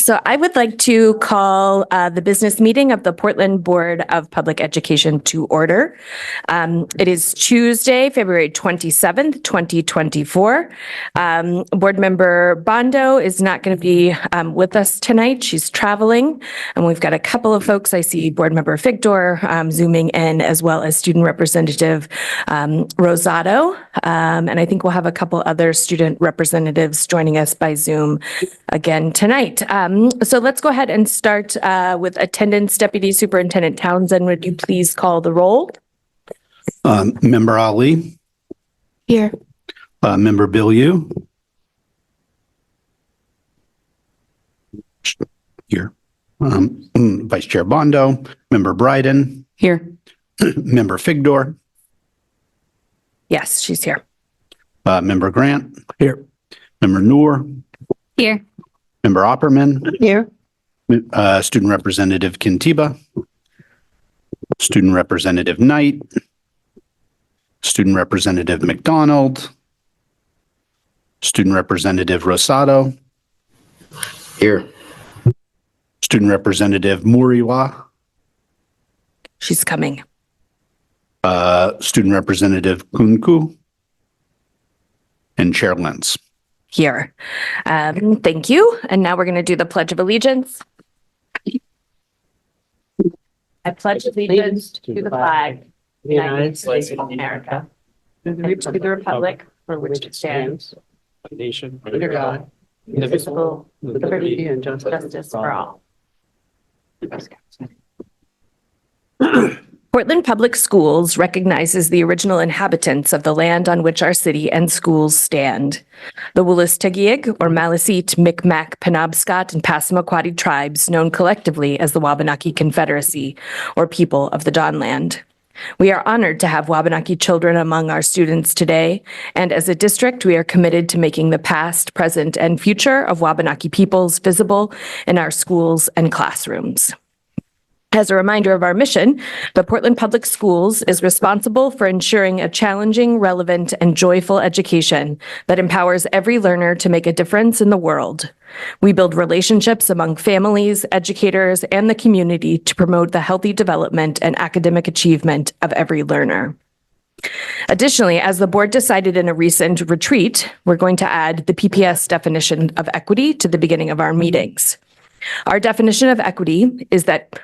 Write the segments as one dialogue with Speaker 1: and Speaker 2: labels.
Speaker 1: So I would like to call the business meeting of the Portland Board of Public Education to order. It is Tuesday, February 27th, 2024. Board member Bondo is not going to be with us tonight. She's traveling, and we've got a couple of folks. I see board member Figdor zooming in, as well as student representative Rosado. And I think we'll have a couple other student representatives joining us by Zoom again tonight. So let's go ahead and start with attendance. Deputy Superintendent Townsend, would you please call the roll?
Speaker 2: Member Ali.
Speaker 1: Here.
Speaker 2: Member Bilyeu. Here. Vice Chair Bondo. Member Bryden.
Speaker 1: Here.
Speaker 2: Member Figdor.
Speaker 1: Yes, she's here.
Speaker 2: Member Grant. Here. Member Noor.
Speaker 1: Here.
Speaker 2: Member Opperman.
Speaker 1: Here.
Speaker 2: Student Representative Kintiba. Student Representative Knight. Student Representative McDonald. Student Representative Rosado.
Speaker 3: Here.
Speaker 2: Student Representative Muriwa.
Speaker 1: She's coming.
Speaker 2: Student Representative Kunku. And Chair Lentz.
Speaker 1: Here. Thank you. And now we're going to do the Pledge of Allegiance. I pledge allegiance to the flag of the United States of America, and to the republic for which it stands,
Speaker 3: A nation
Speaker 1: under God, indivisible, with liberty and justice for all. Portland Public Schools recognizes the original inhabitants of the land on which our city and schools stand. The Wolastoqiyik, or Maliseet, Micmac, Penobscot, and Passamaquoddy tribes, known collectively as the Wabanaki Confederacy, or people of the Dawnland. We are honored to have Wabanaki children among our students today, and as a district, we are committed to making the past, present, and future of Wabanaki peoples visible in our schools and classrooms. As a reminder of our mission, the Portland Public Schools is responsible for ensuring a challenging, relevant, and joyful education that empowers every learner to make a difference in the world. We build relationships among families, educators, and the community to promote the healthy development and academic achievement of every learner. Additionally, as the board decided in a recent retreat, we're going to add the PPS definition of equity to the beginning of our meetings. Our definition of equity is that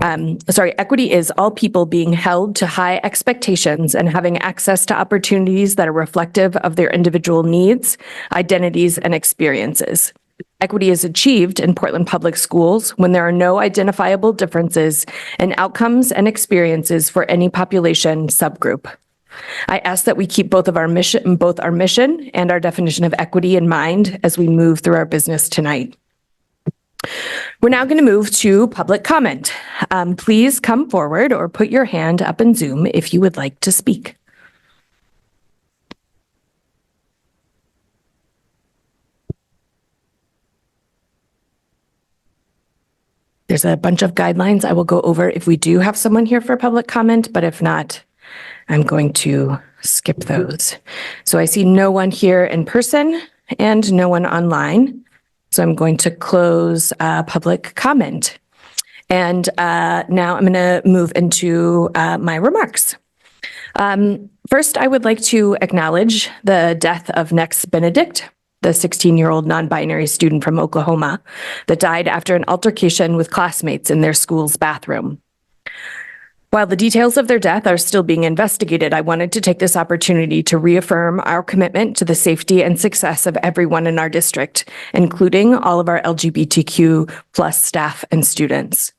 Speaker 1: equity is all people being held to high expectations and having access to opportunities that are reflective of their individual needs, identities, and experiences. Equity is achieved in Portland Public Schools when there are no identifiable differences in outcomes and experiences for any population subgroup. I ask that we keep both our mission and our definition of equity in mind as we move through our business tonight. We're now going to move to public comment. Please come forward or put your hand up in Zoom if you would like to speak. There's a bunch of guidelines I will go over if we do have someone here for public comment, but if not, I'm going to skip those. So I see no one here in person and no one online. So I'm going to close public comment. And now I'm going to move into my remarks. First, I would like to acknowledge the death of Nex Benedict, the 16-year-old non-binary student from Oklahoma that died after an altercation with classmates in their school's bathroom. While the details of their death are still being investigated, I wanted to take this opportunity to reaffirm our commitment to the safety and success of everyone in our district, including all of our LGBTQ+ staff and students.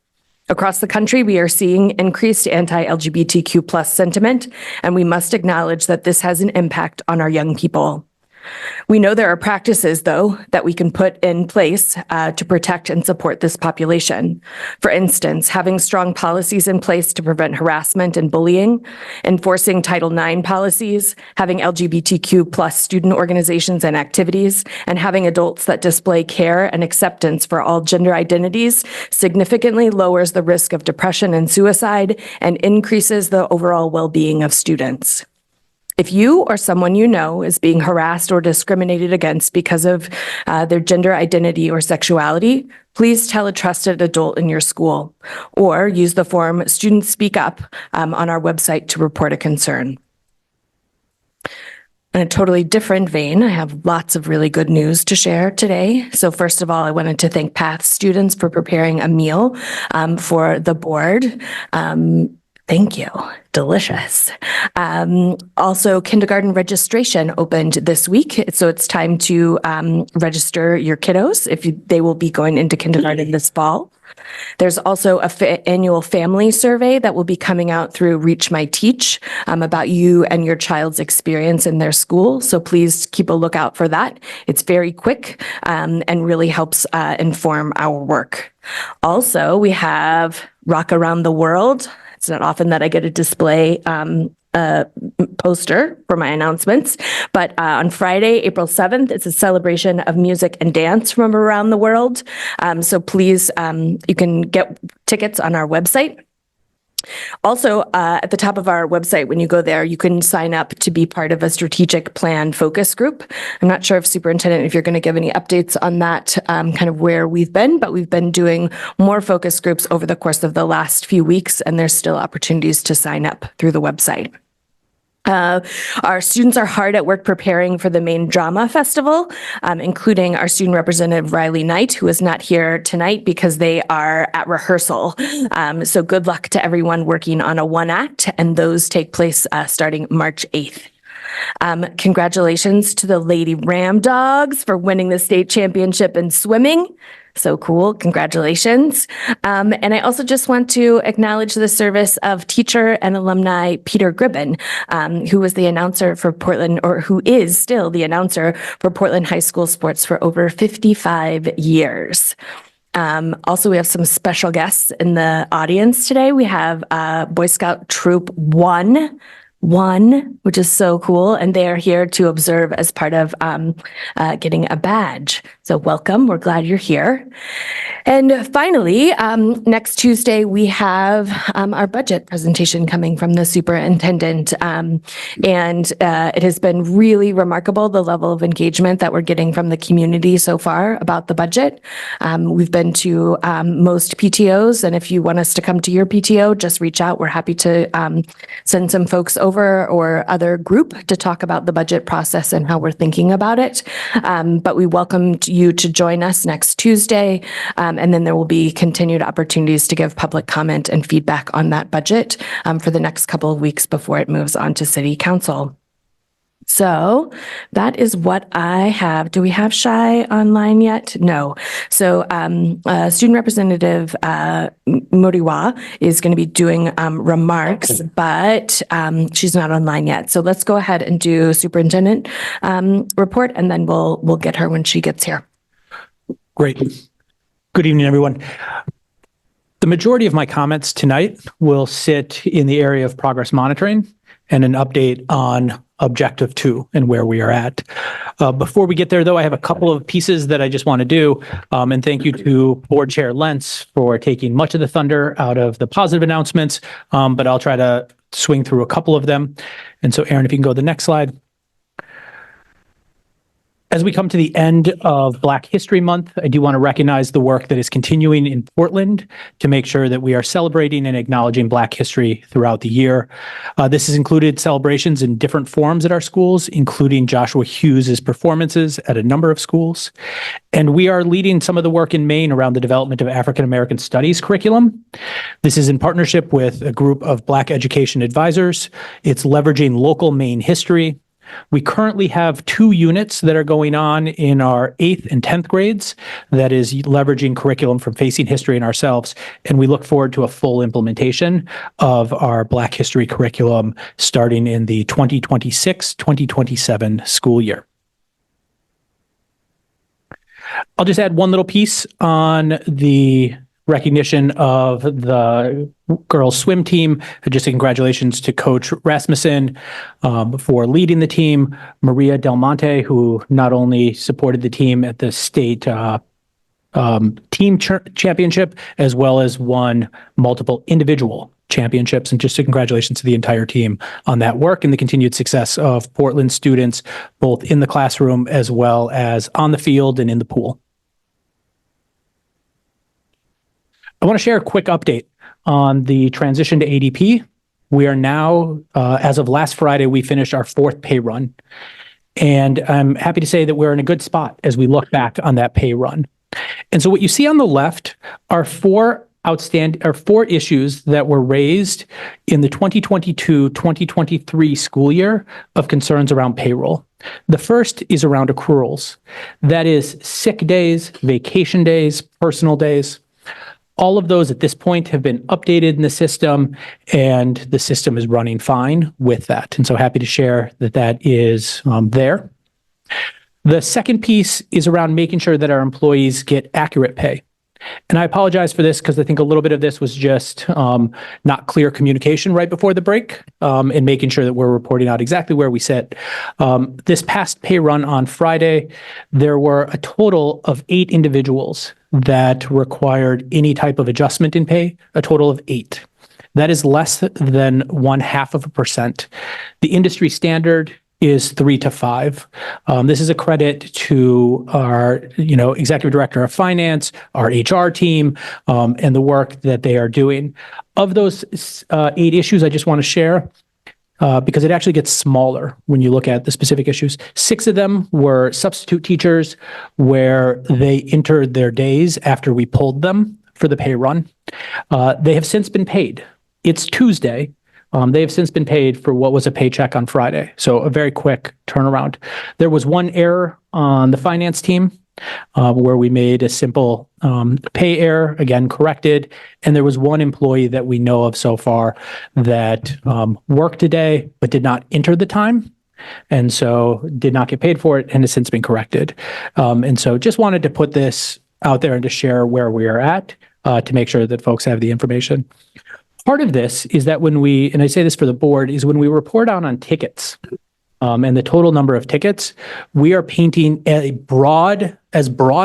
Speaker 1: Across the country, we are seeing increased anti-LGBTQ+ sentiment, and we must acknowledge that this has an impact on our young people. We know there are practices, though, that we can put in place to protect and support this population. For instance, having strong policies in place to prevent harassment and bullying, enforcing Title IX policies, having LGBTQ+ student organizations and activities, and having adults that display care and acceptance for all gender identities significantly lowers the risk of depression and suicide and increases the overall well-being of students. If you or someone you know is being harassed or discriminated against because of their gender identity or sexuality, please tell a trusted adult in your school or use the form Students Speak Up on our website to report a concern. In a totally different vein, I have lots of really good news to share today. So first of all, I wanted to thank PATH students for preparing a meal for the board. Thank you. Delicious. Also, kindergarten registration opened this week. So it's time to register your kiddos if they will be going into kindergarten this fall. There's also an annual family survey that will be coming out through Reach My Teach about you and your child's experience in their school. So please keep a lookout for that. It's very quick and really helps inform our work. Also, we have Rock Around the World. It's not often that I get to display a poster for my announcements, but on Friday, April 7th, it's a celebration of music and dance from around the world. So please, you can get tickets on our website. Also, at the top of our website, when you go there, you can sign up to be part of a strategic plan focus group. I'm not sure if Superintendent, if you're going to give any updates on that, kind of where we've been, but we've been doing more focus groups over the course of the last few weeks, and there's still opportunities to sign up through the website. Our students are hard at work preparing for the Maine Drama Festival, including our student representative Riley Knight, who is not here tonight because they are at rehearsal. So good luck to everyone working on a one act, and those take place starting March 8th. Congratulations to the Lady Ram Dogs for winning the state championship in swimming. So cool. Congratulations. And I also just want to acknowledge the service of teacher and alumni Peter Gribben, who was the announcer for Portland, or who is still the announcer for Portland High School sports for over 55 years. Also, we have some special guests in the audience today. We have Boy Scout Troop 1, which is so cool, and they are here to observe as part of getting a badge. So welcome, we're glad you're here. And finally, next Tuesday, we have our budget presentation coming from the superintendent. And it has been really remarkable, the level of engagement that we're getting from the community so far about the budget. We've been to most PTOs, and if you want us to come to your PTO, just reach out. We're happy to send some folks over or other group to talk about the budget process and how we're thinking about it. But we welcome you to join us next Tuesday. And then there will be continued opportunities to give public comment and feedback on that budget for the next couple of weeks before it moves on to City Council. So that is what I have. Do we have Shai online yet? No. So Student Representative Modiwa is going to be doing remarks, but she's not online yet. So let's go ahead and do Superintendent report, and then we'll get her when she gets here.
Speaker 4: Great. Good evening, everyone. The majority of my comments tonight will sit in the area of progress monitoring and an update on Objective 2 and where we are at. Before we get there, though, I have a couple of pieces that I just want to do. And thank you to Board Chair Lentz for taking much of the thunder out of the positive announcements, but I'll try to swing through a couple of them. And so, Aaron, if you can go to the next slide. As we come to the end of Black History Month, I do want to recognize the work that is continuing in Portland to make sure that we are celebrating and acknowledging Black history throughout the year. This has included celebrations in different forms at our schools, including Joshua Hughes's performances at a number of schools. And we are leading some of the work in Maine around the development of African American Studies curriculum. This is in partnership with a group of Black education advisors. It's leveraging local Maine history. We currently have 2 units that are going on in our 8th and 10th grades that is leveraging curriculum from Facing History and Ourselves, and we look forward to a full implementation of our Black history curriculum starting in the 2026-2027 school year. I'll just add one little piece on the recognition of the girls swim team. Just congratulations to Coach Rasmussen for leading the team. Maria Del Monte, who not only supported the team at the state team championship, as well as won multiple individual championships. And just a congratulations to the entire team on that work and the continued success of Portland students, both in the classroom as well as on the field and in the pool. I want to share a quick update on the transition to ADP. We are now, as of last Friday, we finished our 4th pay run. And I'm happy to say that we're in a good spot as we look back on that pay run. And so what you see on the left are 4 issues that were raised in the 2022-2023 school year of concerns around payroll. The first is around accruals. That is sick days, vacation days, personal days. All of those at this point have been updated in the system, and the system is running fine with that. And so happy to share that that is there. The second piece is around making sure that our employees get accurate pay. And I apologize for this because I think a little bit of this was just not clear communication right before the break and making sure that we're reporting out exactly where we sit. This past pay run on Friday, there were a total of 8 individuals that required any type of adjustment in pay, a total of 8. That is less than 0.5%. The industry standard is 3 to 5. This is a credit to our, executive director of finance, our HR team, and the work that they are doing. Of those 8 issues, I just want to share, because it actually gets smaller when you look at the specific issues. 6 of them were substitute teachers where they entered their days after we pulled them for the pay run. They have since been paid. It's Tuesday. They have since been paid for what was a paycheck on Friday. So a very quick turnaround. There was one error on the finance team where we made a simple pay error, again, corrected. And there was one employee that we know of so far that worked today, but did not enter the time. And so did not get paid for it and has since been corrected. And so just wanted to put this out there and to share where we are at to make sure that folks have the information. Part of this is that when we, and I say this for the board, is when we report out on tickets and the total number of tickets, we are painting as broad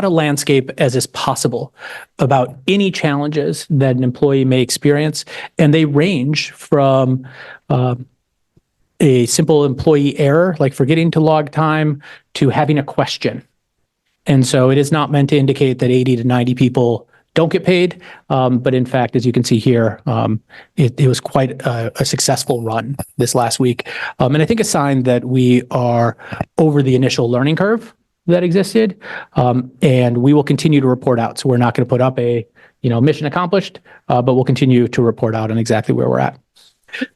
Speaker 4: a landscape as is possible about any challenges that an employee may experience. And they range from a simple employee error, like forgetting to log time, to having a question. And so it is not meant to indicate that 80 to 90 people don't get paid. But in fact, as you can see here, it was quite a successful run this last week. And I think a sign that we are over the initial learning curve that existed. And we will continue to report out. So we're not going to put up a mission accomplished, but we'll continue to report out on exactly where we're at.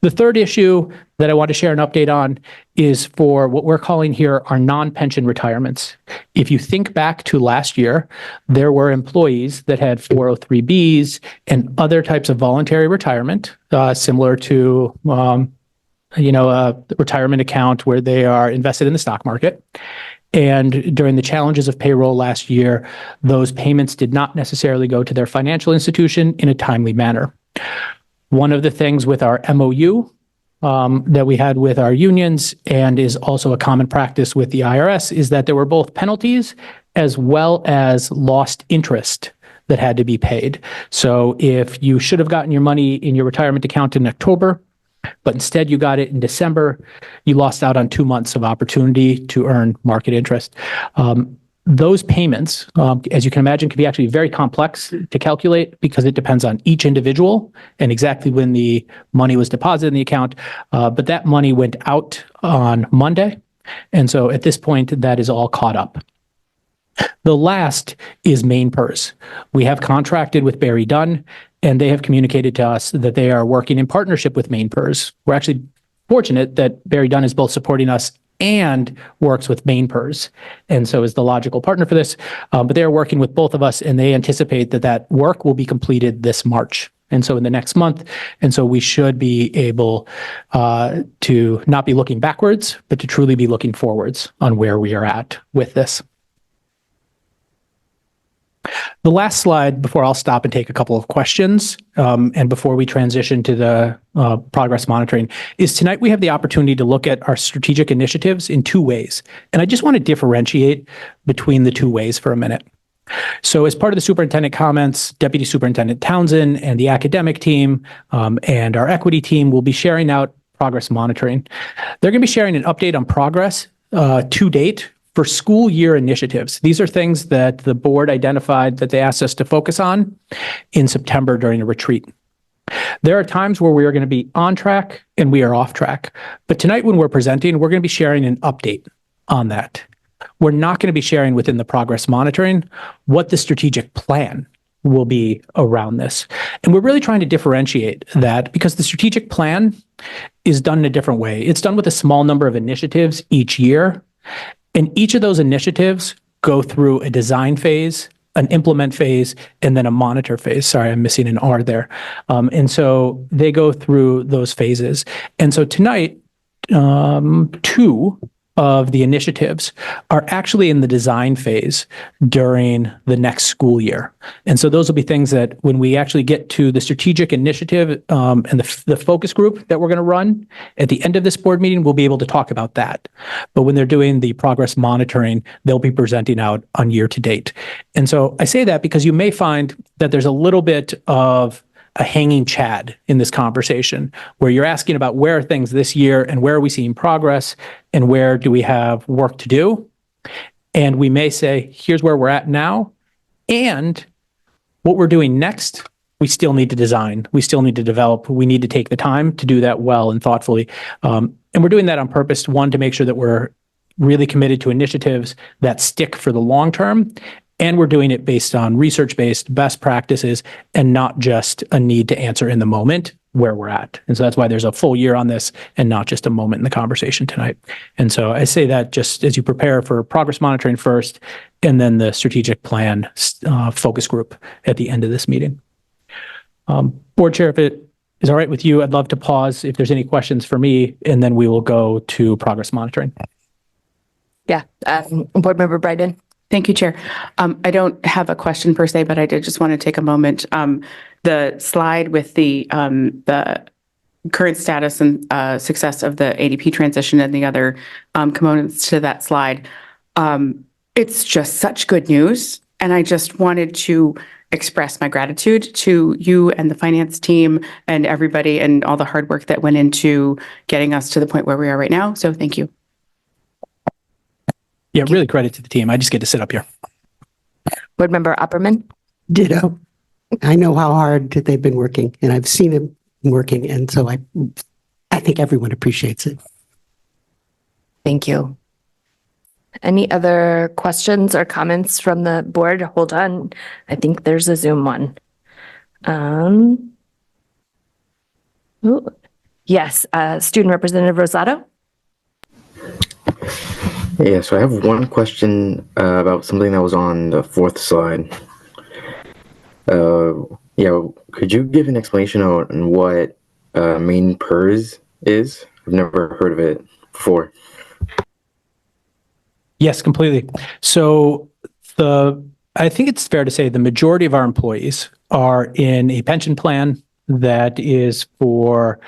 Speaker 4: The third issue that I want to share an update on is for what we're calling here our non-pension retirements. If you think back to last year, there were employees that had 403Bs and other types of voluntary retirement, similar to a retirement account where they are invested in the stock market. And during the challenges of payroll last year, those payments did not necessarily go to their financial institution in a timely manner. One of the things with our MOU that we had with our unions and is also a common practice with the IRS is that there were both penalties as well as lost interest that had to be paid. So if you should have gotten your money in your retirement account in October, but instead you got it in December, you lost out on 2 months of opportunity to earn market interest. Those payments, as you can imagine, can be actually very complex to calculate because it depends on each individual and exactly when the money was deposited in the account. But that money went out on Monday. And so at this point, that is all caught up. The last is Maine PERS. We have contracted with Barry Dunn, and they have communicated to us that they are working in partnership with Maine PERS. We're actually fortunate that Barry Dunn is both supporting us and works with Maine PERS, and so is the logical partner for this. But they are working with both of us, and they anticipate that that work will be completed this March, and so in the next month. And so we should be able to not be looking backwards, but to truly be looking forwards on where we are at with this. The last slide before I'll stop and take a couple of questions and before we transition to the progress monitoring is tonight we have the opportunity to look at our strategic initiatives in 2 ways. And I just want to differentiate between the 2 ways for a minute. So as part of the superintendent comments, Deputy Superintendent Townsend and the academic team and our equity team will be sharing out progress monitoring. They're going to be sharing an update on progress to date for school year initiatives. These are things that the board identified that they asked us to focus on in September during a retreat. There are times where we are going to be on track and we are off track. But tonight when we're presenting, we're going to be sharing an update on that. We're not going to be sharing within the progress monitoring what the strategic plan will be around this. And we're really trying to differentiate that because the strategic plan is done in a different way. It's done with a small number of initiatives each year. And each of those initiatives go through a design phase, an implement phase, and then a monitor phase. Sorry, I'm missing an R there. And so they go through those phases. And so tonight, two of the initiatives are actually in the design phase during the next school year. And so those will be things that when we actually get to the strategic initiative and the focus group that we're going to run at the end of this board meeting, we'll be able to talk about that. But when they're doing the progress monitoring, they'll be presenting out on year to date. And so I say that because you may find that there's a little bit of a hanging chad in this conversation where you're asking about where are things this year and where are we seeing progress and where do we have work to do? And we may say, here's where we're at now. And what we're doing next, we still need to design. We still need to develop. We need to take the time to do that well and thoughtfully. And we're doing that on purpose, one, to make sure that we're really committed to initiatives that stick for the long term. And we're doing it based on research-based best practices and not just a need to answer in the moment where we're at. And so that's why there's a full year on this and not just a moment in the conversation tonight. And so I say that just as you prepare for progress monitoring first, and then the strategic plan focus group at the end of this meeting. Board Chair, if it is all right with you, I'd love to pause if there's any questions for me, and then we will go to progress monitoring.
Speaker 1: Yeah. Board Member Bryden.
Speaker 5: Thank you, Chair. I don't have a question per se, but I did just want to take a moment. The slide with the current status and success of the ADP transition and the other components to that slide, it's just such good news. And I just wanted to express my gratitude to you and the finance team and everybody and all the hard work that went into getting us to the point where we are right now. So thank you.
Speaker 4: Yeah, really credit to the team. I just get to sit up here.
Speaker 1: Board Member Opperman.
Speaker 6: Ditto. I know how hard they've been working, and I've seen them working, and so I think everyone appreciates it.
Speaker 1: Thank you. Any other questions or comments from the board? Hold on. I think there's a Zoom one. Yes, Student Representative Rosado.
Speaker 3: Yeah, so I have one question about something that was on the fourth slide. Could you give an explanation on what Maine PERS is? I've never heard of it before.
Speaker 4: Yes, completely. So I think it's fair to say the majority of our employees are in a pension plan that is for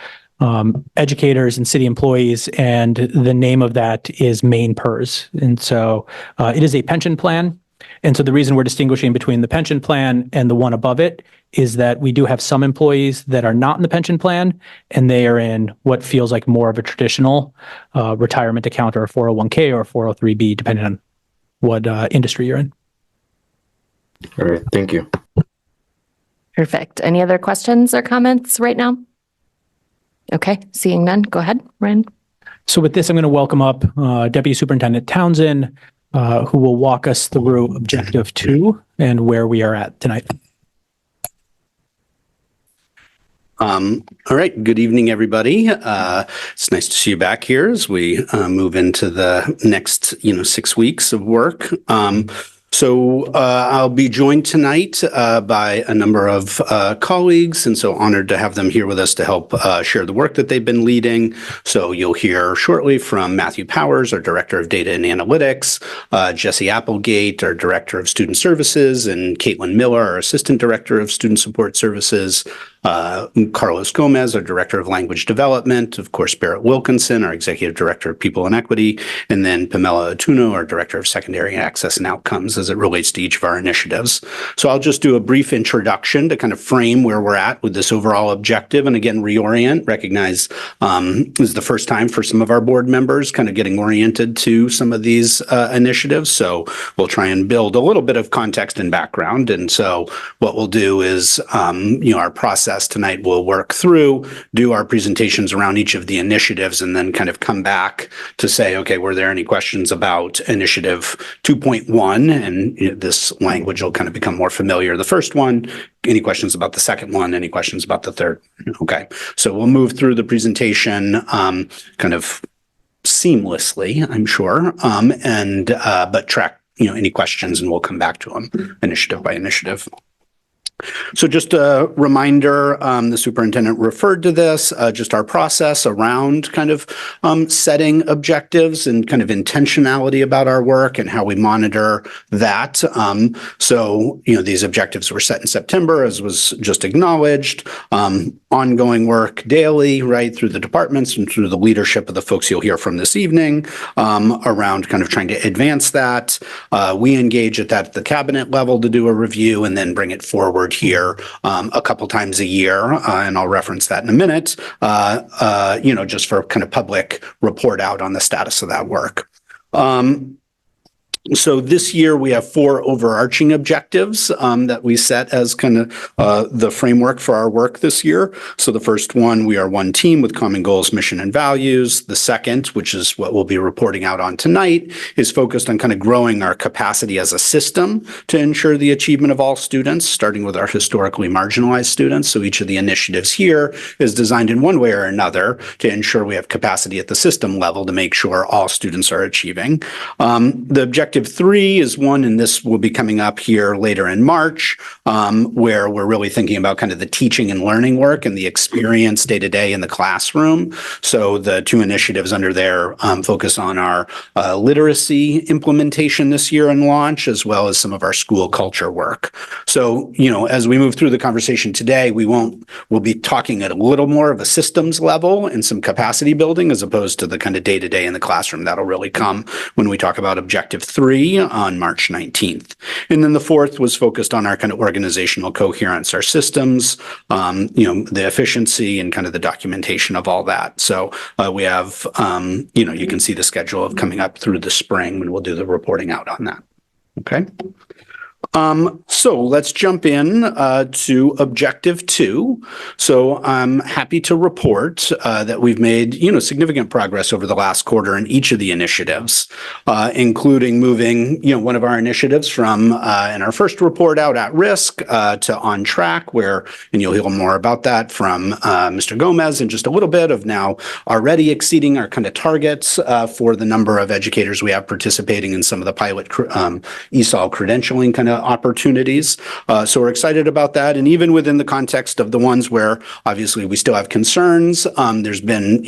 Speaker 4: educators and city employees, and the name of that is Maine PERS. And so it is a pension plan. And so the reason we're distinguishing between the pension plan and the one above it is that we do have some employees that are not in the pension plan, and they are in what feels like more of a traditional retirement account or a 401k or a 403b, depending on what industry you're in.
Speaker 3: All right, thank you.
Speaker 1: Perfect. Any other questions or comments right now? Okay, seeing none, go ahead, Ryan.
Speaker 4: So with this, I'm going to welcome up Deputy Superintendent Townsend, who will walk us through Objective 2 and where we are at tonight.
Speaker 2: All right. Good evening, everybody. It's nice to see you back here as we move into the next, 6 weeks of work. So I'll be joined tonight by a number of colleagues, and so honored to have them here with us to help share the work that they've been leading. So you'll hear shortly from Matthew Powers, our Director of Data and Analytics, Jesse Applegate, our Director of Student Services, and Caitlin Miller, our Assistant Director of Student Support Services. Carlos Gomez, our Director of Language Development, of course, Barrett Wilkinson, our Executive Director of People and Equity, and then Pamela Atuno, our Director of Secondary Access and Outcomes as it relates to each of our initiatives. So I'll just do a brief introduction to kind of frame where we're at with this overall objective, and again, reorient, recognize this is the first time for some of our board members kind of getting oriented to some of these initiatives. So we'll try and build a little bit of context and background. And so what we'll do is, our process tonight will work through, do our presentations around each of the initiatives, and then kind of come back to say, okay, were there any questions about initiative 2.1? And this language will kind of become more familiar. The first one, any questions about the second one? Any questions about the third? Okay, so we'll move through the presentation kind of seamlessly, I'm sure, but track any questions, and we'll come back to them initiative by initiative. So just a reminder, the superintendent referred to this, just our process around kind of setting objectives and kind of intentionality about our work and how we monitor that. These objectives were set in September, as was just acknowledged. Ongoing work daily, right, through the departments and through the leadership of the folks you'll hear from this evening around kind of trying to advance that. We engage at the cabinet level to do a review and then bring it forward here a couple times a year, and I'll reference that in a minute, just for kind of public report out on the status of that work. So this year we have 4 overarching objectives that we set as kind of the framework for our work this year. So the first one, we are one team with common goals, mission, and values. The second, which is what we'll be reporting out on tonight, is focused on kind of growing our capacity as a system to ensure the achievement of all students, starting with our historically marginalized students. So each of the initiatives here is designed in one way or another to ensure we have capacity at the system level to make sure all students are achieving. The objective 3 is one, and this will be coming up here later in March, where we're really thinking about kind of the teaching and learning work and the experience day to day in the classroom. So the 2 initiatives under there focus on our literacy implementation this year and launch, as well as some of our school culture work. So, as we move through the conversation today, we'll be talking at a little more of a systems level and some capacity building, as opposed to the kind of day to day in the classroom. That'll really come when we talk about objective 3 on March 19th. And then the 4th was focused on our kind of organizational coherence, our systems, the efficiency and kind of the documentation of all that. So we have, you can see the schedule of coming up through the spring when we'll do the reporting out on that. Okay. So let's jump in to objective 2. So I'm happy to report that we've made, significant progress over the last quarter in each of the initiatives, including moving, one of our initiatives from in our first report out at risk to on track, and you'll hear more about that from Mr. Gomez in just a little bit, of now already exceeding our kind of targets for the number of educators we have participating in some of the pilot ESOL credentialing kind of opportunities. So we're excited about that. And even within the context of the ones where obviously we still have concerns, there's been,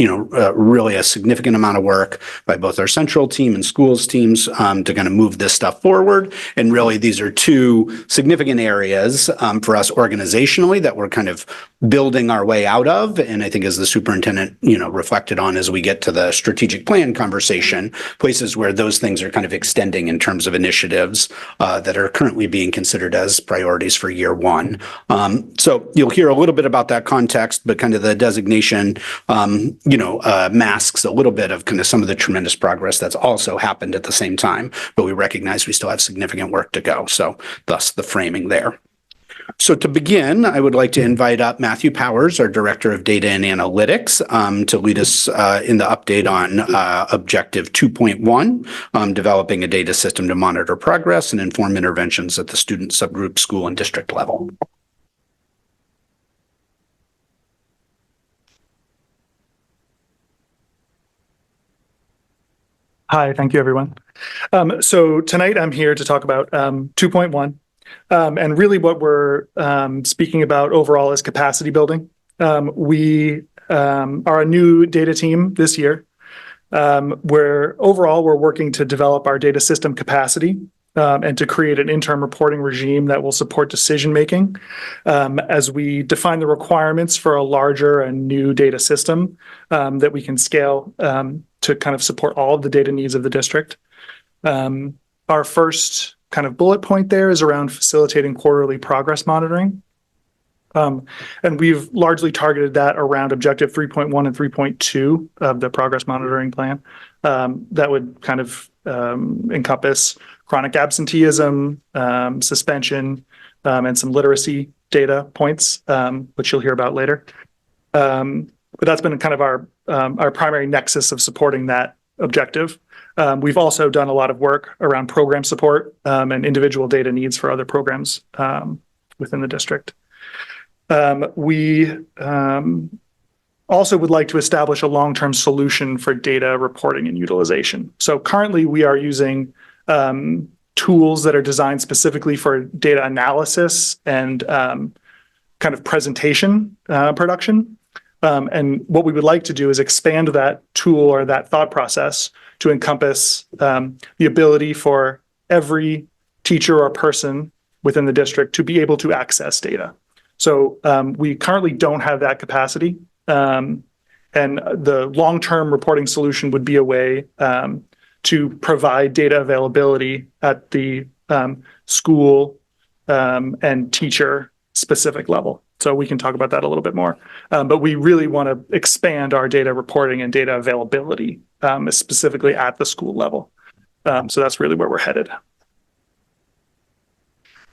Speaker 2: really a significant amount of work by both our central team and schools teams to kind of move this stuff forward. And really, these are 2 significant areas for us organizationally that we're kind of building our way out of. And I think as the superintendent, reflected on as we get to the strategic plan conversation, places where those things are kind of extending in terms of initiatives that are currently being considered as priorities for year 1. So you'll hear a little bit about that context, but kind of the designation, masks a little bit of kind of some of the tremendous progress that's also happened at the same time. But we recognize we still have significant work to go. So thus the framing there. So to begin, I would like to invite up Matthew Powers, our Director of Data and Analytics, to lead us in the update on Objective 2.1, developing a data system to monitor progress and inform interventions at the student, subgroup, school, and district level.
Speaker 7: Hi, thank you, everyone. So tonight I'm here to talk about 2.1. And really what we're speaking about overall is capacity building. We are a new data team this year, where overall we're working to develop our data system capacity and to create an interim reporting regime that will support decision-making as we define the requirements for a larger and new data system that we can scale to kind of support all of the data needs of the district. Our first kind of bullet point there is around facilitating quarterly progress monitoring. And we've largely targeted that around objective 3.1 and 3.2 of the progress monitoring plan. That would kind of encompass chronic absenteeism, suspension, and some literacy data points, which you'll hear about later. But that's been kind of our primary nexus of supporting that objective. We've also done a lot of work around program support and individual data needs for other programs within the district. We also would like to establish a long-term solution for data reporting and utilization. So currently we are using tools that are designed specifically for data analysis and kind of presentation production. And what we would like to do is expand that tool or that thought process to encompass the ability for every teacher or person within the district to be able to access data. So we currently don't have that capacity. And the long-term reporting solution would be a way to provide data availability at the school and teacher specific level. So we can talk about that a little bit more. But we really want to expand our data reporting and data availability specifically at the school level. So that's really where we're headed.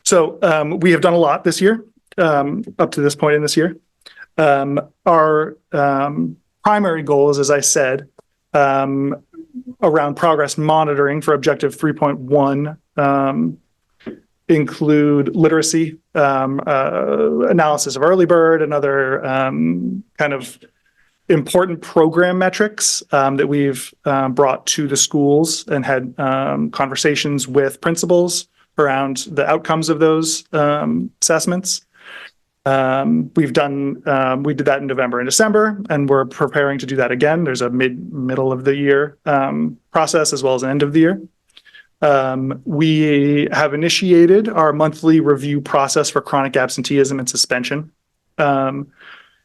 Speaker 7: So we have done a lot this year, up to this point in this year. Our primary goals, as I said, around progress monitoring for objective 3.1 include literacy, analysis of early bird, and other kind of important program metrics that we've brought to the schools and had conversations with principals around the outcomes of those assessments. We did that in November and December, and we're preparing to do that again. There's a middle of the year process as well as an end of the year. We have initiated our monthly review process for chronic absenteeism and suspension.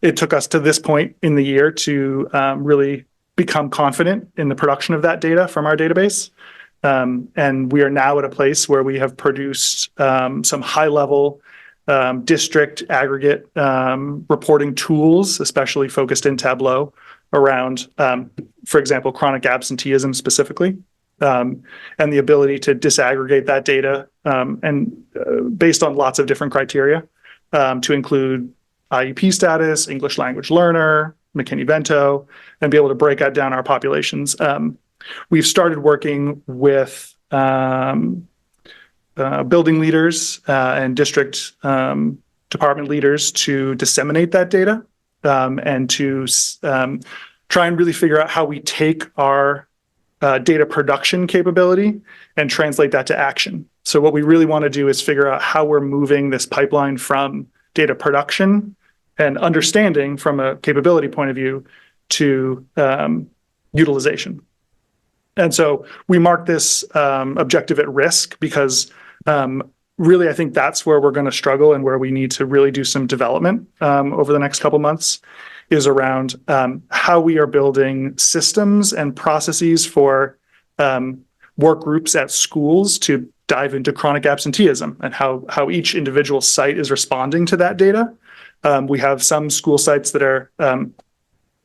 Speaker 7: It took us to this point in the year to really become confident in the production of that data from our database. And we are now at a place where we have produced some high-level district aggregate reporting tools, especially focused in Tableau around, for example, chronic absenteeism specifically. And the ability to disaggregate that data and based on lots of different criteria to include IEP status, English language learner, McKinney-Vento, and be able to break that down our populations. We've started working with building leaders and district department leaders to disseminate that data and to try and really figure out how we take our data production capability and translate that to action. So what we really want to do is figure out how we're moving this pipeline from data production and understanding from a capability point of view to utilization. And so we mark this objective at risk because really I think that's where we're going to struggle and where we need to really do some development over the next couple months is around how we are building systems and processes for work groups at schools to dive into chronic absenteeism and how each individual site is responding to that data. We have some school sites that are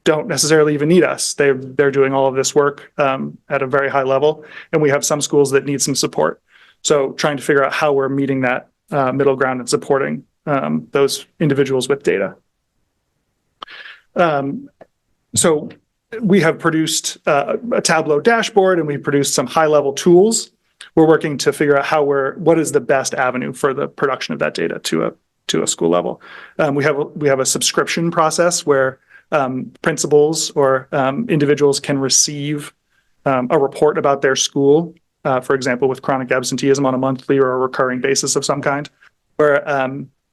Speaker 7: don't necessarily even need us. They're doing all of this work at a very high level, and we have some schools that need some support. So trying to figure out how we're meeting that middle ground and supporting those individuals with data. So we have produced a Tableau dashboard, and we've produced some high-level tools. We're working to figure out what is the best avenue for the production of that data to a school level. We have a subscription process where principals or individuals can receive a report about their school, for example, with chronic absenteeism on a monthly or a recurring basis of some kind, where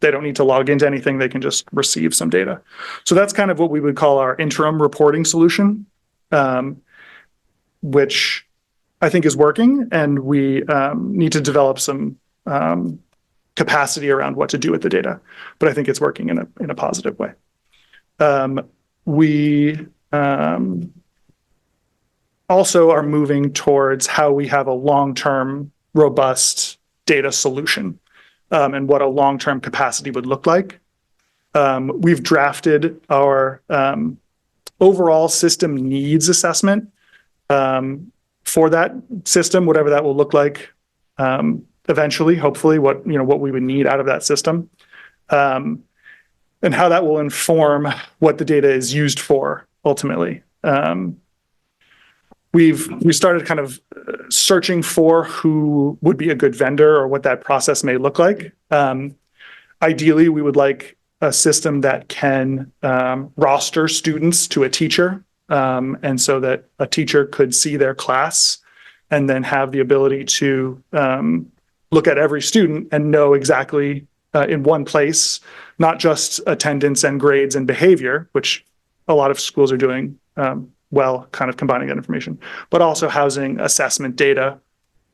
Speaker 7: they don't need to log into anything. They can just receive some data. So that's kind of what we would call our interim reporting solution, which I think is working, and we need to develop some capacity around what to do with the data. But I think it's working in a positive way. We also are moving towards how we have a long-term, robust data solution, and what a long-term capacity would look like. We've drafted our overall system needs assessment for that system, whatever that will look like eventually, hopefully, what we would need out of that system, and how that will inform what the data is used for ultimately. We started kind of searching for who would be a good vendor or what that process may look like. Ideally, we would like a system that can roster students to a teacher, and so that a teacher could see their class and then have the ability to look at every student and know exactly in one place, not just attendance and grades and behavior, which a lot of schools are doing well, kind of combining that information, but also housing assessment data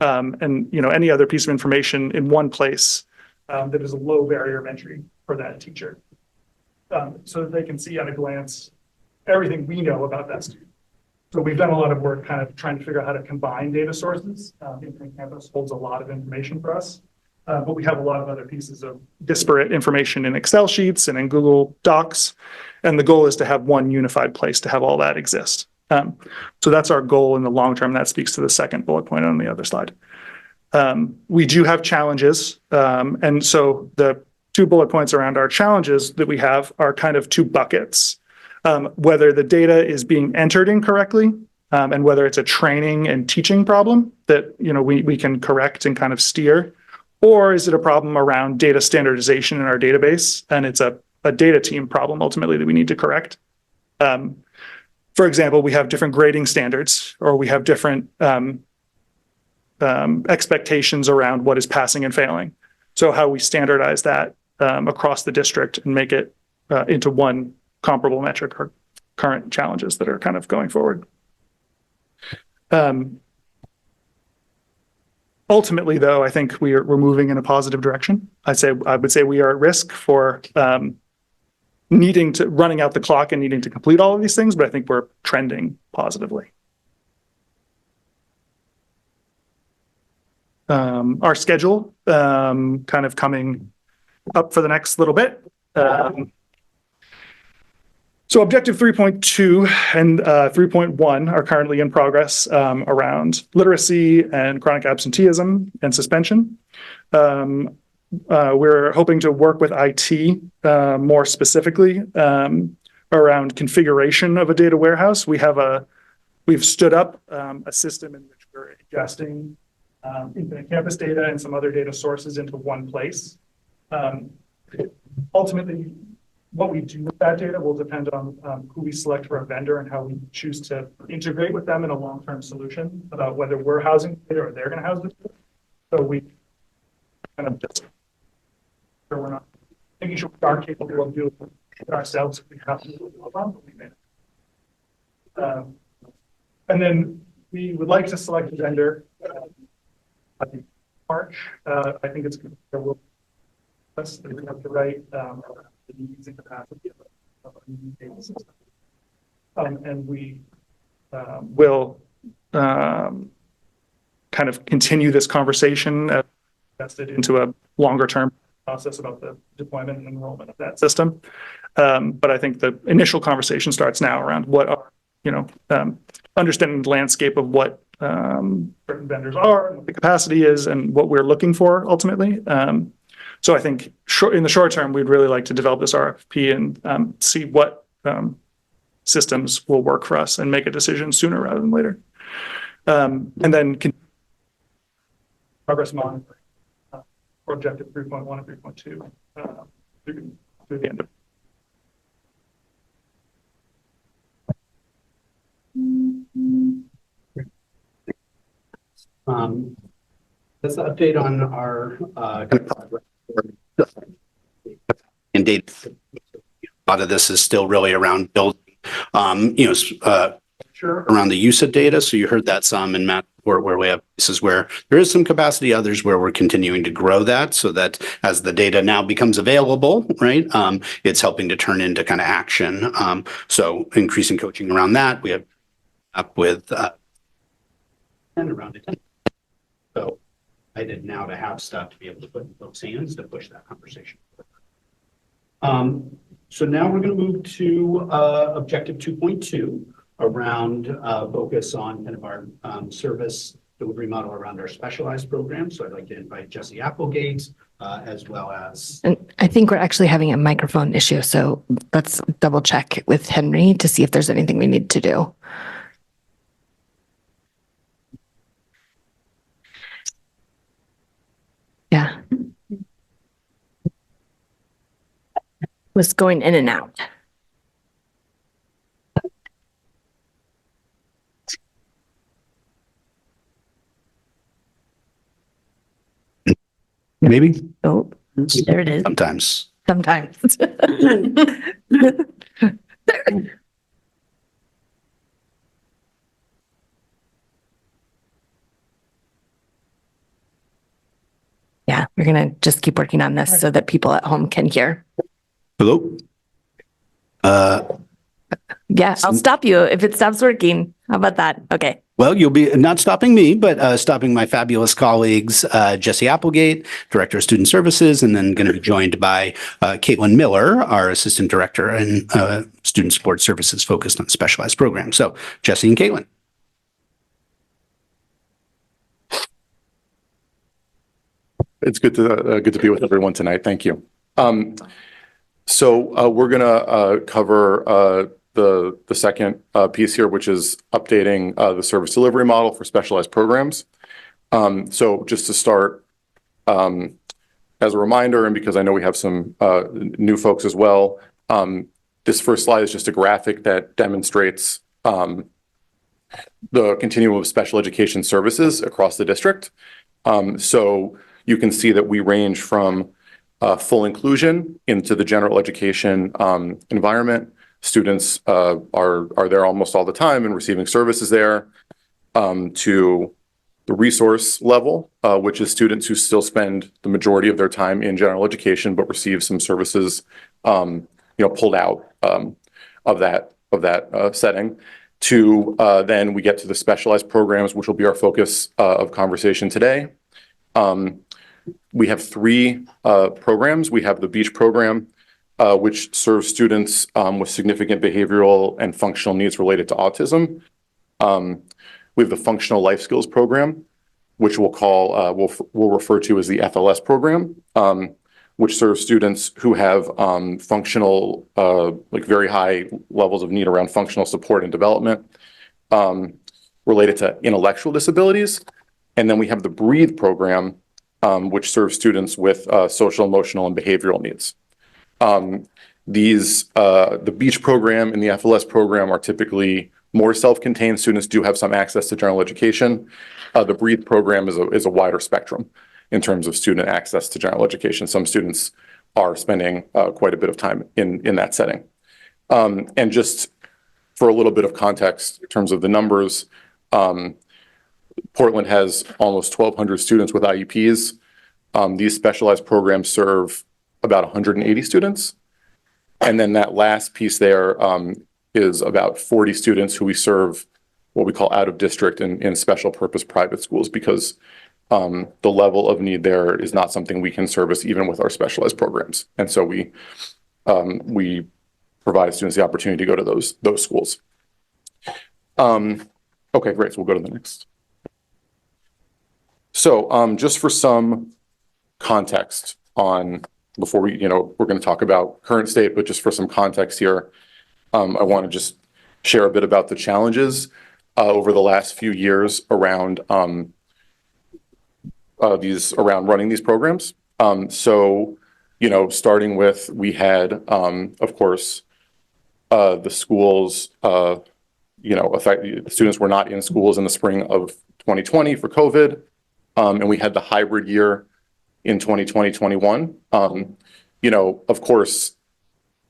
Speaker 7: and any other piece of information in one place that is a low barrier of entry for that teacher, so that they can see at a glance everything we know about that student. So we've done a lot of work kind of trying to figure out how to combine data sources. Infinite Campus holds a lot of information for us, but we have a lot of other pieces of disparate information in Excel sheets and in Google Docs. And the goal is to have one unified place to have all that exist. So that's our goal in the long term. That speaks to the second bullet point on the other slide. We do have challenges. And so the 2 bullet points around our challenges that we have are kind of 2 buckets. Whether the data is being entered incorrectly, and whether it's a training and teaching problem that we can correct and kind of steer, or is it a problem around data standardization in our database, and it's a data team problem ultimately that we need to correct. For example, we have different grading standards, or we have different expectations around what is passing and failing. So how we standardize that across the district and make it into one comparable metric or current challenges that are kind of going forward. Ultimately, though, I think we're moving in a positive direction. I would say we are at risk for running out the clock and needing to complete all of these things, but I think we're trending positively. Our schedule kind of coming up for the next little bit. So objective 3.2 and 3.1 are currently in progress around literacy and chronic absenteeism and suspension. We're hoping to work with IT more specifically around configuration of a data warehouse. We've stood up a system in which we're ingesting Infinite Campus data and some other data sources into one place. Ultimately, what we do with that data will depend on who we select for a vendor and how we choose to integrate with them in a long-term solution about whether we're housing data or they're going to house the data. So we kind of just, so we're not making sure we are capable of doing it ourselves if we have to do it, but we may. And then we would like to select a vendor. I think March. I think it's there will us that we have to write the needs and capacity of a new data system. And we will kind of continue this conversation invested into a longer term process about the deployment and enrollment of that system. But I think the initial conversation starts now around what are, understanding the landscape of what certain vendors are, and what the capacity is, and what we're looking for ultimately. So I think in the short term, we'd really like to develop this RFP and see what systems will work for us and make a decision sooner rather than later. And then progress monitoring for objective 3.1 and 3.2 through the end of.
Speaker 2: That's the update on our kind of progress and data. A lot of this is still really around building, around the use of data. So you heard that some in Matt's report where we have places where there is some capacity, others where we're continuing to grow that so that as the data now becomes available, right, it's helping to turn into kind of action. So increasing coaching around that. We have up with and around it. So I did now to have stuff to be able to put in folks' hands to push that conversation. So now we're going to move to objective 2.2 around focus on kind of our service delivery model around our specialized programs. So I'd like to invite Jesse Applegate as well as.
Speaker 1: And I think we're actually having a microphone issue, so let's double check with Henry to see if there's anything we need to do. Yeah. Was going in and out.
Speaker 2: Maybe
Speaker 1: Oh, there it is.
Speaker 2: sometimes.
Speaker 1: Sometimes. Yeah, we're going to just keep working on this so that people at home can hear.
Speaker 2: Hello.
Speaker 1: Yeah, I'll stop you if it stops working. How about that? Okay.
Speaker 2: Well, you'll be not stopping me, but stopping my fabulous colleagues, Jesse Applegate, Director of Student Services, and then going to be joined by Caitlin Miller, our Assistant Director and Student Support Services focused on specialized programs. So Jesse and Caitlin.
Speaker 8: It's good to be with everyone tonight. Thank you. So we're going to cover the second piece here, which is updating the service delivery model for specialized programs. So just to start, as a reminder, and because I know we have some new folks as well, this first slide is just a graphic that demonstrates the continuum of special education services across the district. So you can see that we range from full inclusion into the general education environment. Students are there almost all the time and receiving services there, to the resource level, which is students who still spend the majority of their time in general education but receive some services, pulled out of that setting. To then we get to the specialized programs, which will be our focus of conversation today. We have three programs. We have the Beach program, which serves students with significant behavioral and functional needs related to autism. We have the Functional Life Skills program, which we'll refer to as the FLS program, which serves students who have functional, very high levels of need around functional support and development related to intellectual disabilities. And then we have the Breathe program, which serves students with social, emotional, and behavioral needs. The Beach program and the FLS program are typically more self-contained. Students do have some access to general education. The Breathe program is a wider spectrum in terms of student access to general education. Some students are spending quite a bit of time in that setting. And just for a little bit of context in terms of the numbers, Portland has almost 1,200 students with IEPs. These specialized programs serve about 180 students. And then that last piece there is about 40 students who we serve what we call out of district in special purpose private schools, because the level of need there is not something we can service even with our specialized programs. And so we provide students the opportunity to go to those schools. Okay, great. So we'll go to the next. So just for some context on, before we're going to talk about current state, but just for some context here, I want to just share a bit about the challenges over the last few years around running these programs. So, starting with, we had, of course, the schools, students were not in schools in the spring of 2020 for COVID. And we had the hybrid year in 2020-21. Of course,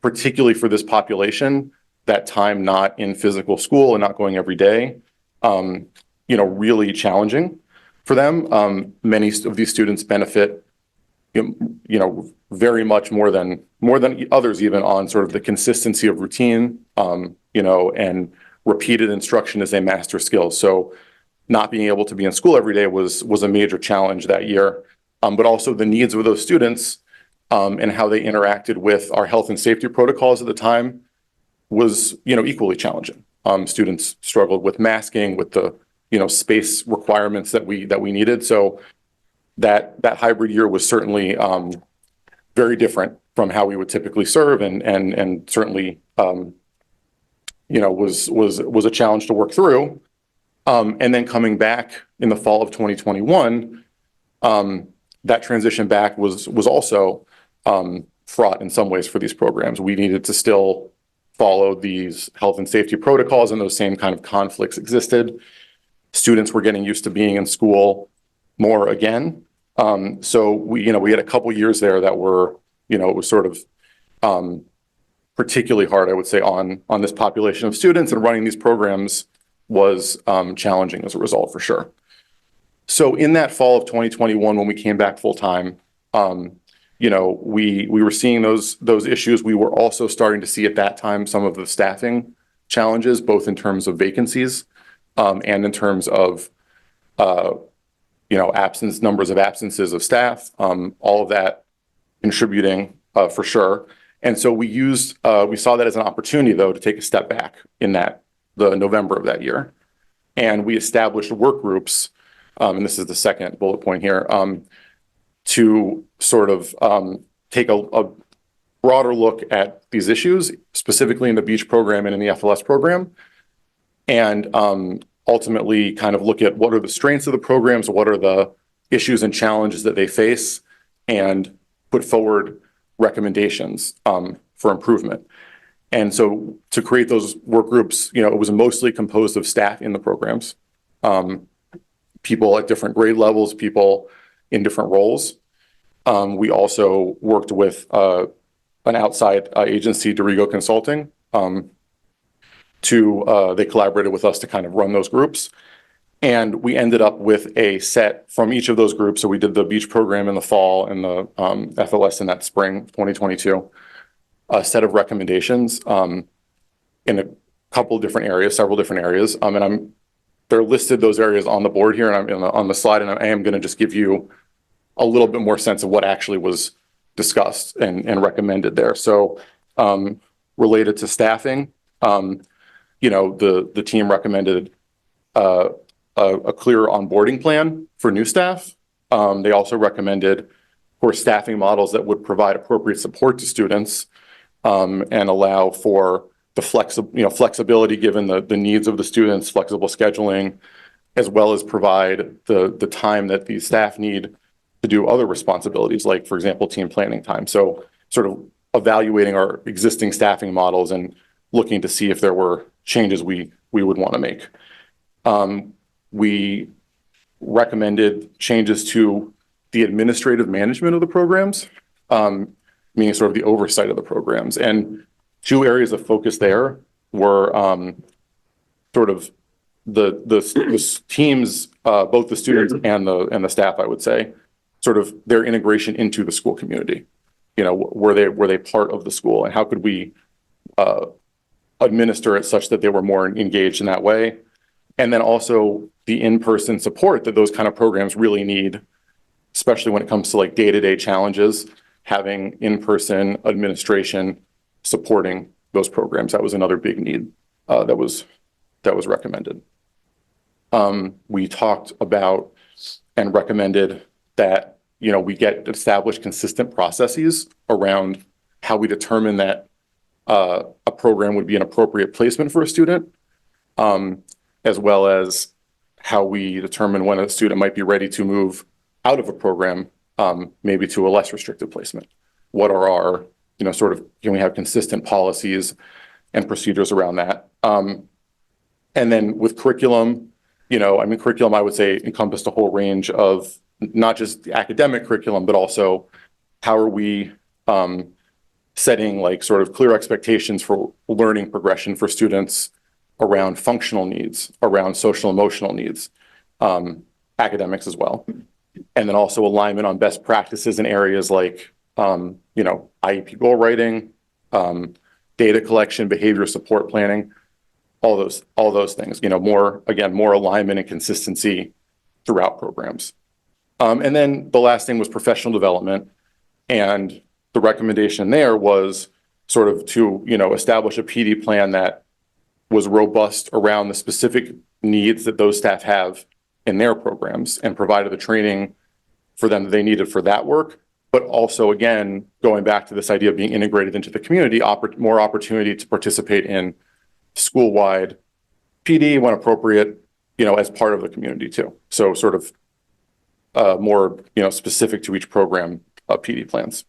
Speaker 8: particularly for this population, that time not in physical school and not going every day, really challenging for them. Many of these students benefit, very much more than others, even on sort of the consistency of routine, and repeated instruction as they master skills. So not being able to be in school every day was a major challenge that year. But also the needs of those students and how they interacted with our health and safety protocols at the time was, equally challenging. Students struggled with masking, with the, space requirements that we needed. So that hybrid year was certainly very different from how we would typically serve, and certainly, was a challenge to work through. And then coming back in the fall of 2021, that transition back was also fraught in some ways for these programs. We needed to still follow these health and safety protocols, and those same kind of conflicts existed. Students were getting used to being in school more again. So we had a couple years there that were, it was sort of particularly hard, I would say, on this population of students, and running these programs was challenging as a result, for sure. So in that fall of 2021, when we came back full time, we were seeing those issues. We were also starting to see at that time some of the staffing challenges, both in terms of vacancies and in terms of numbers of absences of staff, all of that contributing for sure. And so we saw that as an opportunity, though, to take a step back in the November of that year. And we established work groups, and this is the second bullet point here, to sort of take a broader look at these issues, specifically in the beach program and in the FLS program, and ultimately kind of look at what are the strengths of the programs, what are the issues and challenges that they face, and put forward recommendations for improvement. And so to create those work groups, it was mostly composed of staff in the programs, people at different grade levels, people in different roles. We also worked with an outside agency, Dorigo Consulting. They collaborated with us to kind of run those groups. And we ended up with a set from each of those groups. So we did the beach program in the fall and the FLS in that spring 2022, a set of recommendations in a couple different areas, several different areas. And they're listed, those areas, on the board here, and I'm on the slide, and I am going to just give you a little bit more sense of what actually was discussed and recommended there. So related to staffing, the team recommended a clear onboarding plan for new staff. They also recommended, of course, staffing models that would provide appropriate support to students and allow for the flexibility given the needs of the students, flexible scheduling, as well as provide the time that these staff need to do other responsibilities, like, for example, team planning time. So sort of evaluating our existing staffing models and looking to see if there were changes we would want to make. We recommended changes to the administrative management of the programs, meaning sort of the oversight of the programs. And two areas of focus there were sort of the teams, both the students and the staff, I would say, sort of their integration into the school community. Were they part of the school, and how could we administer it such that they were more engaged in that way? And then also the in-person support that those kind of programs really need, especially when it comes to like day-to-day challenges, having in-person administration supporting those programs. That was another big need that was recommended. We talked about and recommended that we get established consistent processes around how we determine that a program would be an appropriate placement for a student, as well as how we determine when a student might be ready to move out of a program, maybe to a less restrictive placement. What are our, can we have consistent policies and procedures around that? And then with curriculum, curriculum, I would say, encompassed a whole range of not just the academic curriculum, but also how are we setting like sort of clear expectations for learning progression for students around functional needs, around social emotional needs, academics as well. And then also alignment on best practices in areas like, IEP goal writing, data collection, behavior support planning, all those things, more alignment and consistency throughout programs. And then the last thing was professional development. And the recommendation there was sort of to, establish a PD plan that was robust around the specific needs that those staff have in their programs and provided the training for them that they needed for that work. But also, again, going back to this idea of being integrated into the community, more opportunity to participate in school-wide PD when appropriate, as part of the community too. So sort of more, specific to each program PD plans.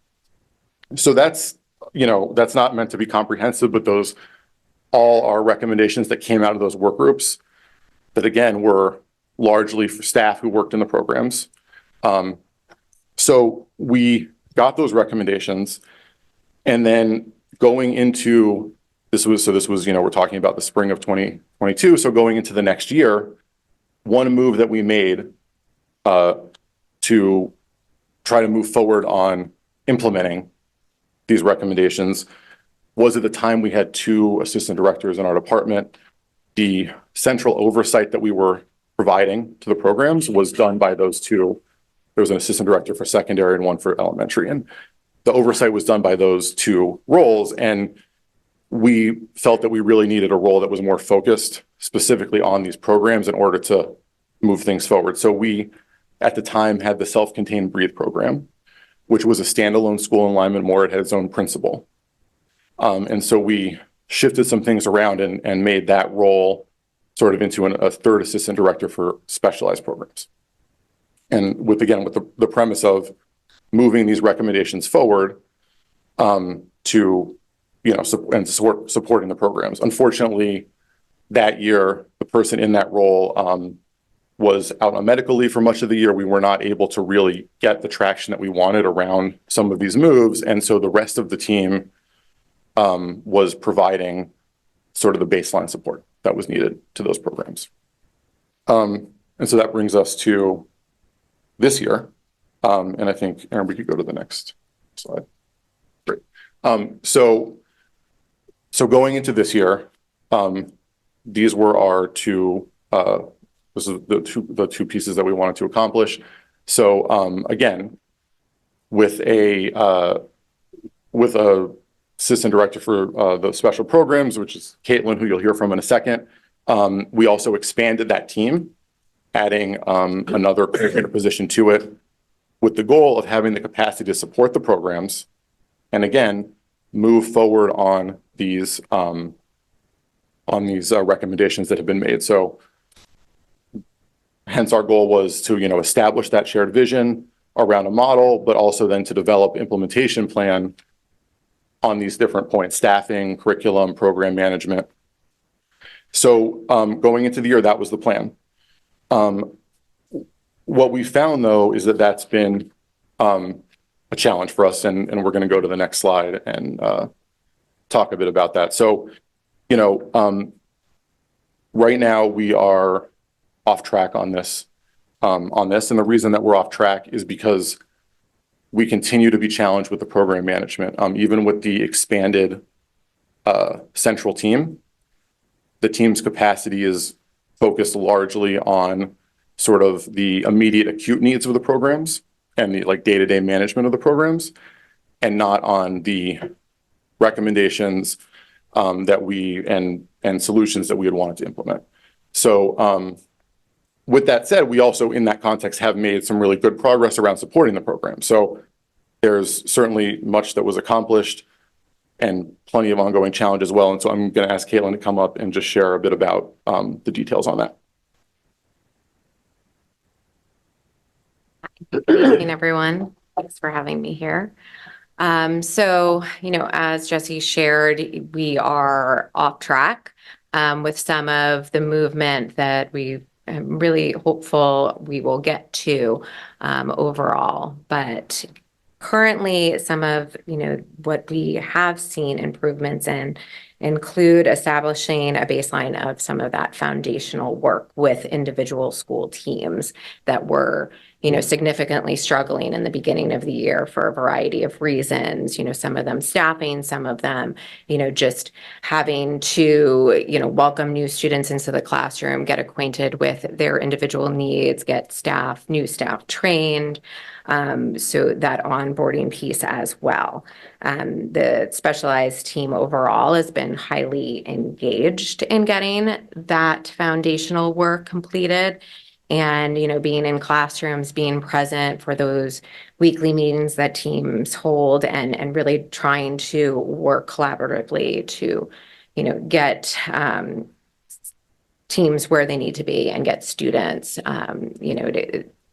Speaker 8: So that's not meant to be comprehensive, but those all are recommendations that came out of those work groups that, again, were largely for staff who worked in the programs. So we got those recommendations, and then going into this was, we're talking about the spring of 2022. So going into the next year, one move that we made to try to move forward on implementing these recommendations was at the time we had 2 assistant directors in our department. The central oversight that we were providing to the programs was done by those 2. There was an assistant director for secondary and one for elementary, and the oversight was done by those 2 roles. And we felt that we really needed a role that was more focused specifically on these programs in order to move things forward. So we, at the time, had the self-contained Breathe program, which was a standalone school alignment more. It had its own principal. And so we shifted some things around and made that role sort of into a 3rd assistant director for specialized programs. And with the premise of moving these recommendations forward to, supporting the programs. Unfortunately, that year, the person in that role was out on medical leave for much of the year. We were not able to really get the traction that we wanted around some of these moves. And so the rest of the team was providing sort of the baseline support that was needed to those programs. And so that brings us to this year. And I think, Aaron, we could go to the next slide. Great. So going into this year, these were our 2, this is the two pieces that we wanted to accomplish. So again, with a assistant director for the special programs, which is Caitlin, who you'll hear from in a second, we also expanded that team, adding another coordinator position to it, with the goal of having the capacity to support the programs, and again, move forward on these recommendations that have been made. So hence our goal was to, establish that shared vision around a model, but also then to develop implementation plan on these different points: staffing, curriculum, program management. So going into the year, that was the plan. What we found, though, is that that's been a challenge for us, and we're going to go to the next slide and talk a bit about that. So, right now we are off track on this, and the reason that we're off track is because we continue to be challenged with the program management. Even with the expanded central team, the team's capacity is focused largely on sort of the immediate acute needs of the programs and the day-to-day management of the programs, and not on the recommendations that we and solutions that we had wanted to implement. So with that said, we also in that context have made some really good progress around supporting the program. So there's certainly much that was accomplished and plenty of ongoing challenge as well. And so I'm going to ask Caitlin to come up and just share a bit about the details on that.
Speaker 9: Good evening, everyone. Thanks for having me here. So, as Jesse shared, we are off track with some of the movement that I'm really hopeful we will get to overall. But currently, some of, what we have seen improvements in include establishing a baseline of some of that foundational work with individual school teams that were, significantly struggling in the beginning of the year for a variety of reasons, some of them staffing, some of them, just having to, welcome new students into the classroom, get acquainted with their individual needs, get new staff trained. So that onboarding piece as well. The specialized team overall has been highly engaged in getting that foundational work completed. And, being in classrooms, being present for those weekly meetings that teams hold, and really trying to work collaboratively to, get teams where they need to be and get students,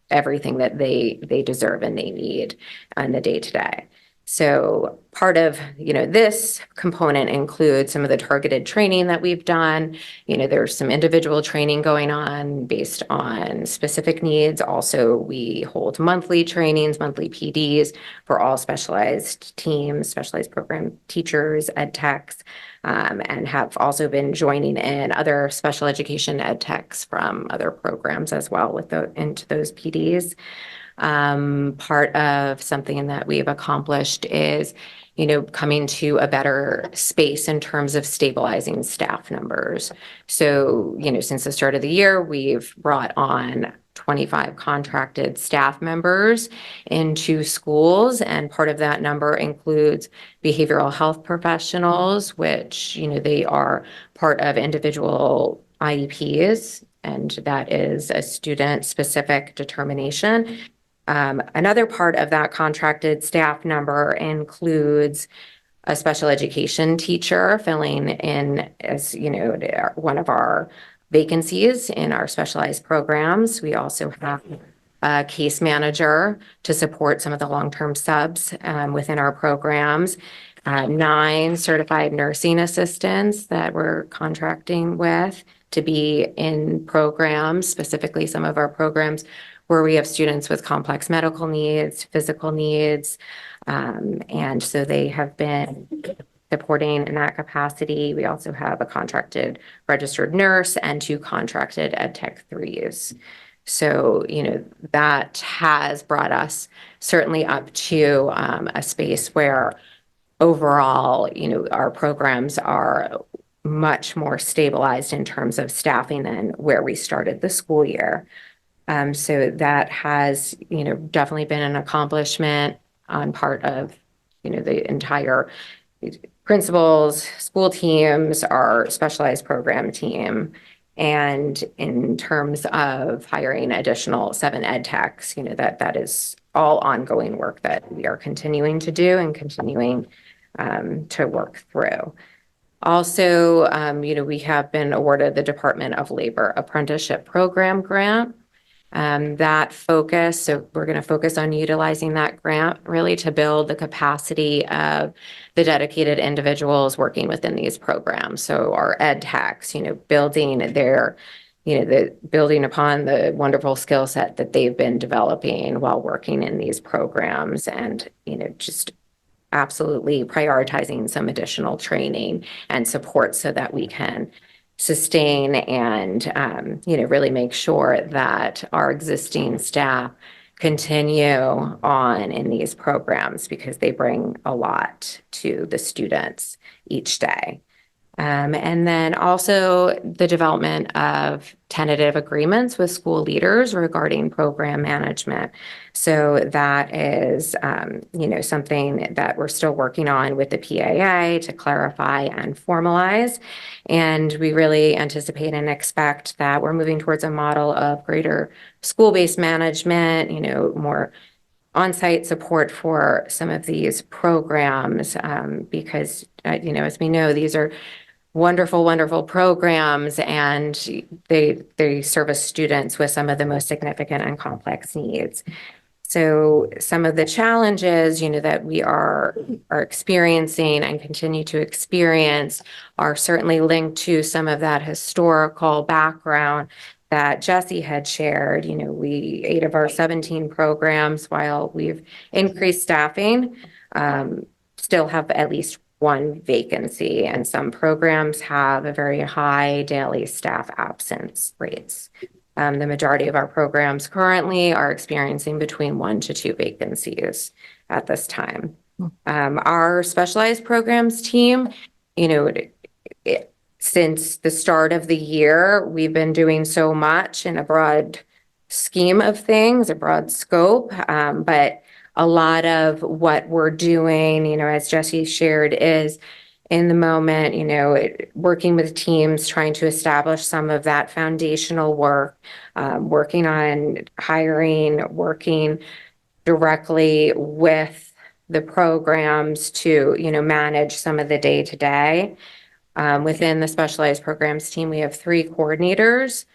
Speaker 9: everything that they deserve and they need on the day-to-day. So part of, this component includes some of the targeted training that we've done. There's some individual training going on based on specific needs. Also, we hold monthly trainings, monthly PDs for all specialized teams, specialized program teachers, ed techs, and have also been joining in other special education ed techs from other programs as well into those PDs. Part of something that we've accomplished is, coming to a better space in terms of stabilizing staff numbers. So, since the start of the year, we've brought on 25 contracted staff members into schools, and part of that number includes behavioral health professionals, which, they are part of individual IEPs, and that is a student-specific determination. Another part of that contracted staff number includes a special education teacher filling in as, one of our vacancies in our specialized programs. We also have a case manager to support some of the long-term subs within our programs. 9 certified nursing assistants that we're contracting with to be in programs, specifically some of our programs where we have students with complex medical needs, physical needs. And so they have been supporting in that capacity. We also have a contracted registered nurse and 2 contracted ed tech 3s. So, that has brought us certainly up to a space where overall, our programs are much more stabilized in terms of staffing than where we started the school year. So that has, definitely been an accomplishment on part of, the entire principals, school teams, our specialized program team. And in terms of hiring additional 7 ed techs, that is all ongoing work that we are continuing to do and continuing to work through. Also, we have been awarded the Department of Labor Apprenticeship Program grant. So we're going to focus on utilizing that grant really to build the capacity of the dedicated individuals working within these programs. So our ed techs, building building upon the wonderful skill set that they've been developing while working in these programs, and, just absolutely prioritizing some additional training and support so that we can sustain and, really make sure that our existing staff continue on in these programs because they bring a lot to the students each day. And then also the development of tentative agreements with school leaders regarding program management. So that is, something that we're still working on with the PAA to clarify and formalize. And we really anticipate and expect that we're moving towards a model of greater school-based management, more on-site support for some of these programs, because, as we know, these are wonderful, wonderful programs, and they service students with some of the most significant and complex needs. So some of the challenges, that we are experiencing and continue to experience are certainly linked to some of that historical background that Jesse had shared, 8 of our 17 programs, while we've increased staffing, still have at least one vacancy, and some programs have a very high daily staff absence rates. The majority of our programs currently are experiencing between 1 to 2 vacancies at this time. Our specialized programs team, since the start of the year, we've been doing so much in a broad scheme of things, a broad scope, but a lot of what we're doing, as Jesse shared, is in the moment, working with teams, trying to establish some of that foundational work, working on hiring, working directly with the programs to, manage some of the day-to-day. Within the specialized programs team, we have 3 coordinators.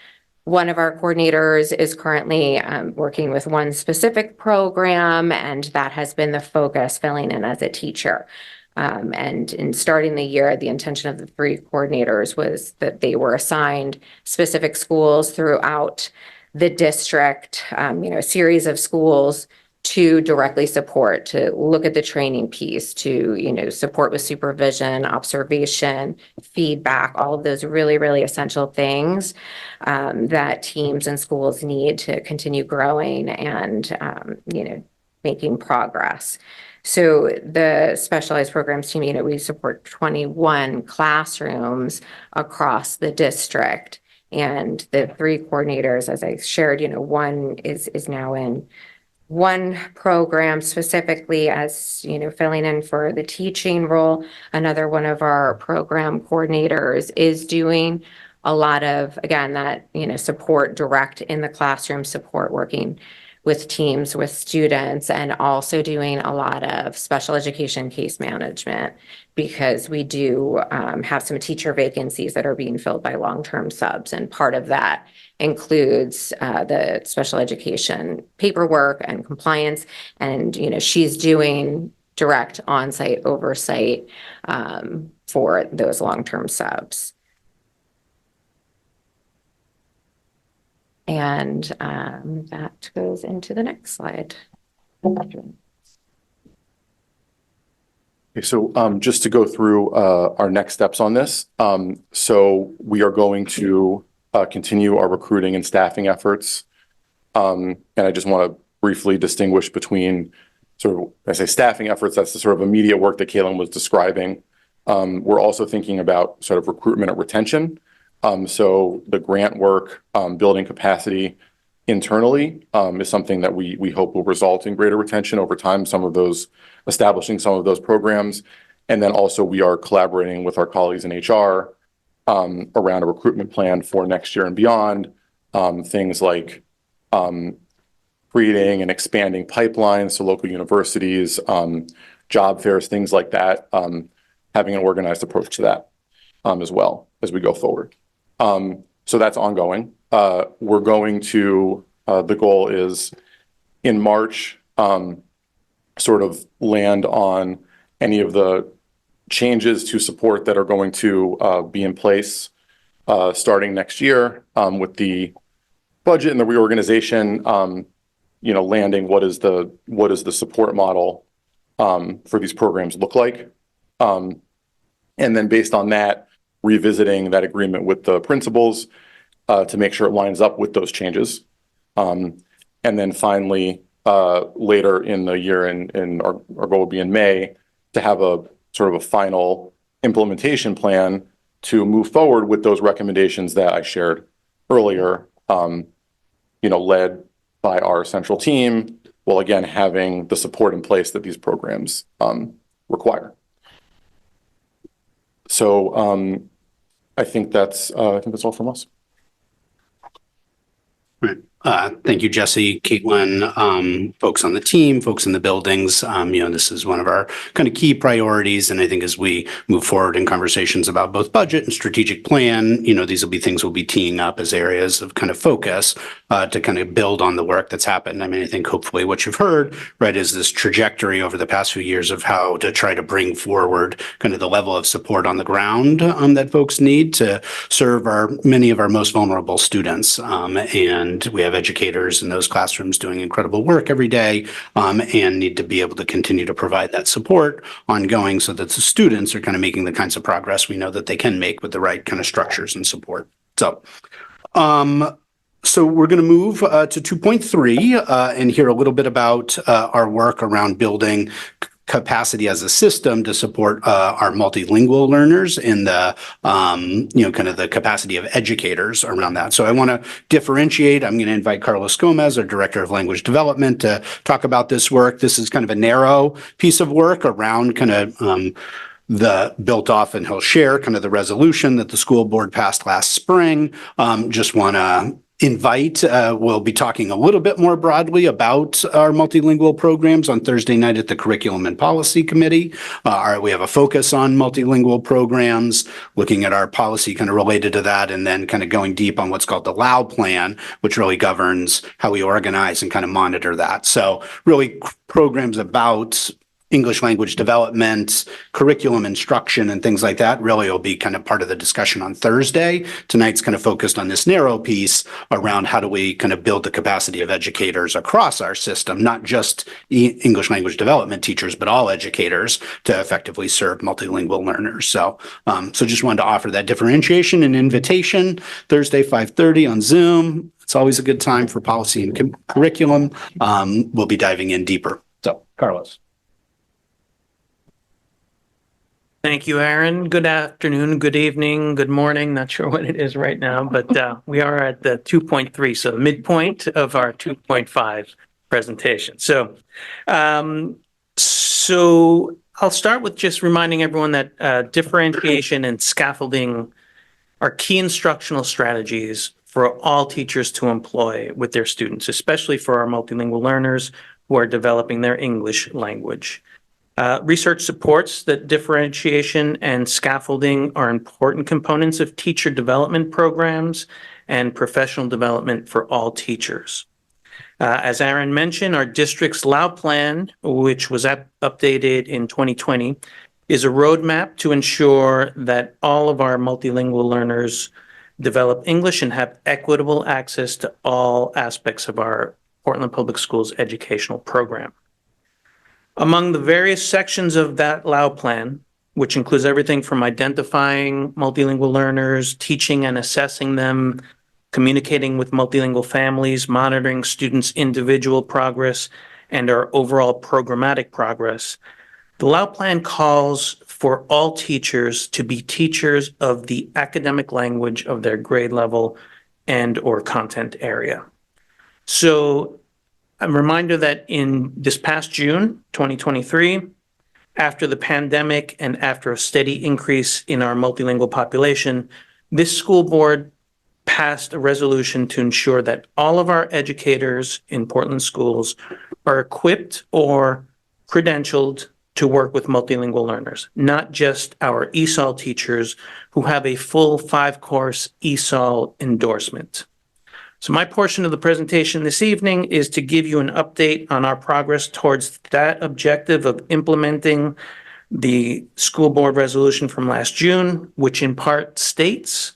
Speaker 9: One of our coordinators is currently working with one specific program, and that has been the focus, filling in as a teacher. And in starting the year, the intention of the 3 coordinators was that they were assigned specific schools throughout the district, a series of schools to directly support, to look at the training piece, to, support with supervision, observation, feedback, all of those really, really essential things that teams and schools need to continue growing and, making progress. So the specialized programs team, we support 21 classrooms across the district. And the 3 coordinators, as I shared, one is now in one program specifically as, filling in for the teaching role. Another one of our program coordinators is doing a lot of, again, that, support direct in the classroom, support working with teams, with students, and also doing a lot of special education case management, because we do have some teacher vacancies that are being filled by long-term subs. And part of that includes the special education paperwork and compliance. And, she's doing direct on-site oversight for those long-term subs. And that goes into the next slide.
Speaker 8: Okay, so just to go through our next steps on this. So we are going to continue our recruiting and staffing efforts. And I just want to briefly distinguish between sort of, I say staffing efforts, that's the sort of immediate work that Caitlin was describing. We're also thinking about sort of recruitment and retention. So the grant work, building capacity internally is something that we hope will result in greater retention over time, establishing some of those programs. And then also we are collaborating with our colleagues in HR around a recruitment plan for next year and beyond. Things like creating and expanding pipelines to local universities, job fairs, things like that, having an organized approach to that as well as we go forward. So that's ongoing. We're going to, the goal is in March, sort of land on any of the changes to support that are going to be in place starting next year with the budget and the reorganization, landing what is the support model for these programs look like. And then based on that, revisiting that agreement with the principals to make sure it lines up with those changes. And then finally, later in the year, and our goal will be in May, to have a sort of a final implementation plan to move forward with those recommendations that I shared earlier, led by our central team, while again, having the support in place that these programs require. So I think that's all from us.
Speaker 2: Right. Thank you, Jesse, Caitlin, folks on the team, folks in the buildings. This is one of our kind of key priorities. And I think as we move forward in conversations about both budget and strategic plan, these will be things we'll be teeing up as areas of kind of focus to kind of build on the work that's happened. I mean, I think hopefully what you've heard, right, is this trajectory over the past few years of how to try to bring forward kind of the level of support on the ground that folks need to serve many of our most vulnerable students. And we have educators in those classrooms doing incredible work every day and need to be able to continue to provide that support ongoing so that the students are kind of making the kinds of progress we know that they can make with the right kind of structures and support. So we're going to move to 2.3 and hear a little bit about our work around building capacity as a system to support our multilingual learners in the, kind of the capacity of educators around that. So I want to differentiate. I'm going to invite Carlos Gomez, our Director of Language Development, to talk about this work. This is kind of a narrow piece of work around kind of the built off, and he'll share kind of the resolution that the school board passed last spring. Just want to invite, we'll be talking a little bit more broadly about our multilingual programs on Thursday night at the Curriculum and Policy Committee. We have a focus on multilingual programs, looking at our policy kind of related to that, and then kind of going deep on what's called the LAU plan, which really governs how we organize and kind of monitor that. So really programs about English language development, curriculum instruction, and things like that really will be kind of part of the discussion on Thursday. Tonight's kind of focused on this narrow piece around how do we kind of build the capacity of educators across our system, not just English language development teachers, but all educators to effectively serve multilingual learners. So just wanted to offer that differentiation and invitation. Thursday, 5:30 on Zoom. It's always a good time for policy and curriculum. We'll be diving in deeper. So, Carlos.
Speaker 10: Thank you, Aaron. Good afternoon, good evening, good morning. Not sure what it is right now, but we are at the 2.3, so midpoint of our 2.5 presentation. So I'll start with just reminding everyone that differentiation and scaffolding are key instructional strategies for all teachers to employ with their students, especially for our multilingual learners who are developing their English language. Research supports that differentiation and scaffolding are important components of teacher development programs and professional development for all teachers. As Aaron mentioned, our district's LAU plan, which was updated in 2020, is a roadmap to ensure that all of our multilingual learners develop English and have equitable access to all aspects of our Portland Public Schools educational program. Among the various sections of that LAU plan, which includes everything from identifying multilingual learners, teaching and assessing them, communicating with multilingual families, monitoring students' individual progress, and our overall programmatic progress, the LAU plan calls for all teachers to be teachers of the academic language of their grade level and or content area. So a reminder that in this past June, 2023, after the pandemic and after a steady increase in our multilingual population, this school board passed a resolution to ensure that all of our educators in Portland schools are equipped or credentialed to work with multilingual learners, not just our ESOL teachers who have a full 5-course ESOL endorsement. So my portion of the presentation this evening is to give you an update on our progress towards that objective of implementing the school board resolution from last June, which in part states,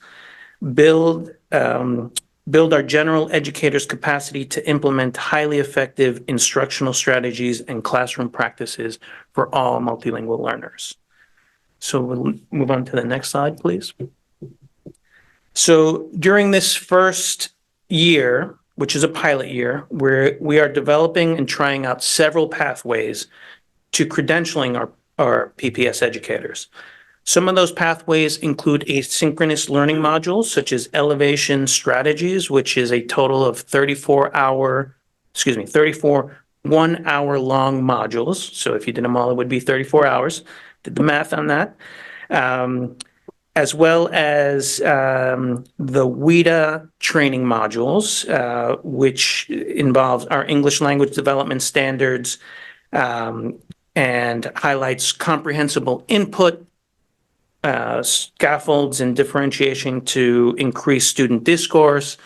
Speaker 10: build our general educators' capacity to implement highly effective instructional strategies and classroom practices for all multilingual learners. So we'll move on to the next slide, please. So during this first year, which is a pilot year, where we are developing and trying out several pathways to credentialing our PPS educators. Some of those pathways include asynchronous learning modules, such as Elevation Strategies, which is a total of 34 one-hour-long modules. So if you did them all, it would be 34 hours. Did the math on that. as well as the WIDA training modules, which involves our English language development standards and highlights comprehensible input, scaffolds and differentiation to increase student discourse,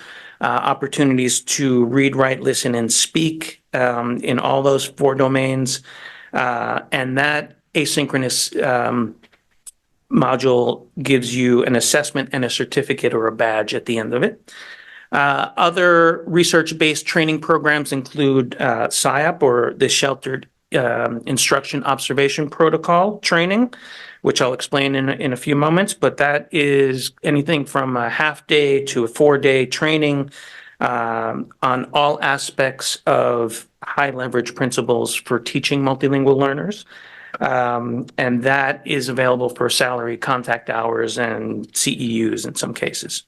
Speaker 10: opportunities to read, write, listen, and speak in all those 4 domains. And that asynchronous module gives you an assessment and a certificate or a badge at the end of it. Other research-based training programs include SIOP, or the Sheltered Instruction Observation Protocol training, which I'll explain in a few moments, but that is anything from a half-day to a 4-day training on all aspects of high-leverage principles for teaching multilingual learners. And that is available for salary, contact hours, and CEUs in some cases.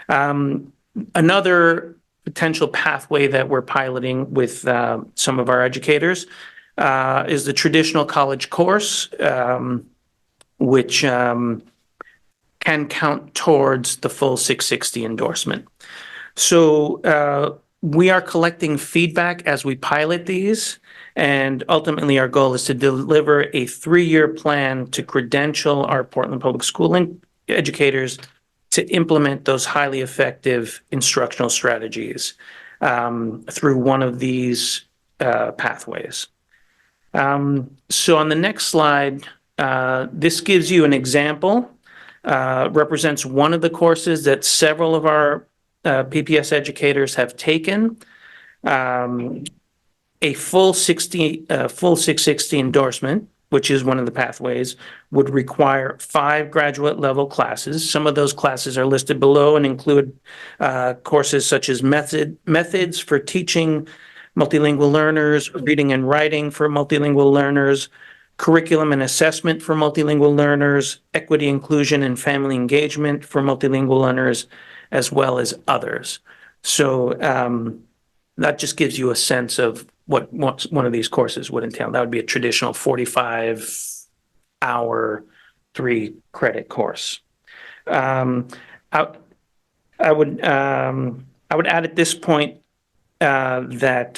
Speaker 10: Another potential pathway that we're piloting with some of our educators is the traditional college course, which can count towards the full 660 endorsement. So we are collecting feedback as we pilot these. And ultimately, our goal is to deliver a 3-year plan to credential our Portland Public School educators to implement those highly effective instructional strategies through one of these pathways. So on the next slide, this gives you an example, represents one of the courses that several of our PPS educators have taken. A full 660 endorsement, which is one of the pathways, would require 5 graduate level classes. Some of those classes are listed below and include courses such as methods for teaching multilingual learners, reading and writing for multilingual learners, curriculum and assessment for multilingual learners, equity, inclusion, and family engagement for multilingual learners, as well as others. So that just gives you a sense of what one of these courses would entail. That would be a traditional 45-hour, 3-credit course. I would add at this point that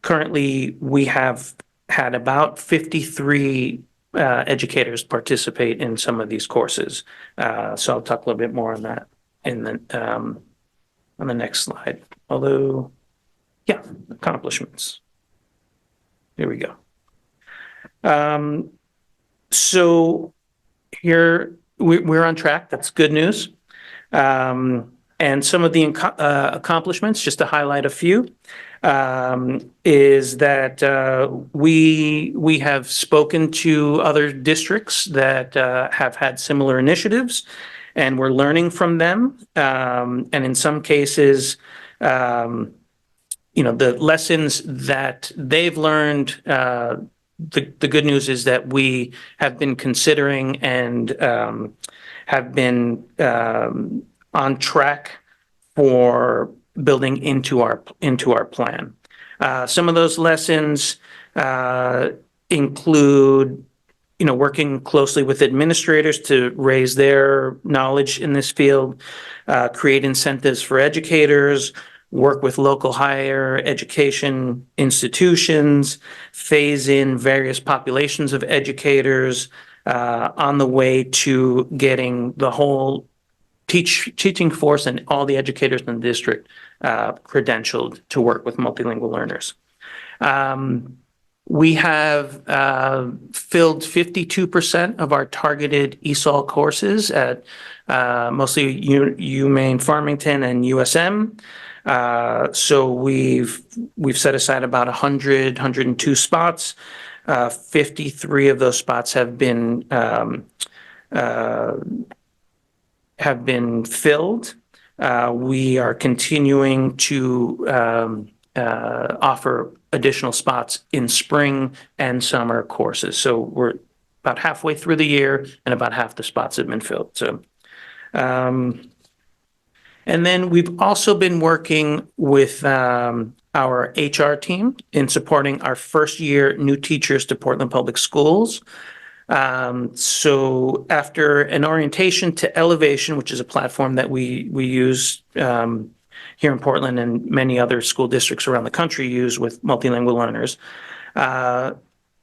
Speaker 10: currently we have had about 53 educators participate in some of these courses. So I'll talk a little bit more on that on the next slide. Although, yeah, accomplishments. Here we go. So here we're on track. That's good news. And some of the accomplishments, just to highlight a few, is that we have spoken to other districts that have had similar initiatives, and we're learning from them. And in some cases, the lessons that they've learned, the good news is that we have been considering and have been on track for building into our plan. Some of those lessons include, working closely with administrators to raise their knowledge in this field, create incentives for educators, work with local higher education institutions, phase in various populations of educators on the way to getting the whole teaching force and all the educators in the district credentialed to work with multilingual learners. We have filled 52% of our targeted ESOL courses at mostly Maine, Farmington, and USM. So we've set aside about 102 spots. 53 of those spots have been filled. We are continuing to offer additional spots in spring and summer courses. So we're about halfway through the year and about half the spots have been filled. So, and then we've also been working with our HR team in supporting our first year new teachers to Portland Public Schools. So after an orientation to Elevation, which is a platform that we use here in Portland and many other school districts around the country use with multilingual learners.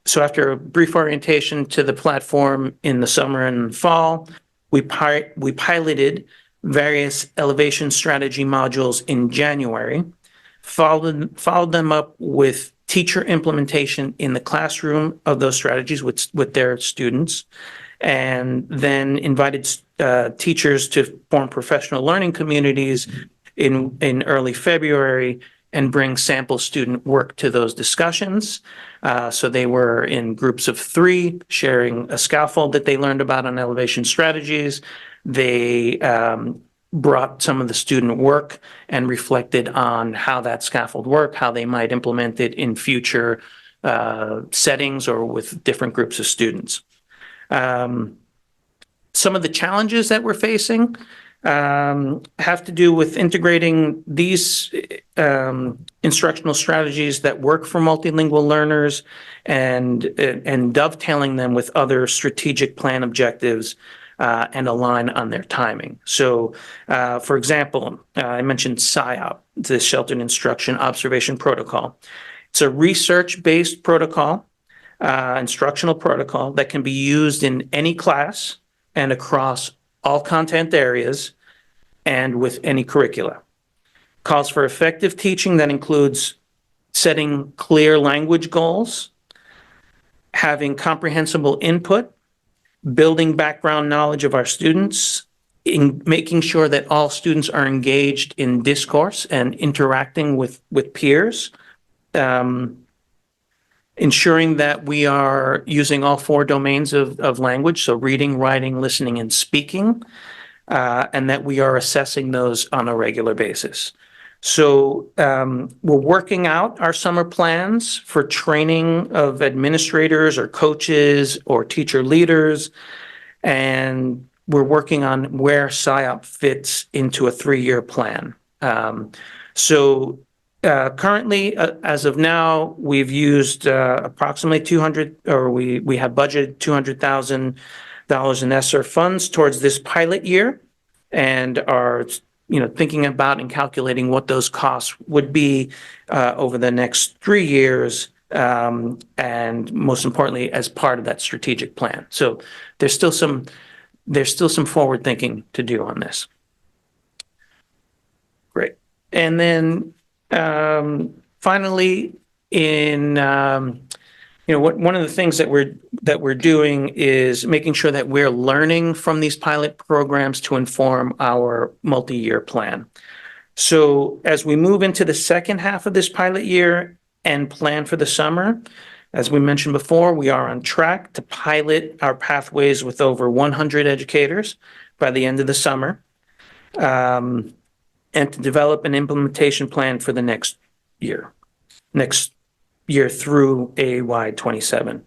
Speaker 10: So after a brief orientation to the platform in the summer and fall, we piloted various elevation strategy modules in January, followed them up with teacher implementation in the classroom of those strategies with their students, and then invited teachers to form professional learning communities in early February and bring sample student work to those discussions. So they were in groups of 3, sharing a scaffold that they learned about on elevation strategies. They brought some of the student work and reflected on how that scaffold worked, how they might implement it in future settings or with different groups of students. Some of the challenges that we're facing have to do with integrating these instructional strategies that work for multilingual learners and dovetailing them with other strategic plan objectives and align on their timing. So, for example, I mentioned SIOP, the Sheltered Instruction Observation Protocol. It's a research-based protocol, instructional protocol that can be used in any class and across all content areas and with any curricula. Calls for effective teaching that includes setting clear language goals, having comprehensible input, building background knowledge of our students, in making sure that all students are engaged in discourse and interacting with peers, ensuring that we are using all 4 domains of language, so reading, writing, listening, and speaking, and that we are assessing those on a regular basis. So we're working out our summer plans for training of administrators or coaches or teacher leaders, and we're working on where SIOP fits into a 3-year plan. Currently, as of now, we've used approximately we have budgeted $200,000 in ESSER funds towards this pilot year, and are thinking about and calculating what those costs would be over the next 3 years, and most importantly, as part of that strategic plan. So there's still some forward thinking to do on this. Great, and then. Finally, one of the things that we're doing is making sure that we're learning from these pilot programs to inform our multi-year plan. So as we move into the second half of this pilot year and plan for the summer, as we mentioned before, we are on track to pilot our pathways with over 100 educators by the end of the summer. And to develop an implementation plan for the next year through AY 27.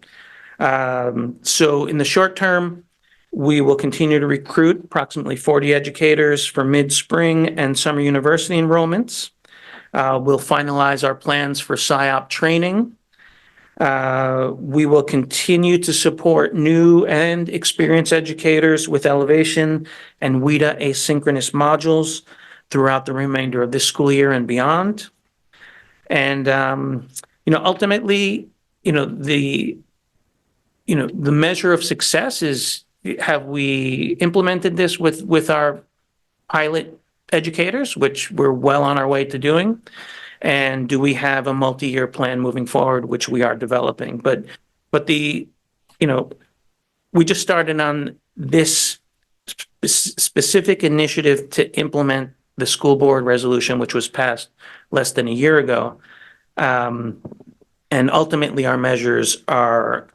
Speaker 10: So in the short term, we will continue to recruit approximately 40 educators for mid-spring and summer university enrollments. We'll finalize our plans for SIOP training. We will continue to support new and experienced educators with Elevation and WIDA asynchronous modules throughout the remainder of this school year and beyond. And, ultimately, the measure of success is, have we implemented this with our pilot educators, which we're well on our way to doing? And do we have a multi-year plan moving forward, which we are developing? But we just started on this specific initiative to implement the school board resolution, which was passed less than a year ago. And ultimately, our measures are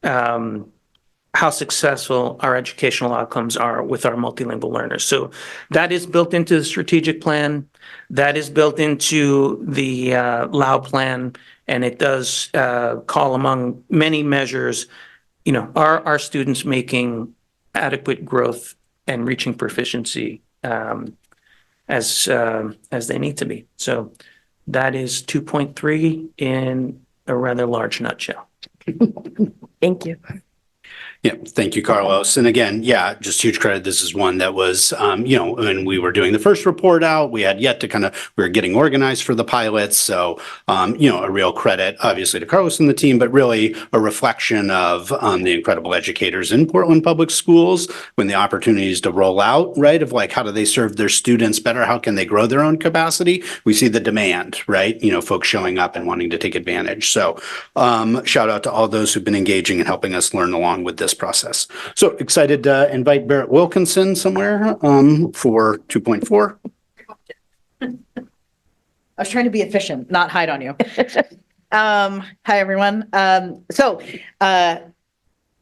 Speaker 10: how successful our educational outcomes are with our multilingual learners. So that is built into the strategic plan. That is built into the LAU plan. And it does call among many measures, are our students making adequate growth and reaching proficiency as they need to be. So that is 2.3 in a rather large nutshell.
Speaker 1: Thank you.
Speaker 2: Yeah, thank you, Carlos. And again, yeah, just huge credit. This is one that was, when we were doing the first report out, we had yet to we were getting organized for the pilots. So, a real credit, obviously, to Carlos and the team, but really a reflection of the incredible educators in Portland Public Schools when the opportunities to roll out, right, of like, how do they serve their students better? How can they grow their own capacity? We see the demand, right? Folks showing up and wanting to take advantage. So, shout out to all those who've been engaging and helping us learn along with this process. So excited to invite Barrett Wilkinson somewhere for 2.4.
Speaker 11: I was trying to be efficient, not hide on you. Hi, everyone.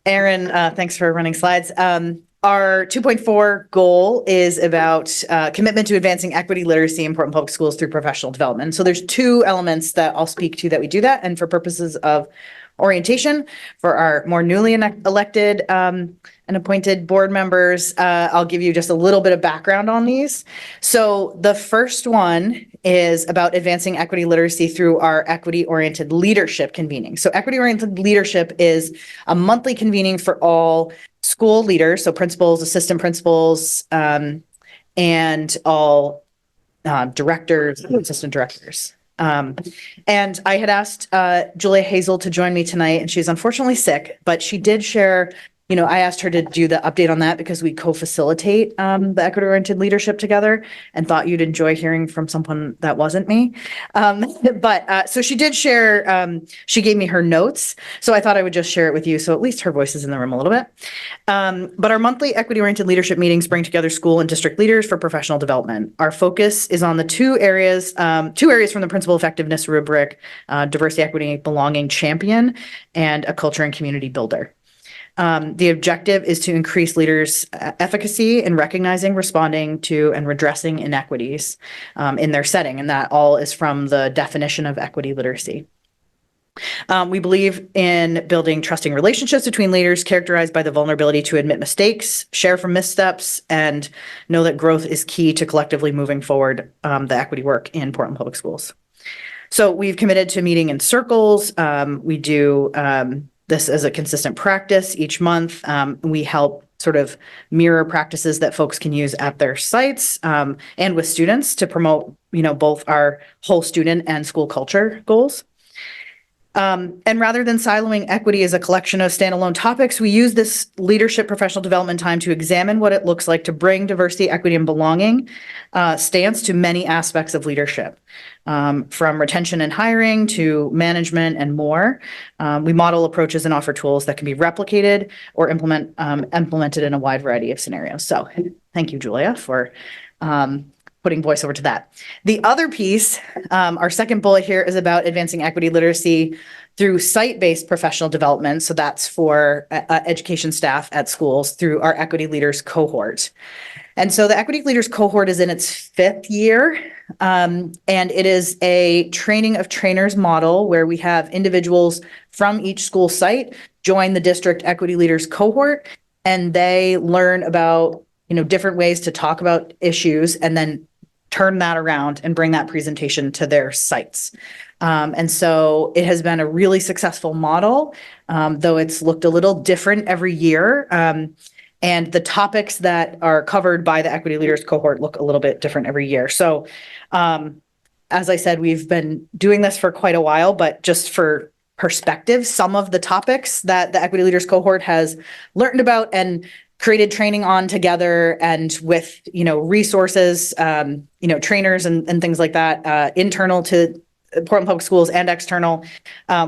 Speaker 11: Aaron, thanks for running slides. Our 2.4 goal is about commitment to advancing equity literacy in Portland Public Schools through professional development. So there's two elements that I'll speak to that we do that. And for purposes of orientation for our more newly elected and appointed board members, I'll give you just a little bit of background on these. So the first one is about advancing equity literacy through our equity-oriented leadership convening. So equity-oriented leadership is a monthly convening for all school leaders, so principals, assistant principals, and all directors, assistant directors. And I had asked Julia Hazel to join me tonight, and she's unfortunately sick, but she did share, I asked her to do the update on that because we co-facilitate the equity-oriented leadership together and thought you'd enjoy hearing from someone that wasn't me. So she did share, she gave me her notes, so I thought I would just share it with you, so at least her voice is in the room a little bit. But our monthly equity-oriented leadership meetings bring together school and district leaders for professional development. Our focus is on the two areas from the principal effectiveness rubric, diversity, equity, belonging champion, and a culture and community builder. The objective is to increase leaders' efficacy in recognizing, responding to, and redressing inequities in their setting, and that all is from the definition of equity literacy. We believe in building trusting relationships between leaders characterized by the vulnerability to admit mistakes, share from missteps, and know that growth is key to collectively moving forward the equity work in Portland Public Schools. So we've committed to meeting in circles. We do this as a consistent practice each month. We help sort of mirror practices that folks can use at their sites and with students to promote, both our whole student and school culture goals. And rather than siloing equity as a collection of standalone topics, we use this leadership professional development time to examine what it looks like to bring diversity, equity, and belonging stance to many aspects of leadership, from retention and hiring to management and more. We model approaches and offer tools that can be replicated or implemented in a wide variety of scenarios. So thank you, Julia, for putting voice over to that. The other piece, our second bullet here, is about advancing equity literacy through site-based professional development. So that's for education staff at schools through our Equity Leaders cohort. And so the Equity Leaders cohort is in its 5th year, and it is a training of trainers model where we have individuals from each school site join the district Equity Leaders cohort, and they learn about different ways to talk about issues and then turn that around and bring that presentation to their sites. And so it has been a really successful model, though it's looked a little different every year. And the topics that are covered by the Equity Leaders cohort look a little bit different every year. So as I said, we've been doing this for quite a while, but just for perspective, some of the topics that the Equity Leaders cohort has learned about and created training on together, and with resources, trainers and things like that, internal to Portland Public Schools and external.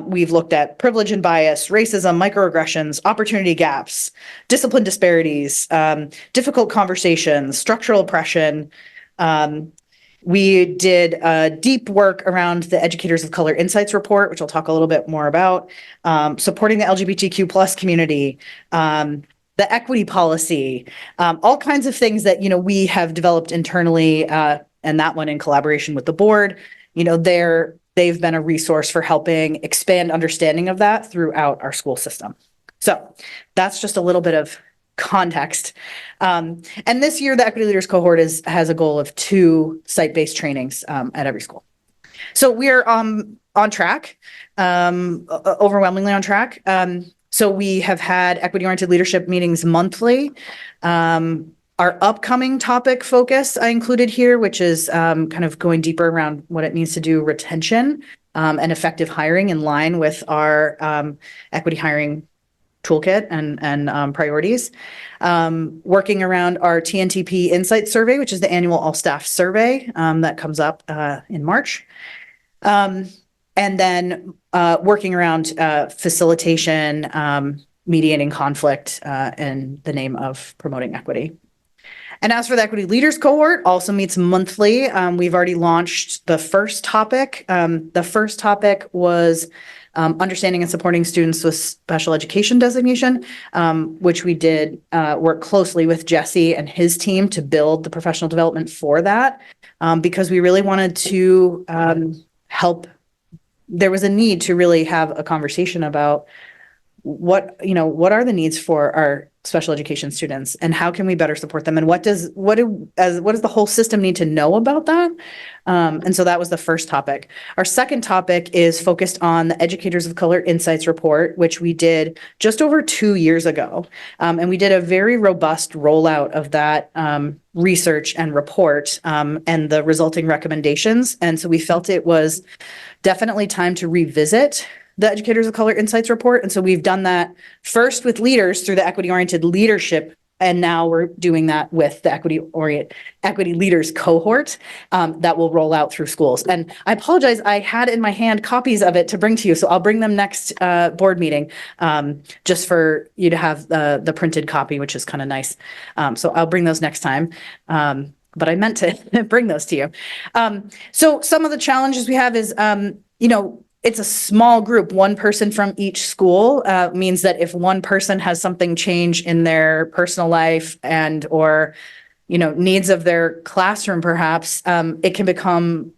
Speaker 11: We've looked at privilege and bias, racism, microaggressions, opportunity gaps, discipline disparities, difficult conversations, structural oppression. We did deep work around the Educators of Color Insights report, which I'll talk a little bit more about, supporting the LGBTQ plus community, the equity policy, all kinds of things that, we have developed internally, and that one in collaboration with the board. They've been a resource for helping expand understanding of that throughout our school system. So that's just a little bit of context. And this year, the Equity Leaders cohort has a goal of 2 site-based trainings at every school. So we are on track, overwhelmingly on track. So we have had equity-oriented leadership meetings monthly. Our upcoming topic focus I included here, which is kind of going deeper around what it means to do retention and effective hiring in line with our equity hiring toolkit and priorities. Working around our TNTP Insight Survey, which is the annual all-staff survey that comes up in March. And then working around facilitation, mediating conflict in the name of promoting equity. And as for the equity leaders cohort, also meets monthly. We've already launched the first topic. The first topic was understanding and supporting students with special education designation, which we did work closely with Jesse and his team to build the professional development for that, because we really wanted to help. There was a need to really have a conversation about what are the needs for our special education students and how can we better support them, and what does the whole system need to know about that? And so that was the first topic. Our second topic is focused on the Educators of Color Insights Report, which we did just over 2 years ago. And we did a very robust rollout of that research and report and the resulting recommendations. And so we felt it was definitely time to revisit the Educators of Color Insights Report. And so we've done that first with leaders through the equity-oriented leadership, and now we're doing that with the equity leaders cohort that will roll out through schools. And I apologize, I had in my hand copies of it to bring to you, so I'll bring them next board meeting just for you to have the printed copy, which is kind of nice. So I'll bring those next time. But I meant to bring those to you. So some of the challenges we have is, it's a small group. One person from each school means that if one person has something change in their personal life and or, needs of their classroom, perhaps, it can become,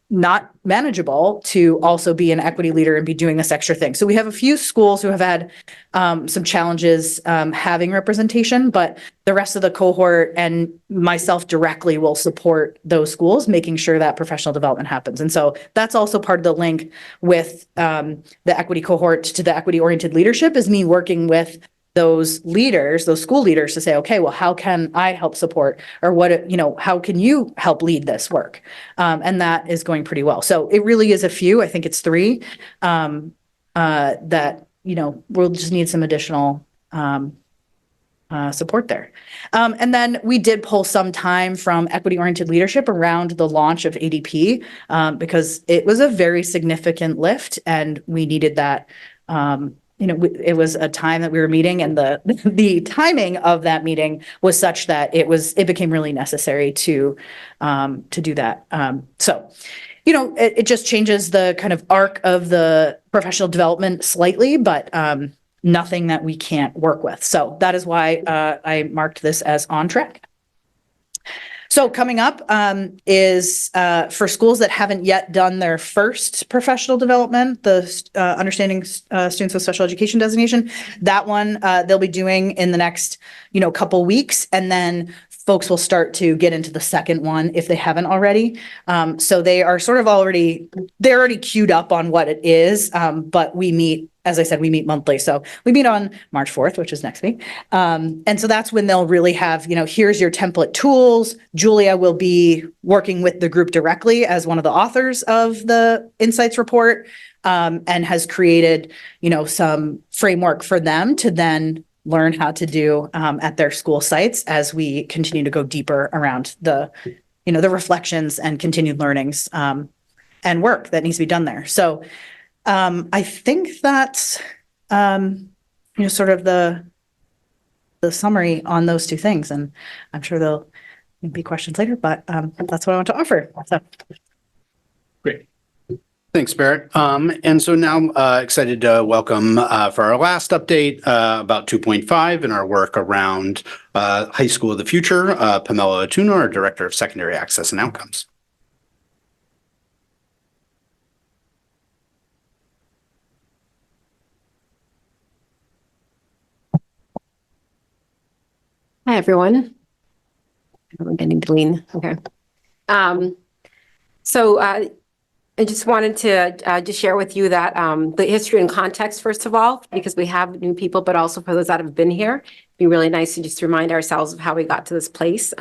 Speaker 11: not manageable to also be an equity leader and be doing this extra thing. So we have a few schools who have had some challenges having representation, but the rest of the cohort and myself directly will support those schools, making sure that professional development happens. And so that's also part of the link with the equity cohort to the equity-oriented leadership, is me working with those leaders, those school leaders, to say, okay, well, how can I help support, or how can you help lead this work? And that is going pretty well. So it really is a few, I think it's 3, that, we'll just need some additional support there. And then we did pull some time from equity-oriented leadership around the launch of ADP because it was a very significant lift and we needed that. It was a time that we were meeting, and the timing of that meeting was such that it became really necessary to do that. So, it just changes the kind of arc of the professional development slightly, but nothing that we can't work with. So that is why I marked this as on track. So coming up is for schools that haven't yet done their first professional development, the understanding students with special education designation. That one they'll be doing in the next couple weeks, and then folks will start to get into the second one if they haven't already. So they are sort of they're already queued up on what it is, but we meet. As I said, we meet monthly. So we meet on March 4th, which is next week. And so that's when they'll really have, here's your template tools. Julia will be working with the group directly as one of the authors of the Insights report, and has created, some framework for them to then learn how to do at their school sites as we continue to go deeper around the reflections and continued learnings and work that needs to be done there. So I think that's, sort of the summary on those 2 things. And I'm sure there'll be questions later, but that's what I want to offer. So.
Speaker 2: Great. Thanks, Barrett. And so now excited to welcome for our last update about 2.5 and our work around High School of the Future, Pamela Atuna, our Director of Secondary Access and Outcomes.
Speaker 12: Hi, everyone. I'm getting to lean. Okay. So I just wanted to just share with you that the history and context, first of all, because we have new people, but also for those that have been here, it'd be really nice to just remind ourselves of how we got to this place.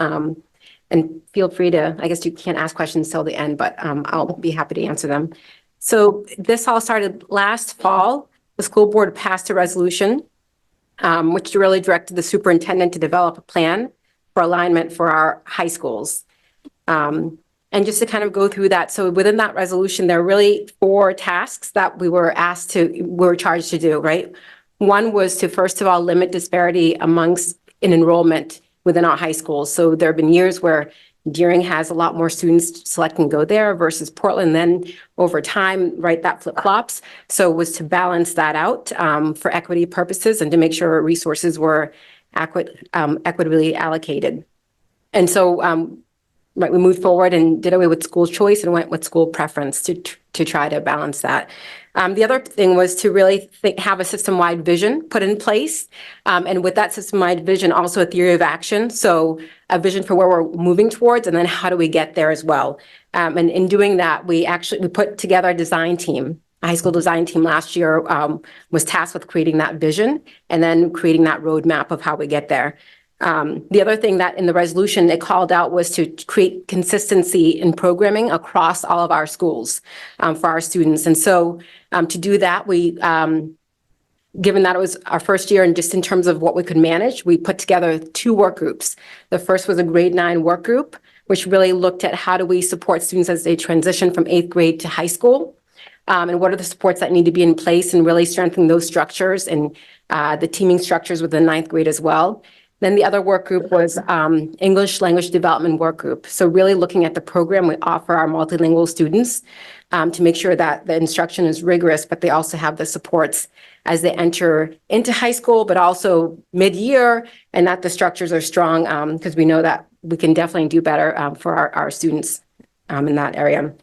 Speaker 12: And feel free to, I guess you can't ask questions till the end, but I'll be happy to answer them. So this all started last fall. The school board passed a resolution, which really directed the superintendent to develop a plan for alignment for our high schools. And just to kind of go through that, so within that resolution, there are really 4 tasks that we were charged to do, right? One was to, first of all, limit disparity amongst in enrollment within our high schools. So there have been years where Deering has a lot more students select and go there versus Portland. Then over time, right, that flip-flops. So it was to balance that out for equity purposes and to make sure resources were equitably allocated. And so right, we moved forward and did away with school choice and went with school preference to try to balance that. The other thing was to really have a system-wide vision put in place. And with that system-wide vision, also a theory of action. So a vision for where we're moving towards, and then how do we get there as well. And in doing that, we put together a design team. A high school design team last year was tasked with creating that vision and then creating that roadmap of how we get there. The other thing that in the resolution it called out was to create consistency in programming across all of our schools for our students. And so to do that, we, given that it was our first year and just in terms of what we could manage, we put together 2 work groups. The first was a grade 9 work group, which really looked at how do we support students as they transition from 8th grade to high school. And what are the supports that need to be in place and really strengthen those structures and the teaming structures within 9th grade as well. Then the other work group was English language development work group. So really looking at the program we offer our multilingual students to make sure that the instruction is rigorous, but they also have the supports as they enter into high school, but also mid-year, and that the structures are strong because we know that we can definitely do better for our students in that area.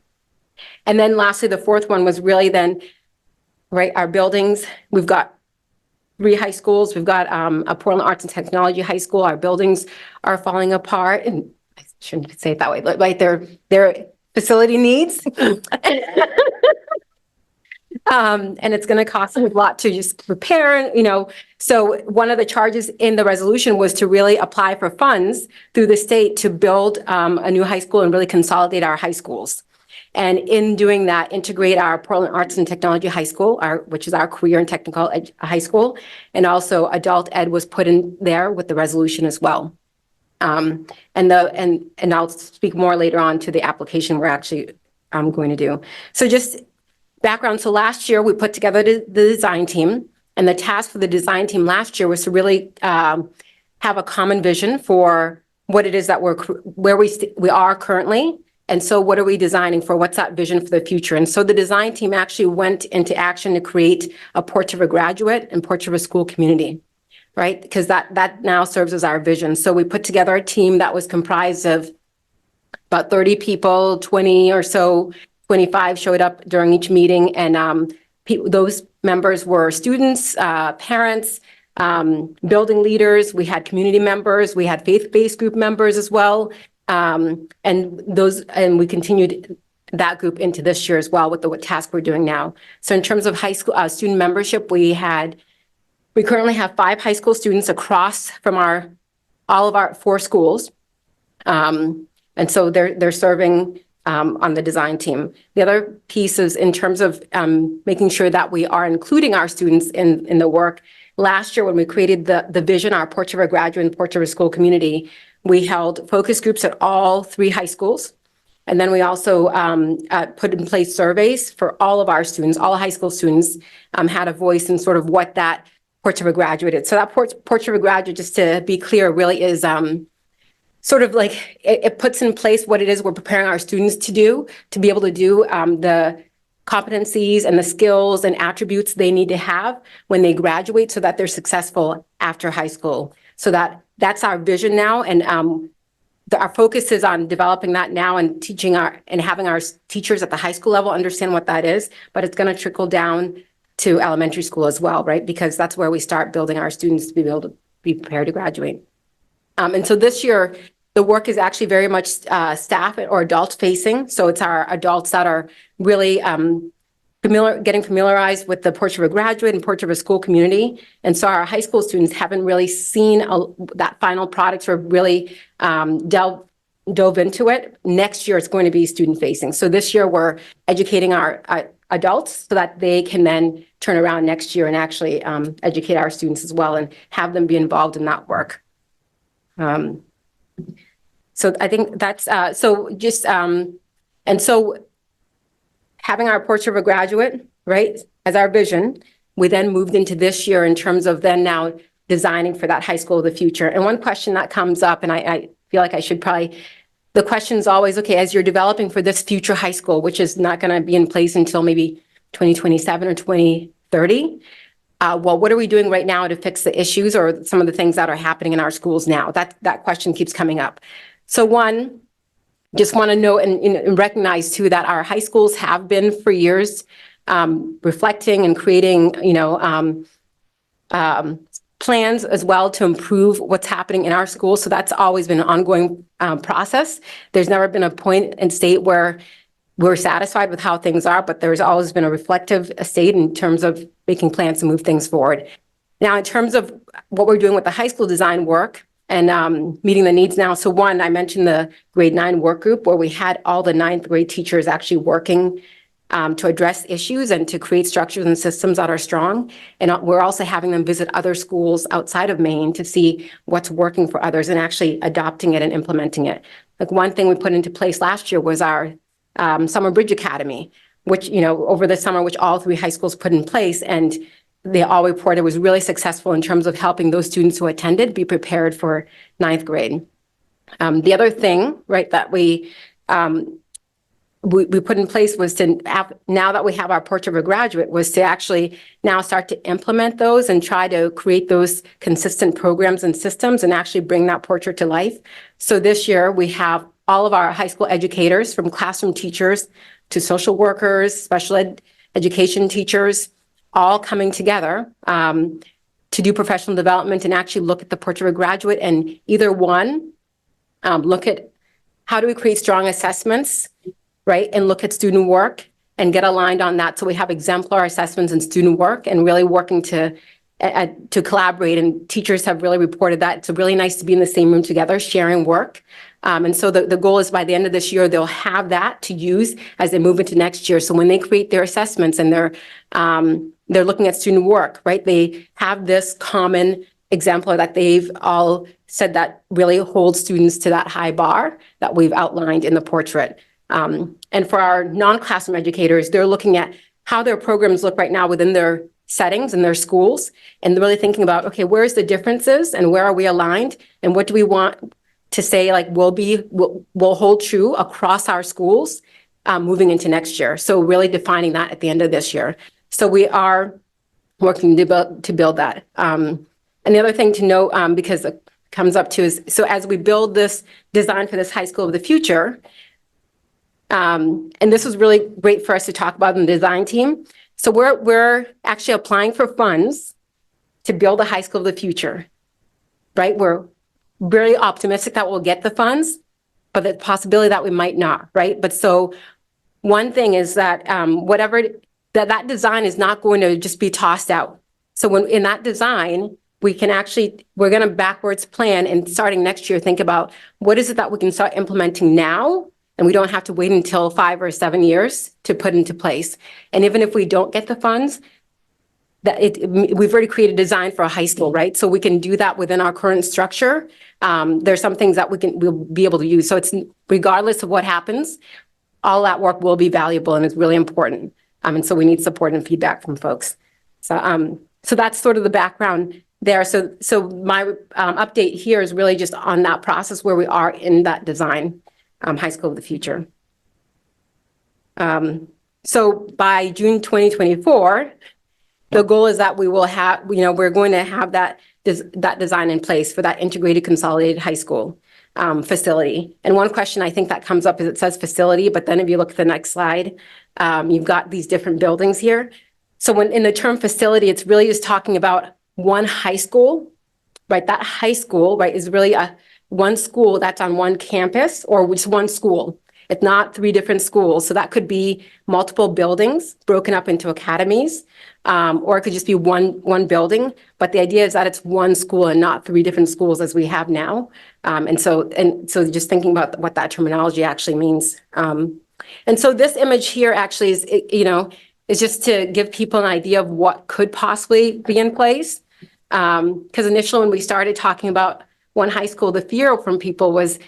Speaker 12: And then lastly, the 4th one was really then, right, our buildings. We've got 3 high schools. We've got a Portland Arts and Technology High School. Our buildings are falling apart, and I shouldn't say it that way, but like their facility needs. And it's going to cost a lot to just repair, you know. So one of the charges in the resolution was to really apply for funds through the state to build a new high school and really consolidate our high schools. And in doing that, integrate our Portland Arts and Technology High School, which is our career and technical high school, and also adult ed was put in there with the resolution as well. And I'll speak more later on to the application we're actually going to do. So just background. So last year we put together the design team, and the task for the design team last year was to really have a common vision for what it is that where we are currently. And so what are we designing for? What's that vision for the future? And so the design team actually went into action to create a portrait of a graduate and portrait of a school community, right? Because that now serves as our vision. So we put together a team that was comprised of about 30 people, 20 or so, 25 showed up during each meeting. And those members were students, parents, building leaders. We had community members. We had faith-based group members as well. And we continued that group into this year as well with the task we're doing now. So in terms of high school student membership, we currently have 5 high school students across from all of our 4 schools. And so they're serving on the design team. The other piece is in terms of making sure that we are including our students in the work. Last year, when we created the vision, our portrait of a graduate and portrait of a school community, we held focus groups at all 3 high schools. And then we also put in place surveys for all of our students, all high school students had a voice in sort of what that portrait of a graduate is. So that portrait of a graduate, just to be clear, really is sort of like it puts in place what it is we're preparing our students to do, to be able to do the competencies and the skills and attributes they need to have when they graduate so that they're successful after high school. So that's our vision now. And our focus is on developing that now and teaching having our teachers at the high school level understand what that is, but it's going to trickle down to elementary school as well, right? Because that's where we start building our students to be able to be prepared to graduate. And so this year, The work is actually very much staff or adult facing. So it's our adults that are really getting familiarized with the Portrait of a Graduate and Portrait of a School community. And so our high school students haven't really seen that final product or really dove into it. Next year, it's going to be student facing. So this year, we're educating our adults so that they can then turn around next year and actually educate our students as well and have them be involved in that work. So I think that's, and so having our Portrait of a Graduate, right, as our vision, we then moved into this year in terms of then now designing for that high school of the future. And one question that comes up, and I feel like I should probably, the question is always, okay, as you're developing for this future high school, which is not going to be in place until maybe 2027 or 2030, well, what are we doing right now to fix the issues or some of the things that are happening in our schools now? That question keeps coming up. So one, just want to know and recognize too that our high schools have been for years reflecting and creating, plans as well to improve what's happening in our schools. So that's always been an ongoing process. There's never been a point in state where we're satisfied with how things are, but there's always been a reflective state in terms of making plans to move things forward. Now, in terms of what we're doing with the high school design work and meeting the needs now. So one, I mentioned the grade 9 work group where we had all the 9th grade teachers actually working to address issues and to create structures and systems that are strong. And we're also having them visit other schools outside of Maine to see what's working for others and actually adopting it and implementing it. Like one thing we put into place last year was our Summer Bridge Academy, which, over the summer, which all 3 high schools put in place. And they all reported was really successful in terms of helping those students who attended be prepared for 9th grade. The other thing, right, that we put in place was to, now that we have our Portrait of a Graduate, was to actually now start to implement those and try to create those consistent programs and systems and actually bring that portrait to life. So this year we have all of our high school educators, from classroom teachers to social workers, special education teachers, all coming together to do professional development and actually look at the Portrait of a Graduate and either one, look at how do we create strong assessments, right? And look at student work and get aligned on that. So we have exemplar assessments and student work and really working to collaborate. And teachers have really reported that it's really nice to be in the same room together, sharing work. And so the goal is by the end of this year, they'll have that to use as they move into next year. So when they create their assessments and they're looking at student work, right? They have this common exemplar that they've all said that really holds students to that high bar that we've outlined in the portrait. And for our non-classroom educators, they're looking at how their programs look right now within their settings and their schools, and really thinking about, okay, where's the differences and where are we aligned and what do we want to say like will hold true across our schools moving into next year. So really defining that at the end of this year. So we are working to build that. And the other thing to note, because it comes up to is, so as we build this design for this high school of the future, and this was really great for us to talk about in the design team. So we're actually applying for funds to build a high school of the future, right? We're very optimistic that we'll get the funds, but the possibility that we might not, right? But so one thing is that that design is not going to just be tossed out. So when in that design, we're going to backwards plan and starting next year, think about what is it that we can start implementing now, and we don't have to wait until 5 or 7 years to put into place. And even if we don't get the funds, we've already created a design for a high school, right? So we can do that within our current structure. There's some things that we'll be able to use. So it's regardless of what happens, all that work will be valuable and is really important. And so we need support and feedback from folks. So that's sort of the background there. So my update here is really just on that process where we are in that design, high school of the future. So by June 2024, the goal is that we will have, we're going to have that design in place for that integrated consolidated high school facility. And one question I think that comes up is it says facility, but then if you look at the next slide, you've got these different buildings here. So when in the term facility, it's really just talking about one high school, right? That high school, right, is really one school that's on one campus or just one school. It's not 3 different schools. So that could be multiple buildings broken up into academies, or it could just be one building. But the idea is that it's one school and not 3 different schools as we have now. And so just thinking about what that terminology actually means. And so this image here actually is, is just to give people an idea of what could possibly be in place. Because initially when we started talking about one high school, the fear from people was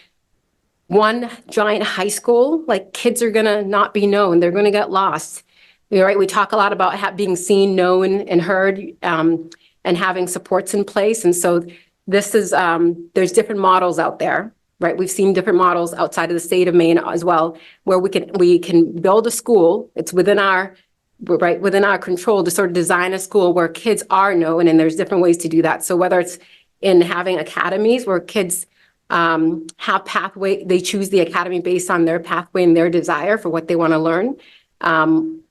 Speaker 12: one giant high school, like kids are going to not be known. They're going to get lost. Right? We talk a lot about being seen, known, and heard, and having supports in place. And so this is, there's different models out there, right? We've seen different models outside of the state of Maine as well, where we can build a school. It's within our control to sort of design a school where kids are known, and there's different ways to do that. So whether it's in having academies where kids have pathway, they choose the academy based on their pathway and their desire for what they want to learn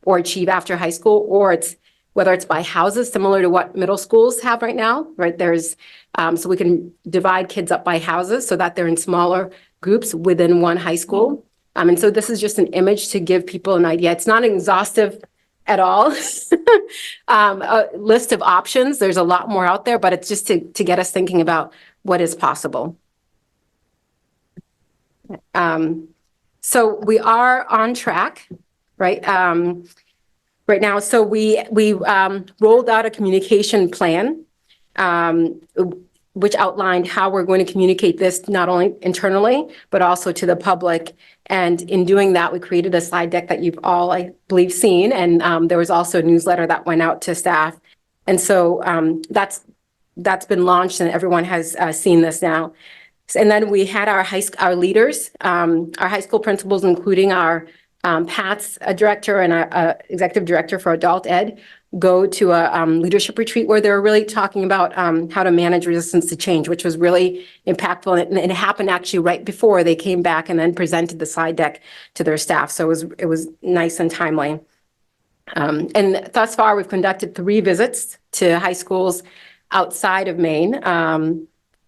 Speaker 12: or achieve after high school, or it's whether it's by houses, similar to what middle schools have right now, right? There's so we can divide kids up by houses so that they're in smaller groups within one high school. And so this is just an image to give people an idea. It's not exhaustive at all. A list of options. There's a lot more out there, but it's just to get us thinking about what is possible. So we are on track, right? Right now. So we rolled out a communication plan, which outlined how we're going to communicate this not only internally, but also to the public. And in doing that, we created a slide deck that you've all, I believe, seen. And there was also a newsletter that went out to staff. And so that's been launched and everyone has seen this now. And then we had our leaders, our high school principals, including our Pat's director and our executive director for adult ed, go to a leadership retreat where they were really talking about how to manage resistance to change, which was really impactful. And it happened actually right before they came back and then presented the slide deck to their staff. So it was nice and timely. And thus far, we've conducted 3 visits to high schools outside of Maine.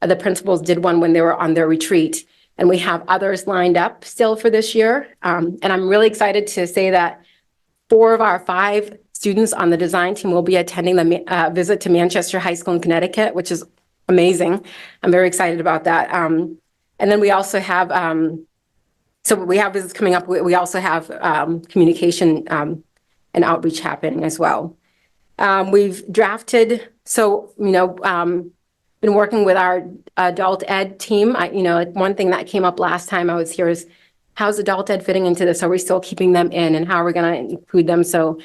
Speaker 12: The principals did one when they were on their retreat, and we have others lined up still for this year. And I'm really excited to say that 4 of our 5 students on the design team will be attending the visit to Manchester High School in Connecticut, which is amazing. I'm very excited about that. And then we also have, so we have visits coming up. We also have communication and outreach happening as well. We've drafted, been working with our adult ed team. One thing that came up last time I was here is how's adult ed fitting into this? Are we still keeping them in, and how are we going to include them? So,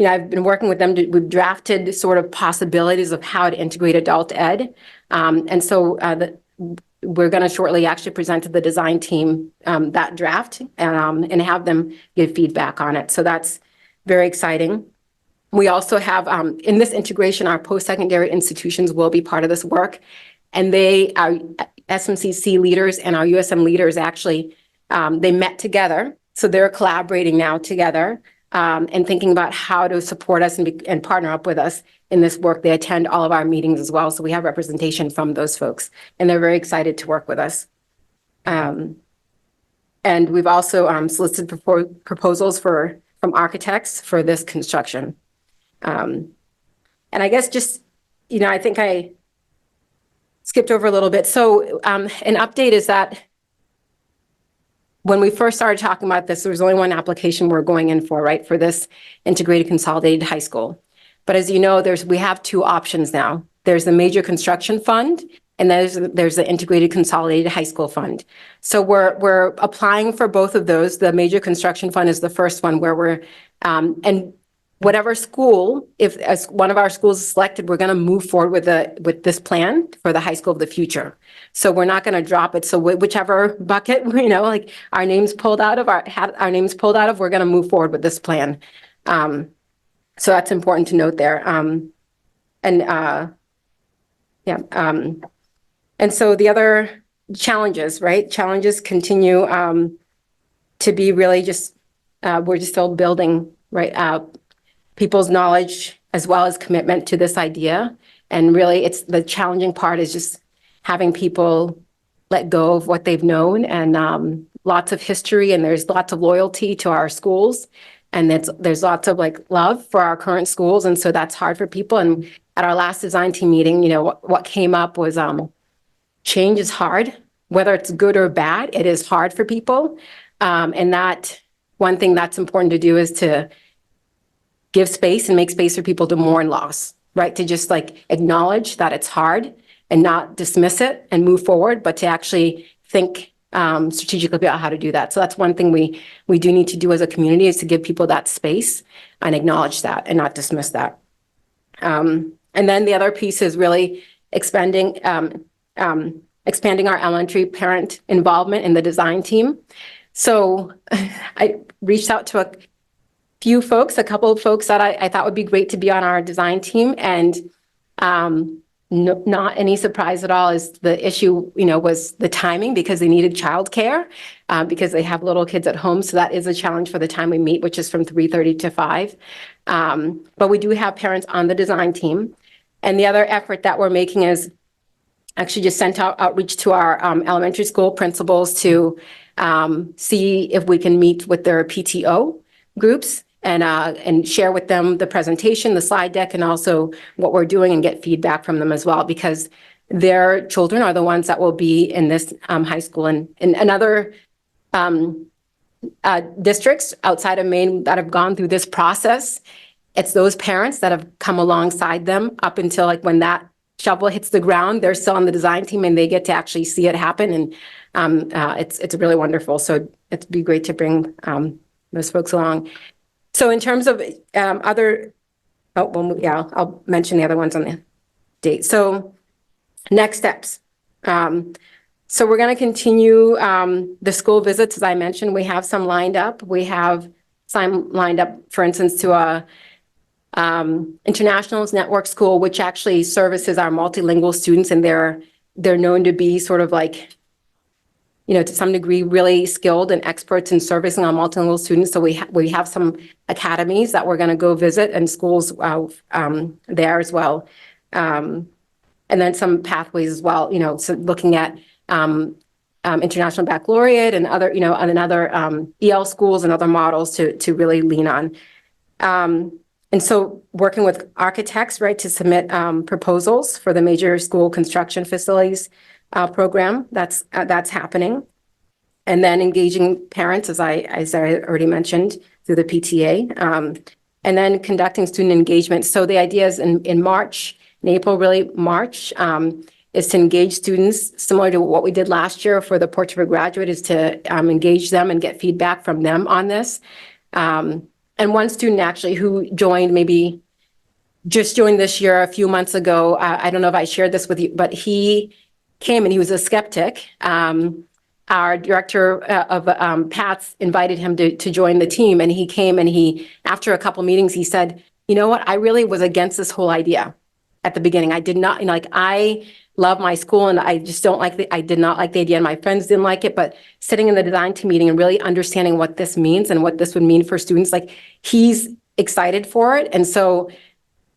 Speaker 12: I've been working with them. We've drafted sort of possibilities of how to integrate adult ed. And so we're going to shortly actually present to the design team that draft and have them give feedback on it. So that's very exciting. We also have, in this integration, our post-secondary institutions will be part of this work. And our SMCC leaders and our USM leaders actually, they met together. So they're collaborating now together and thinking about how to support us and partner up with us in this work. They attend all of our meetings as well. So we have representation from those folks, and they're very excited to work with us. And we've also solicited proposals from architects for this construction. And I guess just, I think I skipped over a little bit. So an update is that when we first started talking about this, there was only one application we're going in for, right, for this integrated consolidated high school. But as you know, we have 2 options now. There's the major construction fund, and there's the integrated consolidated high school fund. So we're applying for both of those. The major construction fund is the first one where we're, and whatever school, if as one of our schools is selected, we're going to move forward with this plan for the high school of the future. So we're not going to drop it. So whichever bucket, like our names pulled out of, our names pulled out of, we're going to move forward with this plan. So that's important to note there. And so the other challenges, right? Challenges continue to be really just, we're just still building, right? People's knowledge as well as commitment to this idea. And really the challenging part is just having people let go of what they've known, and lots of history, and there's lots of loyalty to our schools, and there's lots of like love for our current schools, and so that's hard for people. And at our last design team meeting, you know, what came up was change is hard, whether it's good or bad. It is hard for people, and that one thing that's important to do is to give space and make space for people to mourn loss, right? To just like acknowledge that it's hard and not dismiss it and move forward, but to actually think strategically about how to do that. So that's one thing we do need to do as a community, is to give people that space and acknowledge that and not dismiss that. And then the other piece is really expanding our elementary parent involvement in the design team. So I reached out to a couple of folks that I thought would be great to be on our design team, and not any surprise at all is the issue, you know, was the timing, because they needed childcare, because they have little kids at home. So that is a challenge for the time we meet, which is from 3:30 to 5. But we do have parents on the design team. And the other effort that we're making is actually just sent out outreach to our elementary school principals to see if we can meet with their PTO groups and share with them the presentation, the slide deck, and also what we're doing, and get feedback from them as well, because their children are the ones that will be in this high school, and other districts outside of Maine that have gone through this process. It's those parents that have come alongside them up until like when that shovel hits the ground, they're still on the design team and they get to actually see it happen. And it's really wonderful. So it'd be great to bring those folks along. So in terms of I'll mention the other ones on the date. So next steps. So we're going to continue the school visits. As I mentioned, we have some lined up. We have some lined up, for instance, to a internationals network school, which actually services our multilingual students, and they're known to be sort of like, you know, to some degree, really skilled and experts in servicing our multilingual students. So we have some academies that we're going to go visit, and schools there as well, and then some pathways as well. You know, so looking at international baccalaureate and other, you know, and other EL schools and other models to really lean on. And so working with architects, right, to submit proposals for the major school construction facilities program that's happening, and then engaging parents, as I already mentioned, through the PTA, and then conducting student engagement. So the idea is in March, in April, really March, is to engage students similar to what we did last year for the Portrait of a Graduate, is to engage them and get feedback from them on this. And one student actually who just joined this year a few months ago, I don't know if I shared this with you, but he came and he was a skeptic. Our director of PATS invited him to join the team, and he came, and after a couple meetings, he said, you know what, I really was against this whole idea at the beginning. I did not, you know, like, I love my school and I just I did not like the idea, and my friends didn't like it, but sitting in the design team meeting and really understanding what this means and what this would mean for students, like, he's excited for it. And so,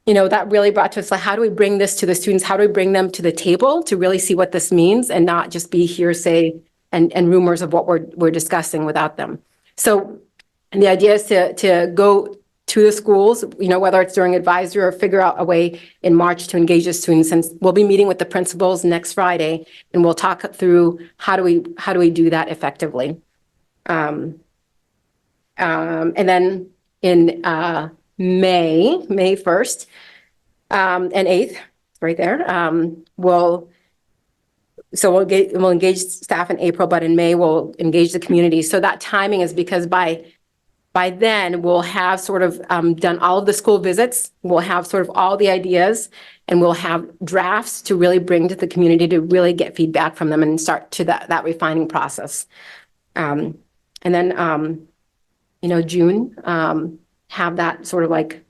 Speaker 12: you know, that really brought to us, like, how do we bring this to the students? How do we bring them to the table to really see what this means and not just be hearsay and rumors of what we're discussing without them? So the idea is to go to the schools, you know, whether it's during advisory or figure out a way in March to engage the students. And we'll be meeting with the principals next Friday, and we'll talk through how do we do that effectively. And then in May 1st and 8th, right there, we'll engage staff in April, but in May we'll engage the community. So that timing is because by then we'll have sort of done all of the school visits, we'll have sort of all the ideas, and we'll have drafts to really bring to the community to really get feedback from them and start to that refining process. And then, you know, June, have that sort of like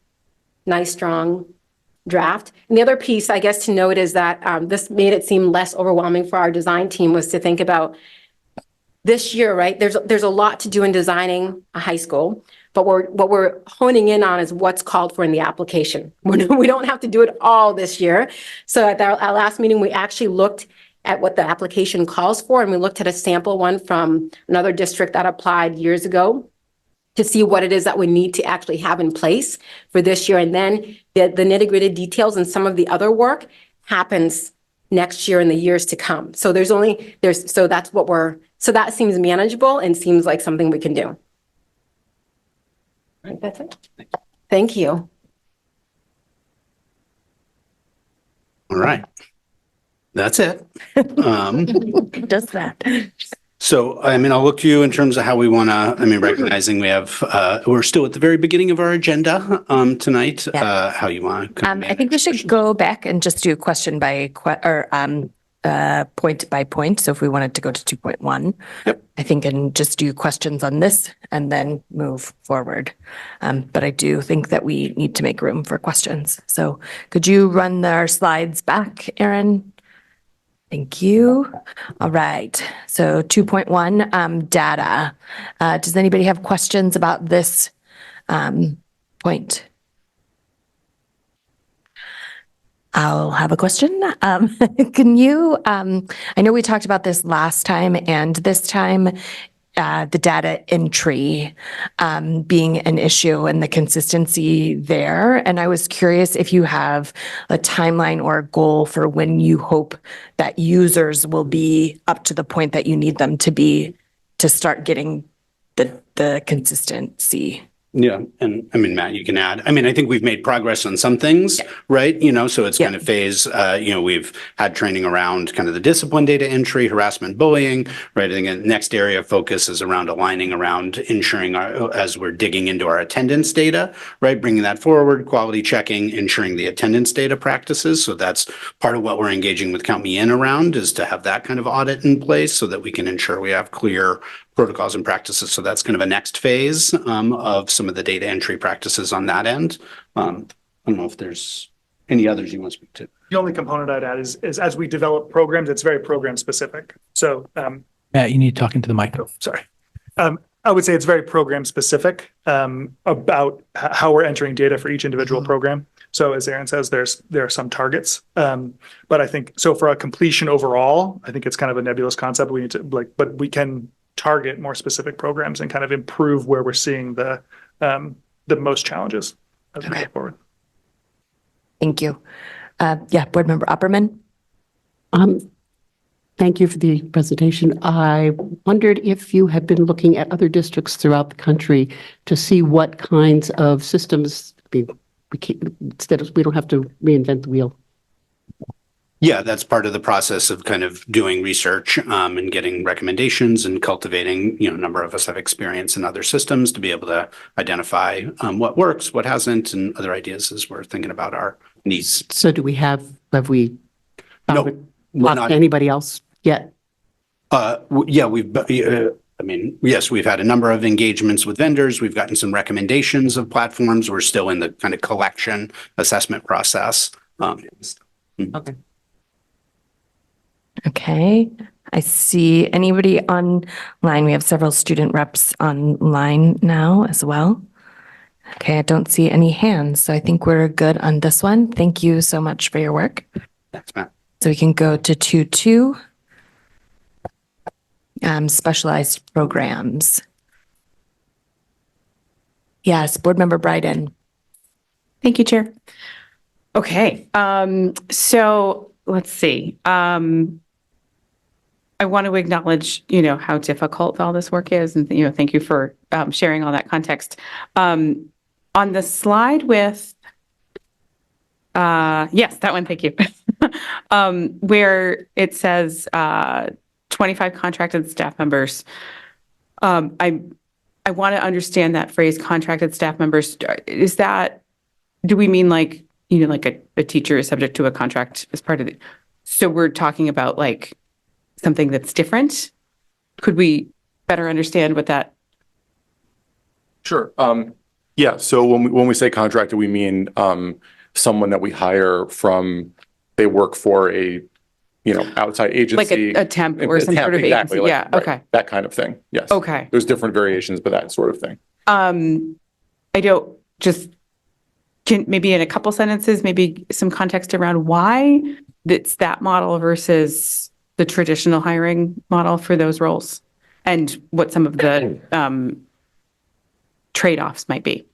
Speaker 12: nice, strong draft. And the other piece, I guess, to note is that this made it seem less overwhelming for our design team, was to think about this year, right? There's a lot to do in designing a high school, but what we're honing in on is what's called for in the application. We don't have to do it all this year. So at our last meeting, we actually looked at what the application calls for. And we looked at a sample one from another district that applied years ago to see what it is that we need to actually have in place for this year. And then the nitty-gritty details and some of the other work happens next year and the years to come. So so that's so that seems manageable and seems like something we can do. All right, that's it. Thank you.
Speaker 2: All right. That's it.
Speaker 1: Just that.
Speaker 2: So, I mean, I'll look to you in terms of how we want to, I mean, recognizing we have, we're still at the very beginning of our agenda tonight,
Speaker 1: Yeah.
Speaker 2: how you want to.
Speaker 1: I think we should go back and just do question by point by point. So if we wanted to go to 2.1,
Speaker 2: Yep.
Speaker 1: I think, and just do questions on this and then move forward. But I do think that we need to make room for questions. So could you run our slides back, Erin? Thank you. All right. So 2.1, data. Does anybody have questions about this point? I'll have a question. Can you, I know we talked about this last time, and this time the data entry being an issue and the consistency there. And I was curious if you have a timeline or a goal for when you hope that users will be up to the point that you need them to be to start getting the consistency.
Speaker 2: Yeah. And I mean, Matt, you can add, I mean, I think we've made progress on some things, right? So it's kind of phase, we've had training around kind of the discipline data entry, harassment, bullying, right? I think the next area of focus is around aligning around ensuring as we're digging into our attendance data, right? Bringing that forward, quality checking, ensuring the attendance data practices. So that's part of what we're engaging with Count Me In around, is to have that kind of audit in place so that we can ensure we have clear protocols and practices. So that's kind of a next phase of some of the data entry practices on that end. I don't know if there's any others you want to speak to.
Speaker 7: The only component I'd add is as we develop programs, it's very program specific. So,
Speaker 4: Matt, you need to talk into the mic.
Speaker 7: sorry. I would say it's very program specific about how we're entering data for each individual program. So as Erin says, there are some targets, but I think so for a completion overall, I think it's kind of a nebulous concept. We need to but we can target more specific programs and kind of improve where we're seeing the most challenges as we go forward.
Speaker 1: Thank you. Board Member Opperman.
Speaker 6: Thank you for the presentation. I wondered if you have been looking at other districts throughout the country to see what kinds of systems, we don't have to reinvent the wheel.
Speaker 2: Yeah, that's part of the process of kind of doing research and getting recommendations and cultivating, a number of us have experience in other systems to be able to identify what works, what hasn't, and other ideas as we're thinking about our needs.
Speaker 6: So have we
Speaker 2: No,
Speaker 6: talked
Speaker 2: we're
Speaker 6: to
Speaker 2: not.
Speaker 6: anybody else yet?
Speaker 2: Yes, we've had a number of engagements with vendors. We've gotten some recommendations of platforms. We're still in the kind of collection assessment process.
Speaker 1: Okay. Okay. I see anybody online. We have several student reps online now as well. Okay, I don't see any hands, so I think we're good on this one. Thank you so much for your work.
Speaker 2: Thanks, Matt.
Speaker 1: So we can go to 2.2. Specialized programs. Yes, Board Member Bryden.
Speaker 5: Thank you, Chair. Okay, so let's see. I want to acknowledge, how difficult all this work is, and thank you for sharing all that context. On the slide with, yes, that one, thank you. Where it says 25 contracted staff members. I want to understand that phrase, contracted staff members. Do we mean like a teacher is subject to a contract as part of it? So we're talking about like something that's different? Could we better understand what that?
Speaker 8: Sure. Yeah. So when we say contracted, we mean someone that we hire from, they work for a, outside agency.
Speaker 5: Like a temp or some sort of agency.
Speaker 8: Like,
Speaker 5: yeah.
Speaker 8: right,
Speaker 5: Okay.
Speaker 8: that kind of thing. Yes.
Speaker 5: Okay.
Speaker 8: There's different variations, but that sort of thing.
Speaker 5: I don't can maybe in a couple sentences, maybe some context around why it's that model versus the traditional hiring model for those roles and what some of the trade-offs might be.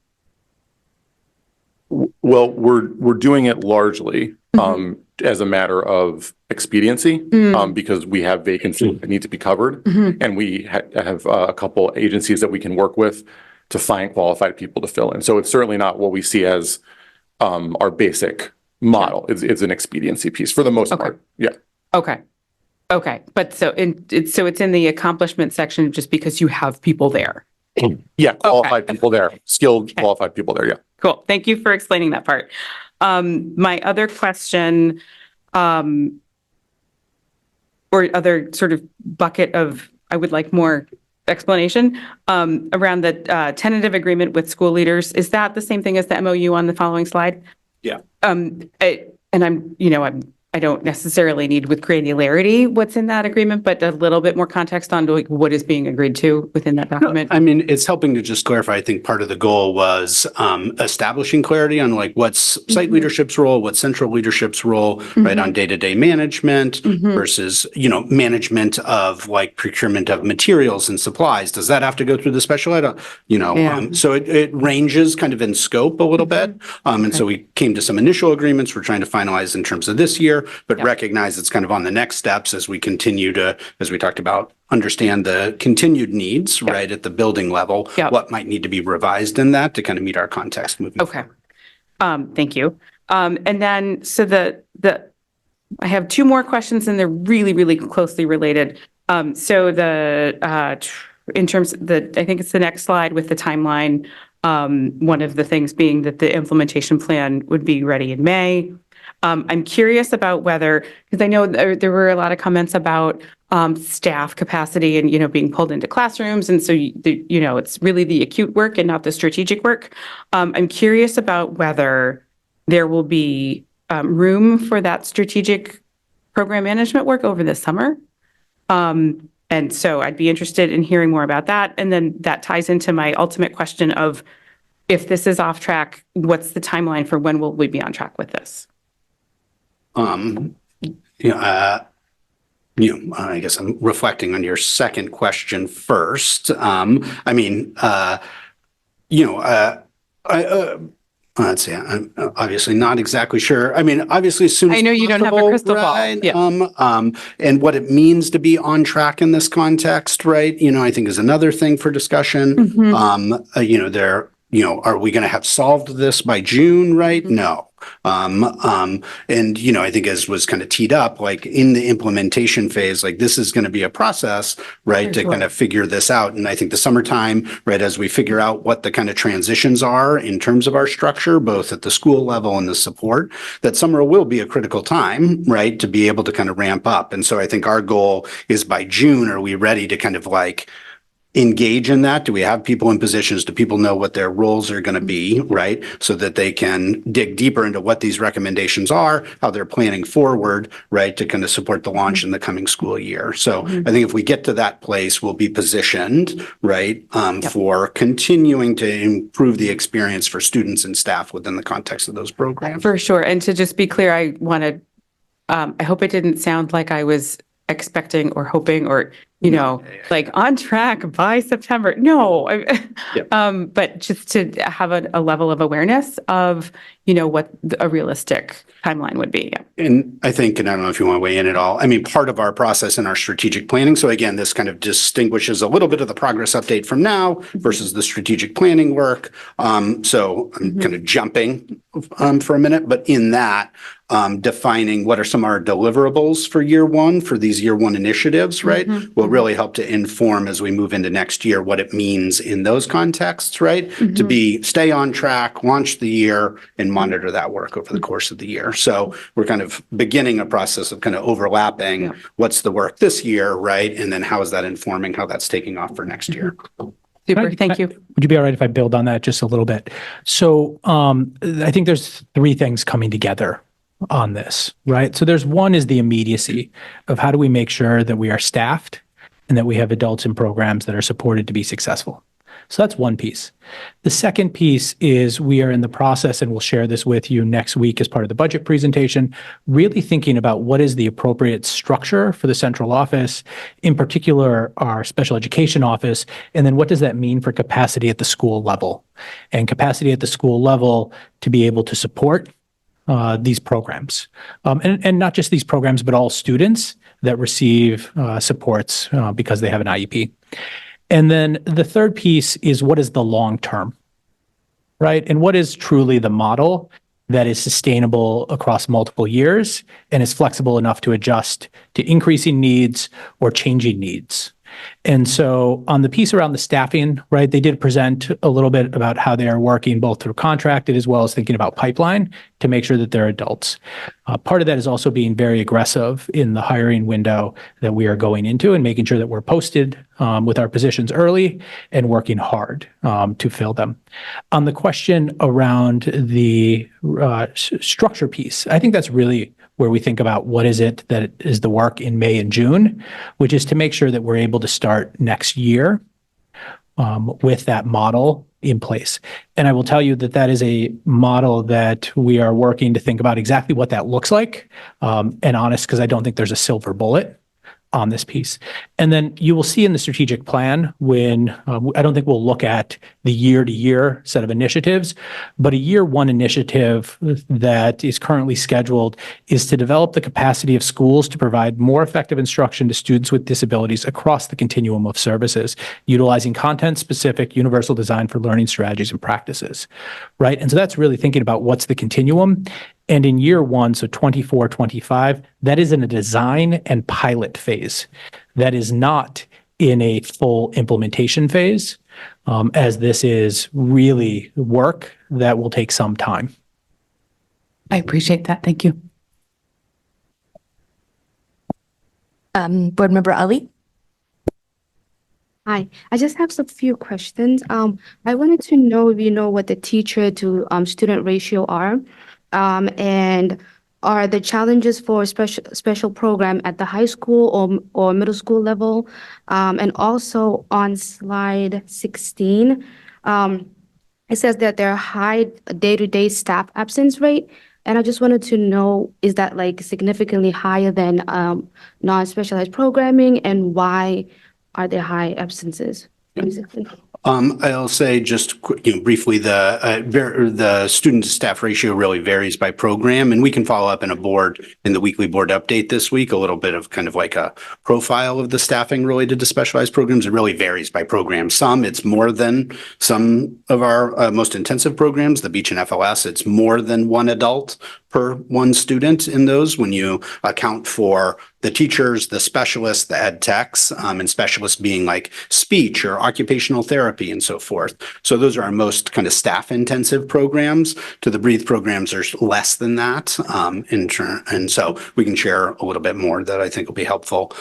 Speaker 8: Well, we're doing it largely as a matter of expediency because we have vacancies that need to be covered, and we have a couple agencies that we can work with to find qualified people to fill in. So it's certainly not what we see as our basic model. It's an expediency piece for the most part. Yeah.
Speaker 5: Okay. But so it's in the accomplishment section just because you have people there.
Speaker 8: Yeah, qualified people there, skilled qualified people there. Yeah.
Speaker 5: Cool. Thank you for explaining that part. My other question, or other sort of bucket of, I would like more explanation, around the tentative agreement with school leaders. Is that the same thing as the MOU on the following slide?
Speaker 2: Yeah.
Speaker 5: I don't necessarily need with granularity what's in that agreement, but a little bit more context on like what is being agreed to within that document.
Speaker 2: I mean, it's helping to just clarify. I think part of the goal was establishing clarity on like what's site leadership's role, what's central leadership's role, right, on day-to-day management versus, management of like procurement of materials and supplies. Does that have to go through the special ed? So it ranges kind of in scope a little bit. And so we came to some initial agreements we're trying to finalize in terms of this year, but recognize it's kind of on the next steps as we continue to, as we talked about, understand the continued needs, right, at the building level, what might need to be revised in that to kind of meet our context moving forward.
Speaker 5: Thank you. And then, so I have two more questions and they're really, really closely related. In terms of I think it's the next slide with the timeline. One of the things being that the implementation plan would be ready in May. I'm curious about whether, because I know there were a lot of comments about staff capacity and, being pulled into classrooms. And so, it's really the acute work and not the strategic work. I'm curious about whether there will be room for that strategic program management work over the summer. And so I'd be interested in hearing more about that. And then that ties into my ultimate question of, if this is off track, what's the timeline for when will we be on track with this?
Speaker 2: I guess I'm reflecting on your second question first. Let's see. I'm obviously not exactly sure. I mean, obviously, as soon as
Speaker 5: I know you don't have a crystal ball.
Speaker 2: right?
Speaker 5: Yeah.
Speaker 2: And what it means to be on track in this context, right? I think is another thing for discussion. Are we going to have solved this by June? Right? No. I think as was kind of teed up, like in the implementation phase, like this is going to be a process, right, to kind of figure this out. And I think the summertime, right, as we figure out what the kind of transitions are in terms of our structure, both at the school level and the support, that summer will be a critical time, right, to be able to kind of ramp up. And so I think our goal is by June, are we ready to kind of like engage in that? Do we have people in positions? Do people know what their roles are going to be, right? So that they can dig deeper into what these recommendations are, how they're planning forward, right, to kind of support the launch in the coming school year. So I think if we get to that place, we'll be positioned, right, for continuing to improve the experience for students and staff within the context of those programs.
Speaker 5: For sure. And to just be clear, I hope it didn't sound like I was expecting or hoping or like on track by September. No, but just to have a level of awareness of, what a realistic timeline would be.
Speaker 2: And I think, and I don't know if you want to weigh in at all, I mean, part of our process in our strategic planning. So again, this kind of distinguishes a little bit of the progress update from now versus the strategic planning work. So I'm kind of jumping for a minute, but in that, defining what are some of our deliverables for year one for these year one initiatives, right, will really help to inform as we move into next year what it means in those contexts, right, to stay on track, launch the year, and monitor that work over the course of the year. So we're kind of beginning a process of kind of overlapping what's the work this year, right, and then how is that informing how that's taking off for next year.
Speaker 5: Super. Thank you.
Speaker 4: Would you be all right if I build on that just a little bit? So I think there's three things coming together on this, right? So there's one is the immediacy of how do we make sure that we are staffed and that we have adults in programs that are supported to be successful. So that's one piece. The second piece is we are in the process, and we'll share this with you next week as part of the budget presentation, really thinking about what is the appropriate structure for the central office, in particular our special education office, and then what does that mean for capacity at the school level? And capacity at the school level to be able to support these programs. And not just these programs, but all students that receive supports because they have an IEP. And then the third piece is what is the long term, right? And what is truly the model that is sustainable across multiple years and is flexible enough to adjust to increasing needs or changing needs. And so on the piece around the staffing, right, they did present a little bit about how they are working both through contracted as well as thinking about pipeline to make sure that they're adults. Part of that is also being very aggressive in the hiring window that we are going into and making sure that we're posted with our positions early and working hard to fill them. On the question around the structure piece, I think that's really where we think about what is it that is the work in May and June, which is to make sure that we're able to start next year with that model in place. And I will tell you that that is a model that we are working to think about exactly what that looks like. And honest, because I don't think there's a silver bullet on this piece. And then you will see in the strategic plan when, I don't think we'll look at the year-to-year set of initiatives, but a year one initiative that is currently scheduled is to develop the capacity of schools to provide more effective instruction to students with disabilities across the continuum of services, utilizing content-specific universal design for learning strategies and practices, right? And so that's really thinking about what's the continuum. And in year one, so 24, 25, that is in a design and pilot phase. That is not in a full implementation phase, as this is really work that will take some time.
Speaker 5: I appreciate that. Thank you.
Speaker 1: Board Member Ali?
Speaker 13: Hi, I just have a few questions. I wanted to know if you know what the teacher to student ratio are. And are the challenges for special program at the high school or middle school level? And also on slide 16, it says that there are high day-to-day staff absence rate. And I just wanted to know, is that like significantly higher than non-specialized programming, and why are there high absences? Basically?
Speaker 2: I'll say just briefly, the student to staff ratio really varies by program, and we can follow up in the weekly board update this week, a little bit of kind of like a profile of the staffing related to specialized programs. It really varies by program. Some, it's more than some of our most intensive programs, the Beach and FLS, it's more than one adult per one student in those when you account for the teachers, the specialists, the ed techs, and specialists being like speech or occupational therapy and so forth. So those are our most kind of staff intensive programs. To the Breathe programs, there's less than that. And so we can share a little bit more that I think will be helpful.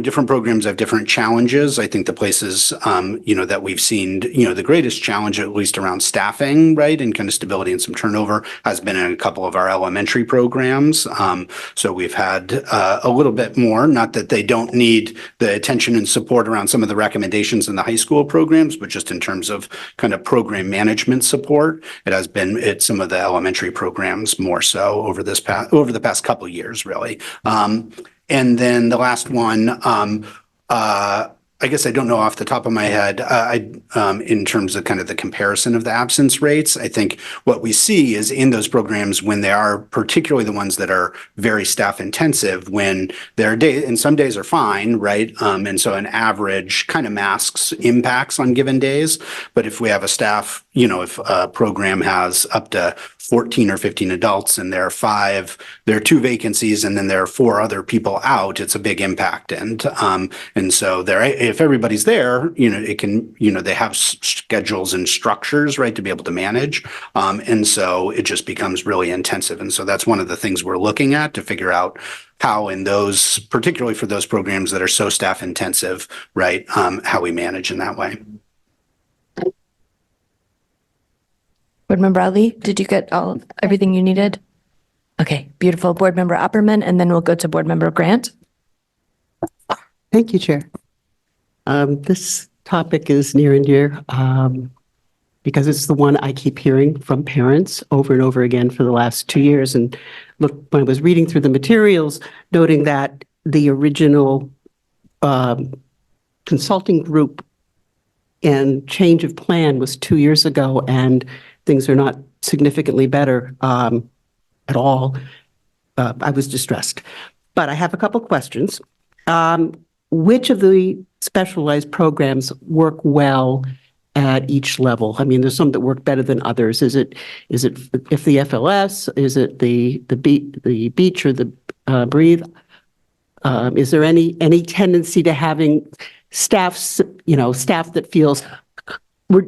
Speaker 2: Different programs have different challenges. I think the places, that we've seen, the greatest challenge, at least around staffing, right, and kind of stability and some turnover has been in a couple of our elementary programs. So we've had a little bit more, not that they don't need the attention and support around some of the recommendations in the high school programs, but just in terms of kind of program management support, it's some of the elementary programs more so over the past couple of years, really. And then the last one, I guess I don't know off the top of my head, in terms of kind of the comparison of the absence rates. I think what we see is in those programs, when they are particularly the ones that are very staff intensive, when their day and some days are fine, right? And so an average kind of masks impacts on given days. But if we have a staff, if a program has up to 14 or 15 adults and there are 2 vacancies and then there are 4 other people out, it's a big impact. And so if everybody's there, they have schedules and structures, right, to be able to manage. And so it just becomes really intensive. And so that's one of the things we're looking at to figure out how in those, particularly for those programs that are so staff intensive, right, how we manage in that way.
Speaker 1: Board Member Ali, did you get everything you needed? Okay, beautiful. Board Member Opperman, and then we'll go to Board Member Grant.
Speaker 6: Thank you, Chair. This topic is near and dear because it's the one I keep hearing from parents over and over again for the last 2 years. And look, when I was reading through the materials, noting that the original consulting group and change of plan was 2 years ago, and things are not significantly better at all. I was distressed. But I have a couple questions. Which of the specialized programs work well at each level? I mean, there's some that work better than others. Is it if the FLS? Is it the beach or the breathe? Is there any tendency to having staff that feels we're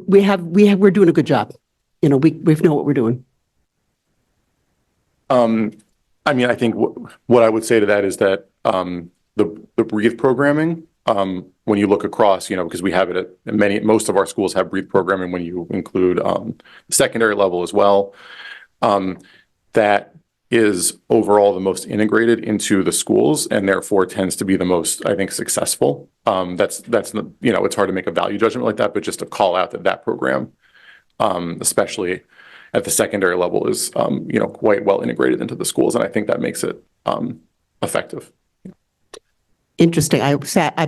Speaker 6: doing a good job? We know what we're doing.
Speaker 8: I mean, I think what I would say to that is that the breathe programming, when you look across, because we have it at most of our schools have breathe programming when you include the secondary level as well. That is overall the most integrated into the schools and therefore tends to be the most, I think, successful. That's it's hard to make a value judgment like that, but just to call out that program, especially at the secondary level, is quite well integrated into the schools, and I think that makes it effective.
Speaker 6: Interesting. I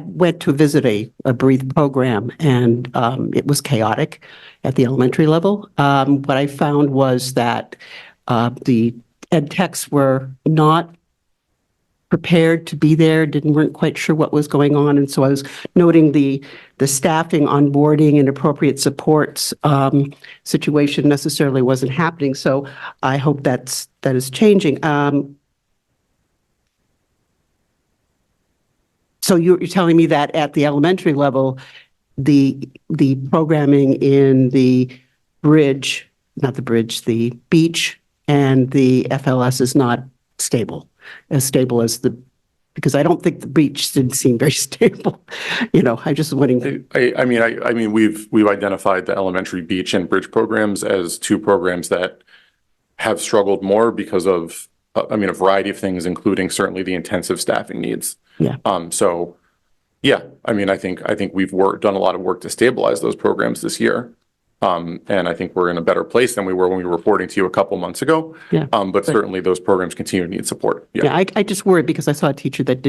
Speaker 6: went to visit a breathe program, and it was chaotic at the elementary level. What I found was that the ed techs were not prepared to be there, weren't quite sure what was going on. And so I was noting the staffing, onboarding, and appropriate supports situation necessarily wasn't happening. So I hope that is changing. So you're telling me that at the elementary level, the programming in the beach and the FLS is not as stable as because I don't think the beach didn't seem very stable. I just wondering.
Speaker 8: I mean, we've identified the elementary beach and bridge programs as two programs that have struggled more because of, a variety of things, including certainly the intensive staffing needs.
Speaker 6: Yeah.
Speaker 8: So, yeah, I think we've done a lot of work to stabilize those programs this year. And I think we're in a better place than we were when we were reporting to you a couple months ago.
Speaker 6: Yeah.
Speaker 8: But certainly those programs continue to need support.
Speaker 6: Yeah. I just worried because I saw a teacher that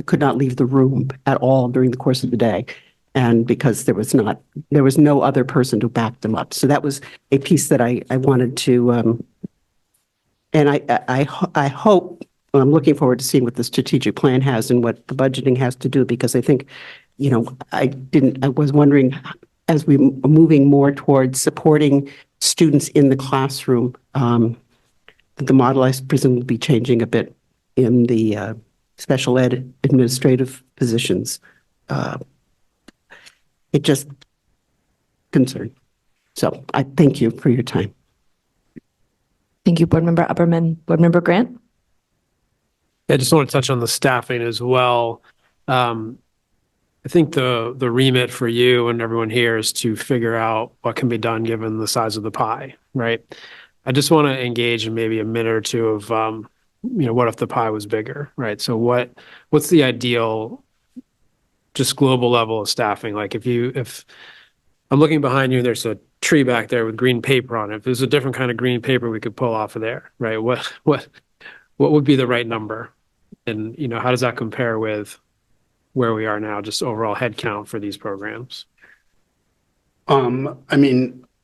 Speaker 6: could not leave the room at all during the course of the day. And because there was no other person to back them up. So that was a piece that I wanted to, and I hope, I'm looking forward to seeing what the strategic plan has and what the budgeting has to do, because I think, I was wondering, as we are moving more towards supporting students in the classroom, the model, I presume, will be changing a bit in the special ed administrative positions. It just concerned. So I thank you for your time.
Speaker 1: Thank you, Board Member Upperman. Board Member Grant?
Speaker 14: I just want to touch on the staffing as well. I think the remit for you and everyone here is to figure out what can be done given the size of the pie, right? I just want to engage in maybe a minute or two of, what if the pie was bigger, right? So what's the ideal, just global level of staffing? Like if I'm looking behind you, there's a tree back there with green paper on it. If there's a different kind of green paper we could pull off of there, right? What would be the right number? And, how does that compare with where we are now, just overall head count for these programs?
Speaker 2: I'm not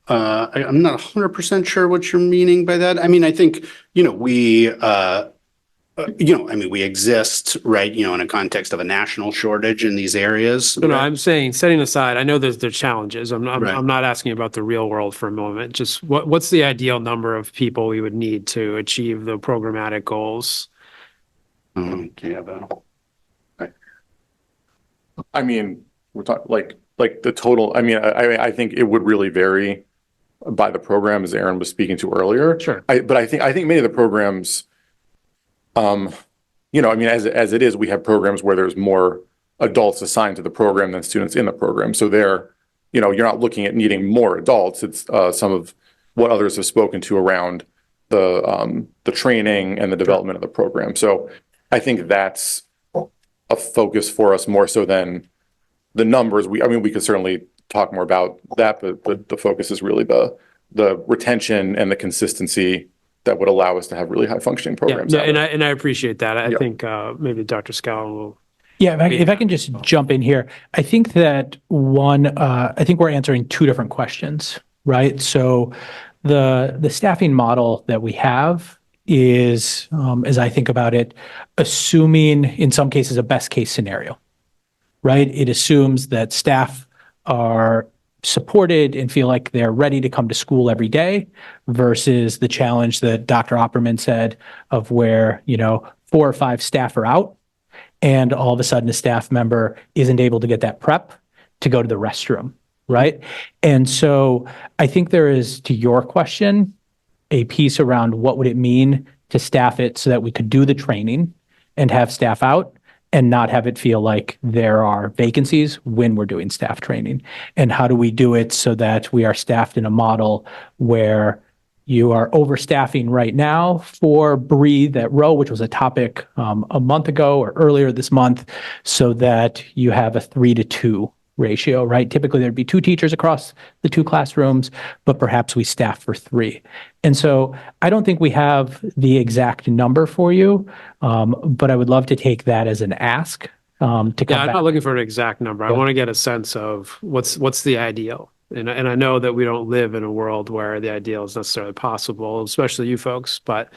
Speaker 2: 100% sure what you're meaning by that. I think, we exist, right, in a context of a national shortage in these areas.
Speaker 14: No, I'm saying, setting aside, I know there's challenges. I'm
Speaker 2: Right.
Speaker 14: not asking about the real world for a moment. Just what's the ideal number of people we would need to achieve the programmatic goals?
Speaker 2: Do you have a?
Speaker 8: We're talking like the total. I think it would really vary by the program, as Aaron was speaking to earlier.
Speaker 14: Sure.
Speaker 8: But I think many of the programs, as it is, we have programs where there's more adults assigned to the program than students in the program. So you're not looking at needing more adults. It's some of what others have spoken to around the training and the development of the program. So I think that's a focus for us more so than the numbers, we could certainly talk more about that, but the focus is really the retention and the consistency that would allow us to have really high functioning programs.
Speaker 14: Yeah,
Speaker 8: out there.
Speaker 14: and I appreciate that. I
Speaker 8: Yep.
Speaker 14: think maybe Dr. Scow will.
Speaker 4: Yeah, if I can just jump in here, I think that I think we're answering two different questions, right? So the staffing model that we have is, as I think about it, assuming in some cases a best case scenario, right? It assumes that staff are supported and feel like they're ready to come to school every day versus the challenge that Dr. Opperman said of where, 4 or 5 staff are out and all of a sudden a staff member isn't able to get that prep to go to the restroom, right? And so I think there is, to your question, a piece around what would it mean to staff it so that we could do the training and have staff out and not have it feel like there are vacancies when we're doing staff training. And how do we do it so that we are staffed in a model where you are overstaffing right now for Breathe at Row, which was a topic a month ago or earlier this month, so that you have a 3-to-2 ratio, right? Typically, there'd be 2 teachers across the 2 classrooms, but perhaps we staff for 3. And so I don't think we have the exact number for you, but I would love to take that as an ask to come
Speaker 14: I'm
Speaker 4: back.
Speaker 14: not looking for an exact number. I
Speaker 4: Yeah.
Speaker 14: want to get a sense of what's the ideal. And I know that we don't live in a world where the ideal is necessarily possible, especially you folks, but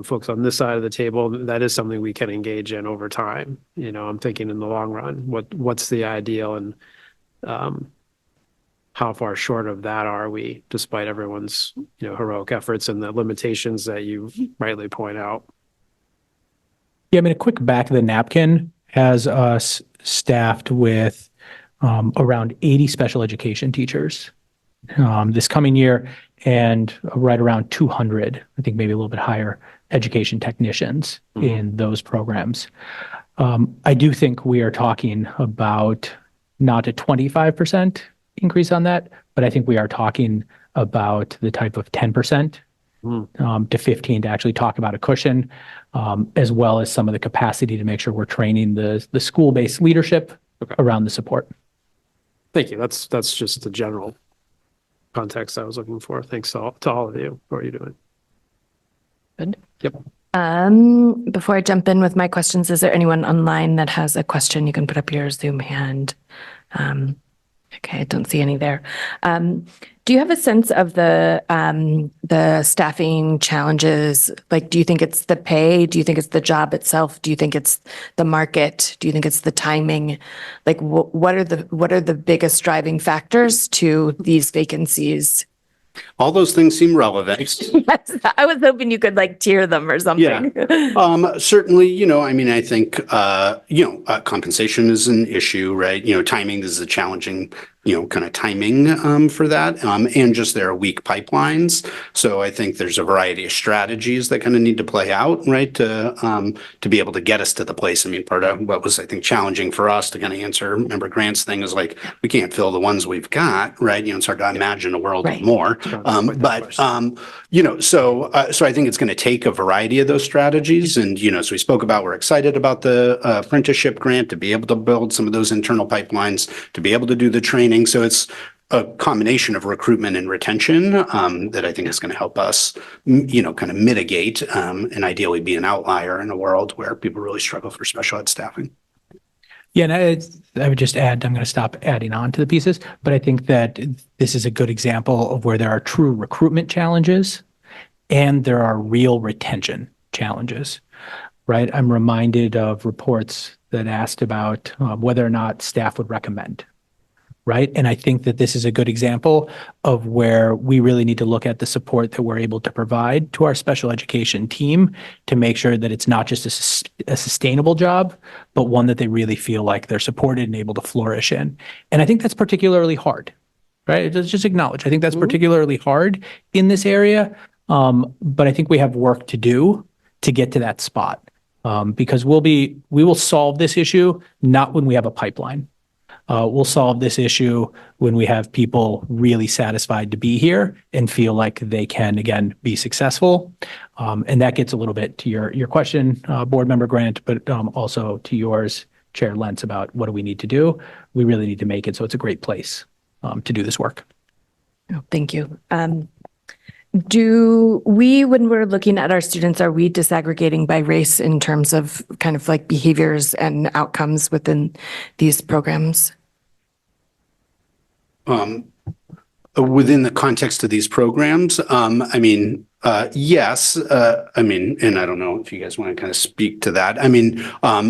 Speaker 14: folks on this side of the table, that is something we can engage in over time. I'm thinking in the long run, what's the ideal and how far short of that are we, despite everyone's heroic efforts and the limitations that you rightly point out.
Speaker 4: Yeah, I mean, a quick back of the napkin has us staffed with around 80 special education teachers this coming year, and right around 200, I think maybe a little bit higher, education technicians in those programs. I do think we are talking about not a 25% increase on that, but I think we are talking about the type of 10% to 15 to actually talk about a cushion, as well as some of the capacity to make sure we're training the school-based leadership around the support.
Speaker 14: Thank you. That's just the general context I was looking for. Thanks to all of you. What are you doing?
Speaker 1: Good.
Speaker 14: Yep.
Speaker 1: Before I jump in with my questions, is there anyone online that has a question? You can put up your Zoom hand. Okay, I don't see any there. Do you have a sense of the staffing challenges? Like, do you think it's the pay? Do you think it's the job itself? Do you think it's the market? Do you think it's the timing? Like, what are the biggest driving factors to these vacancies?
Speaker 2: All those things seem relevant.
Speaker 1: Yes, I was hoping you could like tier them or something.
Speaker 2: Certainly, I think, compensation is an issue, right? Timing is a challenging, kind of timing for that. And just there are weak pipelines. So I think there's a variety of strategies that kind of need to play out, right? To be able to get us to the place. Part of what was, I think, challenging for us to kind of answer Member Grant's thing is like, we can't fill the ones we've got, right? It's hard to imagine a world of more. So I think it's going to take a variety of those strategies. And, as we spoke about, we're excited about the apprenticeship grant to be able to build some of those internal pipelines, to be able to do the training. So it's a combination of recruitment and retention that I think is going to help us, kind of mitigate and ideally be an outlier in a world where people really struggle for special ed staffing.
Speaker 4: Yeah, and I would just add, I'm going to stop adding on to the pieces, but I think that this is a good example of where there are true recruitment challenges and there are real retention challenges, right? I'm reminded of reports that asked about whether or not staff would recommend, right? And I think that this is a good example of where we really need to look at the support that we're able to provide to our special education team to make sure that it's not just a sustainable job, but one that they really feel like they're supported and able to flourish in. And I think that's particularly hard, right? Let's just acknowledge, I think that's particularly hard in this area. But I think we have work to do to get to that spot because we will solve this issue not when we have a pipeline. We'll solve this issue when we have people really satisfied to be here and feel like they can, again, be successful. And that gets a little bit to your question, Board Member Grant, but also to yours, Chair Lentz, about what do we need to do. we really need to make it so it's a great place to do this work.
Speaker 1: Oh, thank you. Do we, when we're looking at our students, are we disaggregating by race in terms of kind of like behaviors and outcomes within these programs?
Speaker 2: Within the context of these programs, I mean, yes, I mean, and I don't know if you guys want to kind of speak to that. I mean,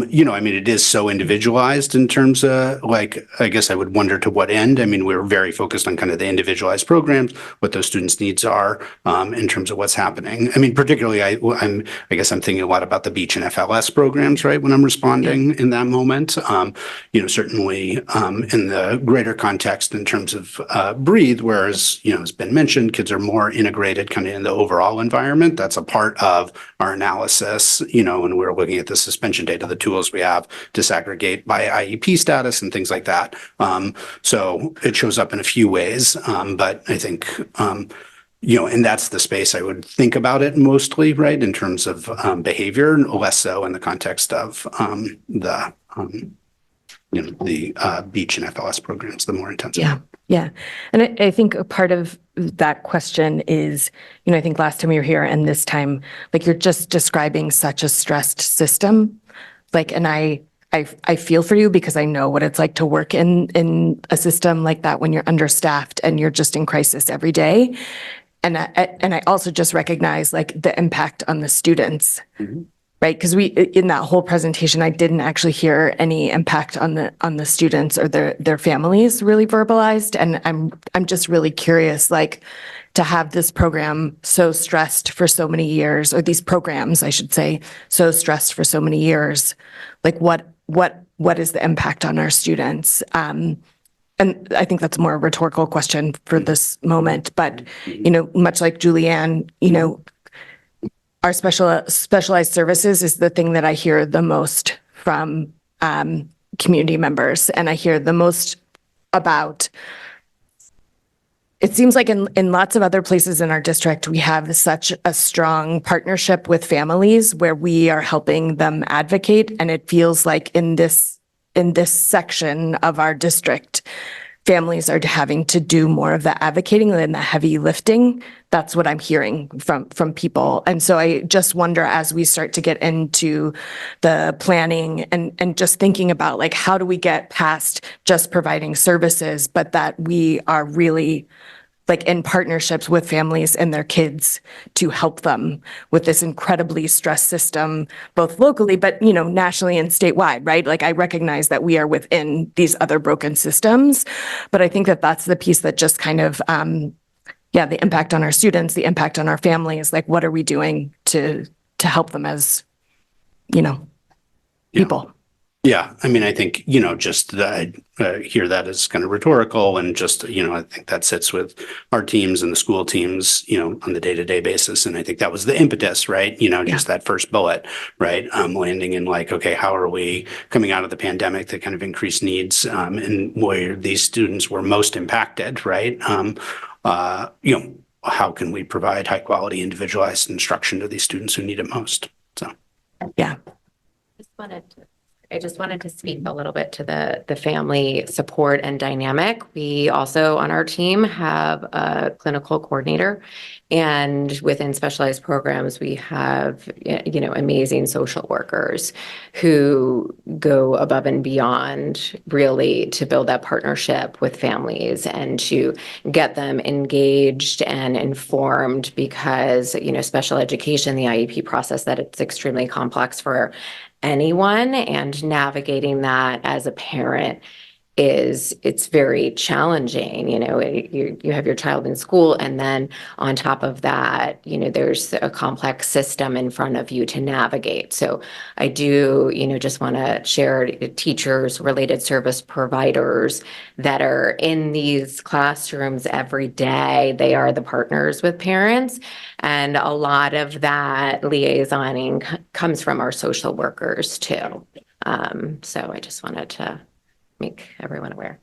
Speaker 2: you know, I mean, it is so individualized in terms of like, I guess I would wonder to what end. I mean, we're very focused on kind of the individualized programs, what those students' needs are in terms of what's happening. I mean, particularly, I guess I'm thinking a lot about the beach and FLS programs, right? When I'm responding in that moment, you know, certainly in the greater context in terms of breathe, whereas, you know, has been mentioned, kids are more integrated kind of in the overall environment. That's a part of our analysis, you know, when we're looking at the suspension data, the tools we have disaggregate by IEP status and things like that. So it shows up in a few ways, but I think, you know, and that's the space I would think about it mostly, right, in terms of behavior, less so in the context of you know, the beach and FLS programs, the more intensive.
Speaker 1: Yeah. Yeah. And I think a part of that question is, you know, I think last time we were here and this time, like you're just describing such a stressed system. Like, and I feel for you because I know what it's like to work in a system like that when you're understaffed and you're just in crisis every day. And I also just recognize like the impact on the students. Mm-hmm. Right, because in that whole presentation, I didn't actually hear any impact on the students or their families really verbalized, and I'm just really curious, like, to have this program so stressed for so many years, or these programs, I should say, so stressed for so many years, like what is the impact on our students? And I think that's more a rhetorical question for this moment, but you know, much like Julianne, you know. Our specialized services is the thing that I hear the most from community members, and I hear the most about. It seems like in lots of other places in our district, we have such a strong partnership with families where we are helping them advocate, and it feels like in this section of our district, families are having to do more of the advocating than the heavy lifting. That's what I'm hearing from people. And so I just wonder, as we start to get into the planning and just thinking about like, how do we get past just providing services, but that we are really like in partnerships with families and their kids to help them with this incredibly stressed system, both locally, but, you know, nationally and statewide, right? Like I recognize that we are within these other broken systems, but I think that that's the piece that just kind of, the impact on our students, the impact on our families, like what are we doing to help them as, you know, people?
Speaker 2: Yeah, I mean, I think, you know, just I hear that as kind of rhetorical and just, you know, I think that sits with our teams and the school teams, you know, on the day-to-day basis. And I think that was the impetus, right? You know, just that first bullet, right? Landing in like, okay, how are we coming out of the pandemic that kind of increased needs and where these students were most impacted, right? You know, how can we provide high quality individualized instruction to these students who need it most? So,
Speaker 1: yeah.
Speaker 9: I just wanted to speak a little bit to the family support and dynamic. We also on our team have a clinical coordinator, and within specialized programs, we have, you know, amazing social workers who go above and beyond really to build that partnership with families and to get them engaged and informed because, you know, special education, the IEP process, that it's extremely complex for anyone, and navigating that as a parent it's very challenging. You know, you have your child in school, and then on top of that, you know, there's a complex system in front of you to navigate. So I do, you know, just want to share teachers, related service providers that are in these classrooms every day. They are the partners with parents, and a lot of that liaisoning comes from our social workers too. So I just wanted to make everyone aware.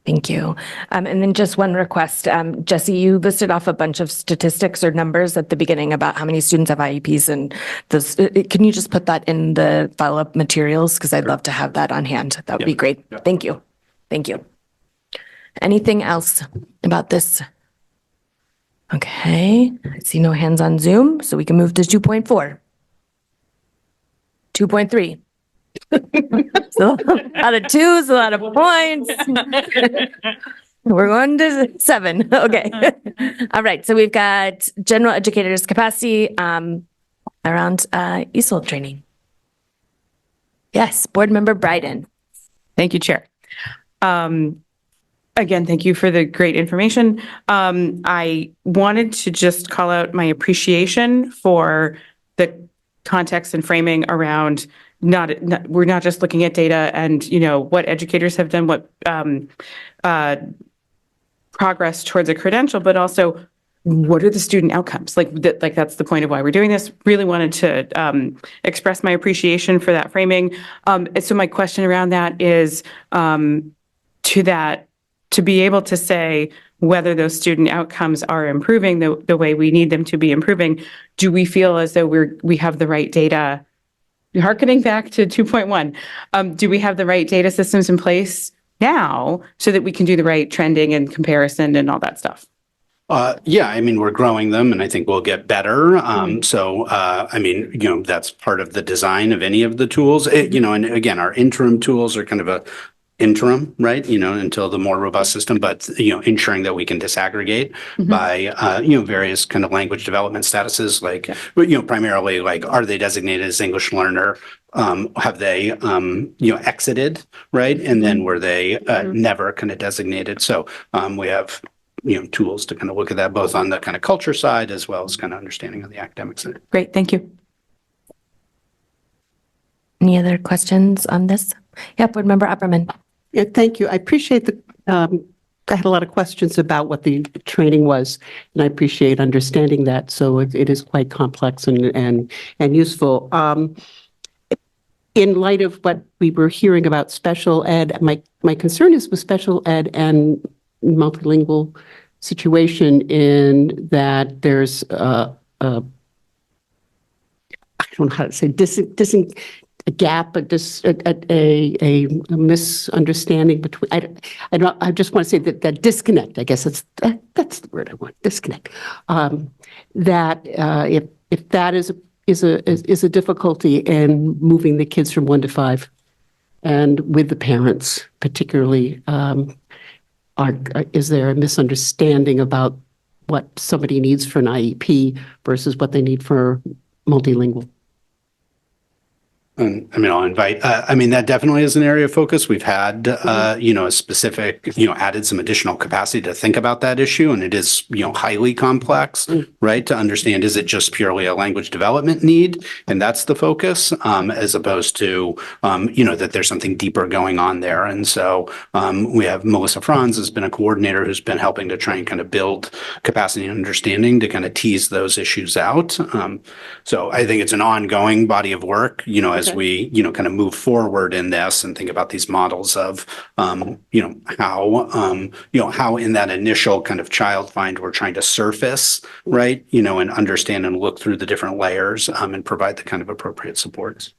Speaker 1: Thank you. And then just one request. Jesse, you listed off a bunch of statistics or numbers at the beginning about how many students have IEPs and those. Can you just put that in the follow-up materials? Because I'd love to have that on hand. That would be great. Thank you. Thank you. Anything else about this? Okay, I see no hands on Zoom, so we can move to 2.4. 2.3. So a lot of twos, a lot of points. We're going to 7. Okay. All right. So we've got general educators capacity around ESOL training. Yes, Board Member Bryden.
Speaker 5: Thank you, Chair. Again, thank you for the great information. I wanted to just call out my appreciation for the context and framing around we're not just looking at data and, what educators have done, what progress towards a credential, but also what are the student outcomes? Like that's the point of why we're doing this. Really wanted to express my appreciation for that framing. So my question around that is to be able to say whether those student outcomes are improving the way we need them to be improving, do we feel as though we have the right data? Harkening back to 2.1, do we have the right data systems in place now so that we can do the right trending and comparison and all that stuff?
Speaker 2: Yeah, I mean, we're growing them and I think we'll get better. So, I mean, that's part of the design of any of the tools, and again, our interim tools are kind of a interim, right? Until the more robust system, but, ensuring that we can disaggregate by, various kind of language development statuses, like, primarily like, are they designated as English learner? Have they, exited, right? And then were they never kind of designated? So we have, tools to kind of look at that both on the kind of culture side as well as kind of understanding on the academic side.
Speaker 5: Great, thank you.
Speaker 1: Any other questions on this? Yeah, Board Member Upperman.
Speaker 6: Yeah, thank you. I appreciate I had a lot of questions about what the training was, and I appreciate understanding that. So it is quite complex and useful. In light of what we were hearing about special ed, my concern is with special ed and multilingual situation in that there's I don't know how to say a gap, a misunderstanding between. I just want to say that disconnect. I guess that's the word I want. Disconnect. That if that is a difficulty in moving the kids from 1 to 5, and with the parents particularly, is there a misunderstanding about what somebody needs for an IEP versus what they need for multilingual?
Speaker 2: I'll invite, that definitely is an area of focus. We've had, a specific, added some additional capacity to think about that issue. And it is, highly complex, right? To understand, is it just purely a language development need? And that's the focus, as opposed to, that there's something deeper going on there. And so we have Melissa Franz has been a coordinator who's been helping to try and kind of build capacity and understanding to kind of tease those issues out. So I think it's an ongoing body of work, as we, kind of move forward in this and think about these models of, how in that initial kind of child find, we're trying to surface, right, and understand and look through the different layers, and provide the kind of appropriate supports.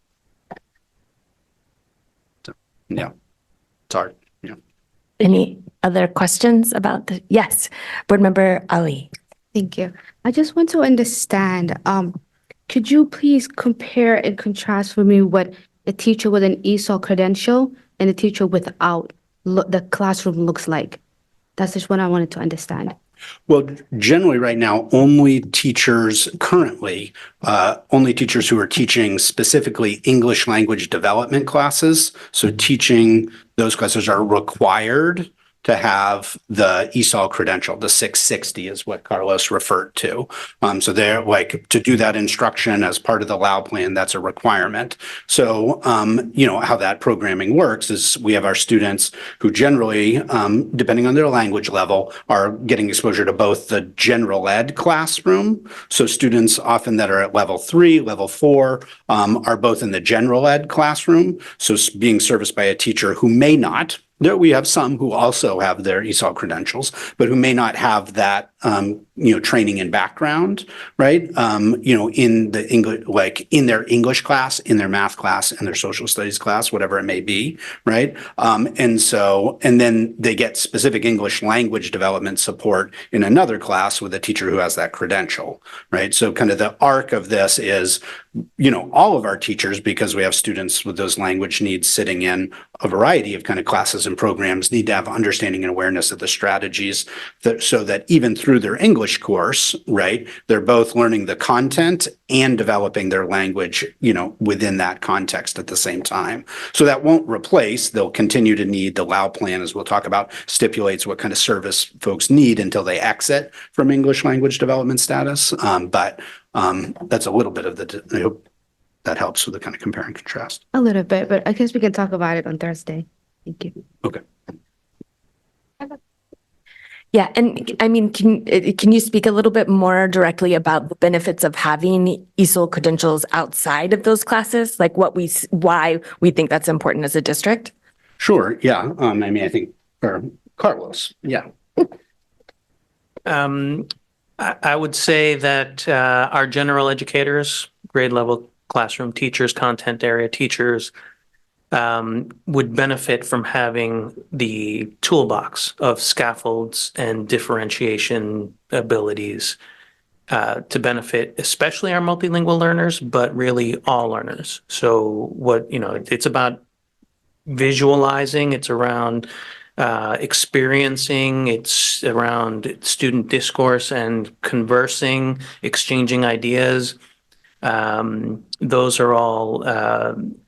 Speaker 2: So, yeah, it's hard. Yeah.
Speaker 1: Any other questions about the, yes, Board Member Ali.
Speaker 13: Thank you. I just want to understand, could you please compare and contrast for me what a teacher with an ESOL credential and a teacher without the classroom looks like? That's just what I wanted to understand.
Speaker 2: Well, generally right now, only teachers currently, only teachers who are teaching specifically English language development classes. So teaching those classes are required to have the ESOL credential. The 660 is what Carlos referred to. So they're like, to do that instruction as part of the LAU plan, that's a requirement. So, how that programming works is we have our students who generally, depending on their language level, are getting exposure to both the general ed classroom. So students often that are at level 3, level 4, are both in the general ed classroom. So being serviced by a teacher who may not, There, we have some who also have their ESOL credentials, but who may not have that, training and background, right? In the English, like in their English class, in their math class, in their social studies class, whatever it may be, right? And then they get specific English language development support in another class with a teacher who has that credential, right? So kind of the arc of this is, all of our teachers, because we have students with those language needs sitting in a variety of kind of classes and programs, need to have understanding and awareness of the strategies so that even through their English course, right, they're both learning the content and developing their language, within that context at the same time. So that won't replace, they'll continue to need the LAU plan, as we'll talk about, stipulates what kind of service folks need until they exit from English language development status. But that's a little bit of I hope that helps with the kind of compare and contrast.
Speaker 13: A little bit, but I guess we can talk about it on Thursday. Thank you.
Speaker 2: Okay.
Speaker 1: Yeah, and I mean, can you speak a little bit more directly about the benefits of having ESOL credentials outside of those classes? Like why we think that's important as a district?
Speaker 2: Sure. Yeah. I think for Carlos. Yeah.
Speaker 10: I would say that our general educators, grade level classroom teachers, content area teachers, would benefit from having the toolbox of scaffolds and differentiation abilities to benefit especially our multilingual learners, but really all learners. So it's about visualizing, it's around experiencing, it's around student discourse and conversing, exchanging ideas. Those are all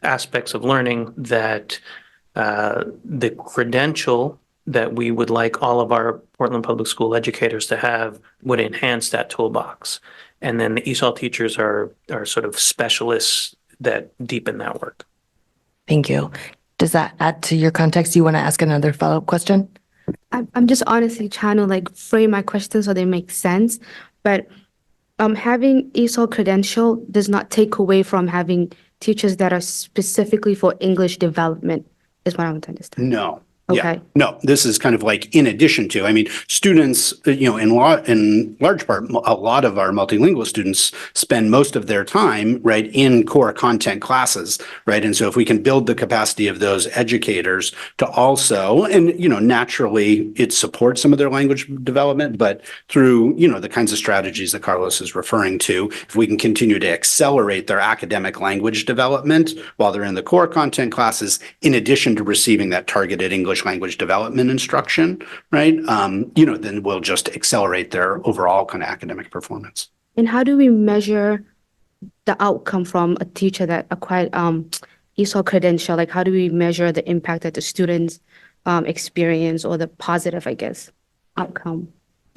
Speaker 10: aspects of learning that the credential that we would like all of our Portland Public School educators to have would enhance that toolbox. And then the ESOL teachers are sort of specialists that deepen that work.
Speaker 1: Thank you. Does that add to your context? Do you want to ask another follow-up question?
Speaker 13: I'm just honestly trying to frame my questions so they make sense, but having ESOL credential does not take away from having teachers that are specifically for English development, is what I want to understand.
Speaker 2: No.
Speaker 13: Okay.
Speaker 2: Yeah. No, this is kind of like in addition to, students, in large part, a lot of our multilingual students spend most of their time, right, in core content classes, right? And so if we can build the capacity of those educators to also, and, naturally it supports some of their language development, but through, the kinds of strategies that Carlos is referring to, if we can continue to accelerate their academic language development while they're in the core content classes, in addition to receiving that targeted English language development instruction, right? Then we'll just accelerate their overall kind of academic performance.
Speaker 13: And how do we measure the outcome from a teacher that acquired ESOL credential? Like, how do we measure the impact that the students experience or the positive, outcome?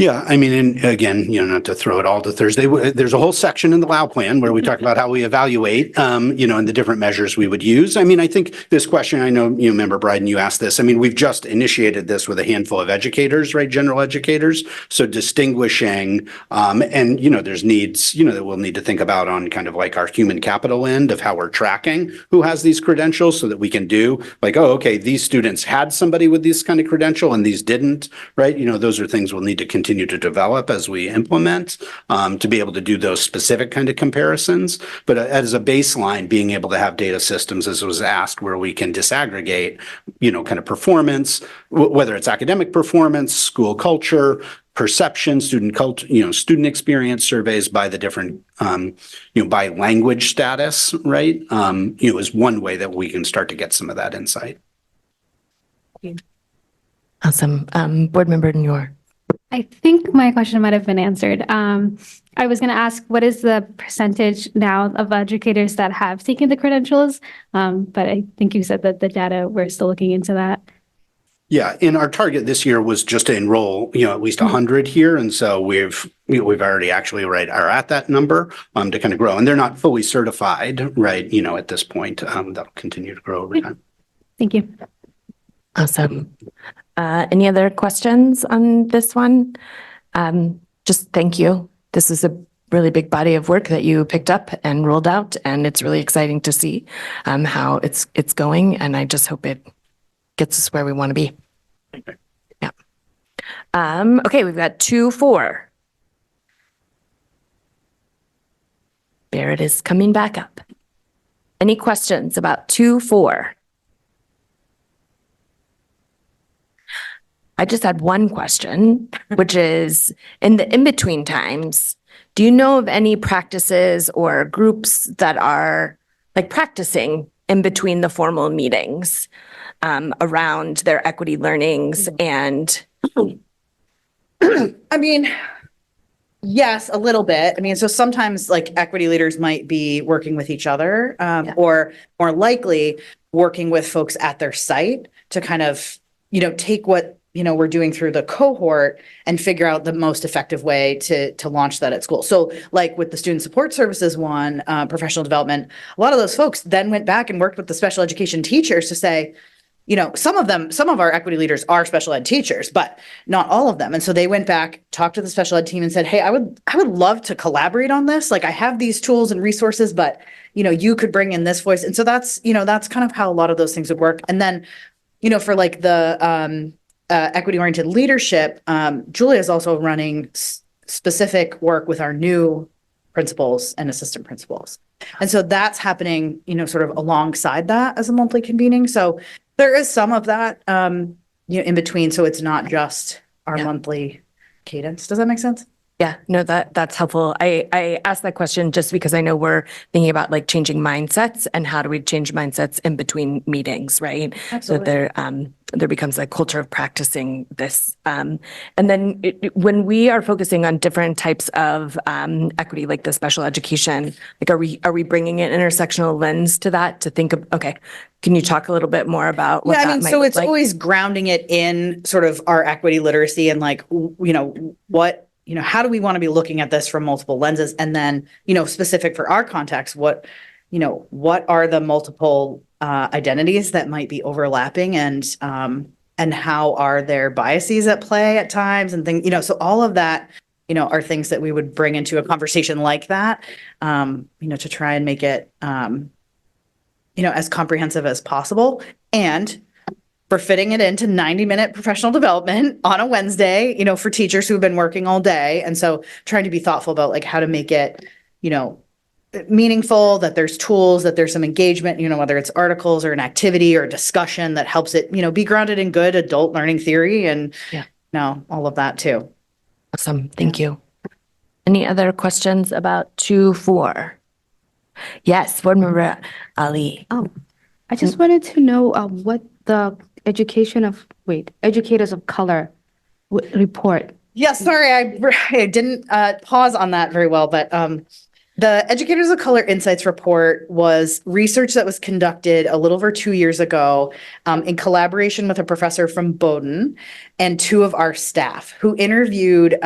Speaker 2: Yeah, and again, not to throw it all to Thursday, there's a whole section in the LAU plan where we talk about how we evaluate, and the different measures we would use. I think this question, I know, Member Bryden, you asked this. We've just initiated this with a handful of educators, right, general educators. So distinguishing, and, there's needs, that we'll need to think about on kind of like our human capital end of how we're tracking who has these credentials so that we can do okay, these students had somebody with this kind of credential and these didn't, right? Those are things we'll need to continue to develop as we implement to be able to do those specific kind of comparisons. But as a baseline, being able to have data systems, as was asked, where we can disaggregate, kind of performance, whether it's academic performance, school culture, perception, student culture, student experience surveys by the different, by language status, right? Is one way that we can start to get some of that insight.
Speaker 1: Awesome. Board Member Noor.
Speaker 15: I think my question might have been answered. I was going to ask, what is the percentage now of educators that have taken the credentials? But I think you said that the data, we're still looking into that.
Speaker 2: Yeah, and our target this year was just to enroll, at least 100 here. And so we've already actually are at that number to kind of grow. And they're not fully certified, right, at this point. That'll continue to grow over time.
Speaker 15: Thank you.
Speaker 1: Awesome. Any other questions on this one? Just thank you. This is a really big body of work that you picked up and rolled out, and it's really exciting to see how it's going. And I just hope it gets us where we want to be. Yeah. Okay, we've got 2-4. Barrett is coming back up. Any questions about 2-4? I just had one question, which is in the in-between times, do you know of any practices or groups that are like practicing in between the formal meetings around their equity learnings and?
Speaker 11: I mean, yes, a little bit. I mean, so sometimes like equity leaders might be working with each other, or more likely working with folks at their site to kind of, take what, we're doing through the cohort and figure out the most effective way to launch that at school. So like with the student support services one, professional development, a lot of those folks then went back and worked with the special education teachers to say, some of our equity leaders are special ed teachers, but not all of them. And so they went back, talked to the special ed team and said, hey, I would love to collaborate on this. Like I have these tools and resources, but you could bring in this voice. And so that's kind of how a lot of those things would work. And then, for like the equity-oriented leadership, Julia is also running specific work with our new principals and assistant principals. And so that's happening, sort of alongside that as a monthly convening. So there is some of that, in between. So it's not just our monthly cadence. Does that make sense?
Speaker 1: Yeah, no, that's helpful. I asked that question just because I know we're thinking about like changing mindsets and how do we change mindsets in between meetings, right?
Speaker 11: Absolutely.
Speaker 1: So there becomes a culture of practicing this. And then when we are focusing on different types of equity, like the special education, like are we bringing an intersectional lens to that to think of, okay, can you talk a little bit more about what that might
Speaker 11: so
Speaker 1: look
Speaker 11: it's
Speaker 1: like?
Speaker 11: always grounding it in sort of our equity literacy and like, what, how do we want to be looking at this from multiple lenses? And then, specific for our context, what are the multiple identities that might be overlapping and how are their biases at play at times and things, so all of that, are things that we would bring into a conversation like that, to try and make it, as comprehensive as possible. And for fitting it into 90-minute professional development on a Wednesday, for teachers who've been working all day. And so trying to be thoughtful about like how to make it, meaningful, that there's tools, that there's some engagement, whether it's articles or an activity or a discussion that helps it, be grounded in good adult learning theory and, all of that too.
Speaker 1: Awesome. Thank you. Any other questions about 2-4? Yes, Board Member Ali.
Speaker 13: I just wanted to know what the educators of color report.
Speaker 11: Yeah, sorry, I didn't pause on that very well, but the Educators of Color Insights Report was research that was conducted a little over 2 years ago in collaboration with a professor from Bowdoin and 2 of our staff who interviewed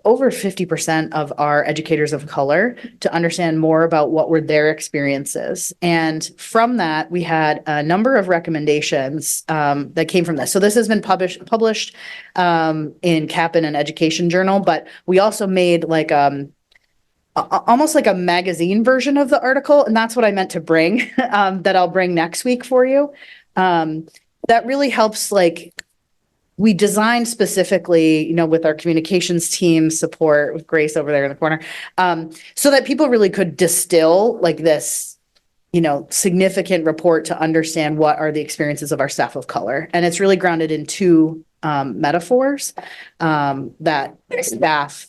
Speaker 11: over 50% of our educators of color to understand more about what were their experiences. And from that, we had a number of recommendations that came from this. So this has been published in Kaplan and Education Journal, but we also made like almost like a magazine version of the article. And that's what I meant to bring, that I'll bring next week for you. That really helps, like, we designed specifically, with our communications team support with Grace over there in the corner, so that people really could distill like this, significant report to understand what are the experiences of our staff of color. And it's really grounded in 2 metaphors that staff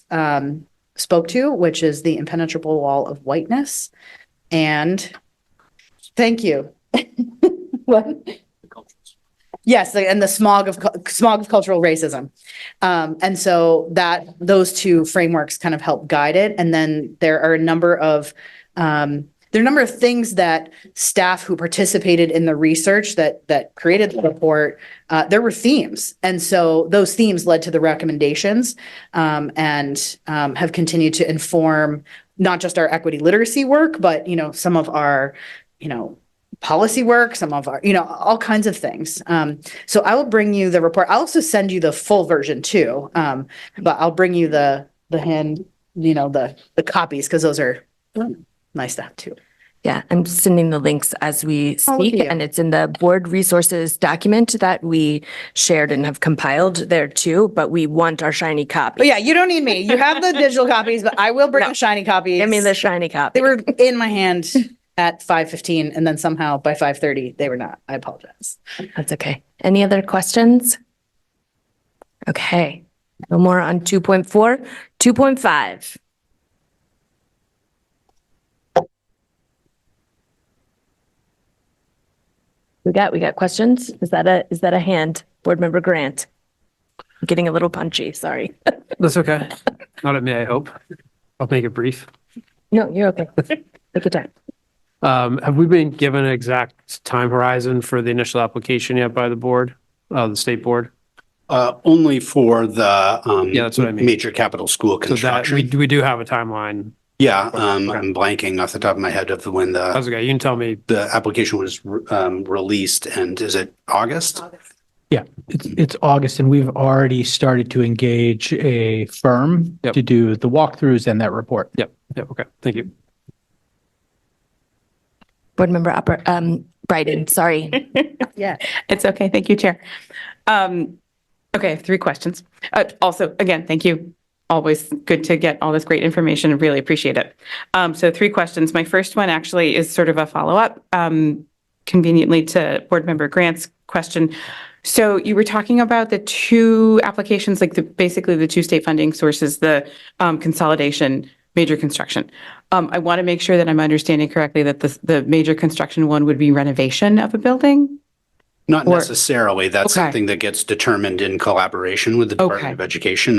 Speaker 11: spoke to, which is the impenetrable wall of whiteness and thank you. What? Yes, and the smog of cultural racism. And so those 2 frameworks kind of help guide it. And then there are a number of things that staff who participated in the research that created the report, there were themes. And so those themes led to the recommendations and have continued to inform not just our equity literacy work, but, some of our, policy work, some of our, all kinds of things. So I will bring you the report. I'll also send you the full version too. But I'll bring you the hand, the copies, because those are nice to have too.
Speaker 1: Yeah, I'm sending the links as we
Speaker 11: Oh, look
Speaker 1: speak,
Speaker 11: at you.
Speaker 1: and it's in the board resources document that we shared and have compiled there too, but we want our shiny copy.
Speaker 11: But yeah, you don't need me. You have the digital copies, but I will bring
Speaker 1: No.
Speaker 11: the shiny copies.
Speaker 1: Give me the shiny copy.
Speaker 11: They were in my hand at 5:15 and then somehow by 5:30 they were not. I apologize.
Speaker 1: That's okay. Any other questions? Okay, no more on 2.4. 2.5. We got questions? Is that a hand? Board Member Grant? I'm getting a little punchy, sorry.
Speaker 14: That's okay. Not at me, I hope. I'll make it brief.
Speaker 1: No, you're okay. Take your time.
Speaker 14: Have we been given an exact time horizon for the initial application yet by the board, the state board?
Speaker 2: Only for the
Speaker 14: Yeah, that's what I mean.
Speaker 2: major capital school
Speaker 14: So that,
Speaker 2: construction.
Speaker 14: we do have a timeline.
Speaker 2: Yeah, I'm blanking off the top of my head of when
Speaker 14: That's okay. You can tell me.
Speaker 2: the application was released, and is it August?
Speaker 4: Yeah, it's August and we've already started to engage a firm
Speaker 14: Yep.
Speaker 4: to do the walkthroughs and that report.
Speaker 14: Yep. Okay. Thank you.
Speaker 1: Board Member Bryden, sorry.
Speaker 5: Yeah, it's okay. Thank you, Chair. Okay, I have 3 questions. Also, again, thank you. Always good to get all this great information. Really appreciate it. So 3 questions. My first one actually is sort of a follow-up, conveniently to Board Member Grant's question. So you were talking about the 2 applications, like basically the 2 state funding sources, the consolidation, major construction. I want to make sure that I'm understanding correctly that the major construction one would be renovation of a building?
Speaker 2: Not
Speaker 5: Or-
Speaker 2: necessarily. That's
Speaker 5: Okay.
Speaker 2: something that gets determined in collaboration with the Department
Speaker 5: Okay.
Speaker 2: of Education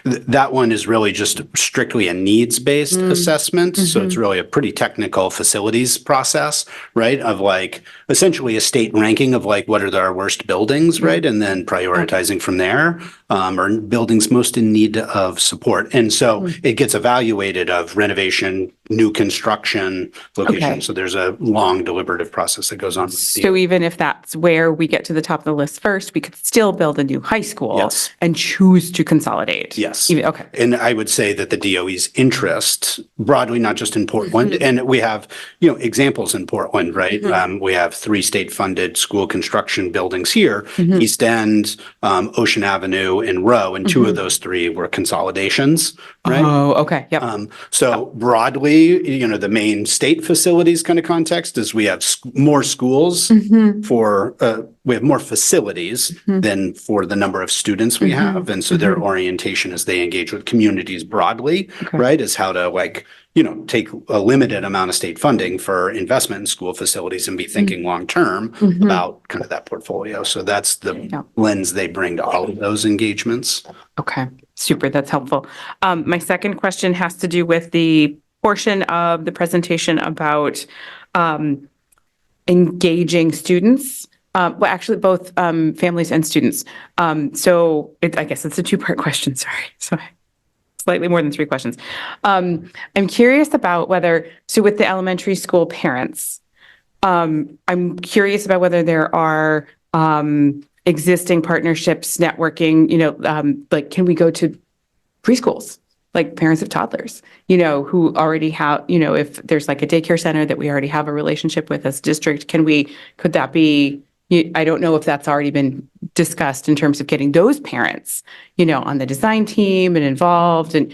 Speaker 2: that one is really just strictly a needs-based assessment. So it's really a pretty technical facilities process, right? Of like essentially a state ranking of like what are our worst buildings, right? And then prioritizing from there, or buildings most in need of support. And so it gets evaluated of renovation, new construction, location.
Speaker 5: Okay.
Speaker 2: So there's a long deliberative process that goes on. with the-
Speaker 5: So even if that's where we get to the top of the list first, we could still build a new high school
Speaker 2: Yes.
Speaker 5: and choose to consolidate.
Speaker 2: Yes.
Speaker 5: Okay.
Speaker 2: And I would say that the DOE's interest broadly, not just in Portland, and we have, examples in Portland, right? We have 3 state-funded school construction buildings here, East End, Ocean Avenue, and Row, and 2 of those 3 were consolidations, right?
Speaker 5: Oh, okay. Yep.
Speaker 2: So broadly, the main state facilities kind of context is we have more schools we have more facilities than for the number of students we have. And so their orientation as they engage with communities broadly, right, is how to take a limited amount of state funding for investment in school facilities and be thinking long-term about kind of that portfolio. So that's the lens they bring to all of those engagements.
Speaker 5: Okay. Super. That's helpful. My second question has to do with the portion of the presentation about engaging students. Well, actually, both families and students. So I guess it's a 2-part question. Sorry. So slightly more than 3 questions. I'm curious about so with the elementary school parents, I'm curious about whether there are existing partnerships, networking, like can we go to preschools, like parents of toddlers, who already have, if there's like a daycare center that we already have a relationship with as district, could that be, I don't know if that's already been discussed in terms of getting those parents, on the design team and involved. And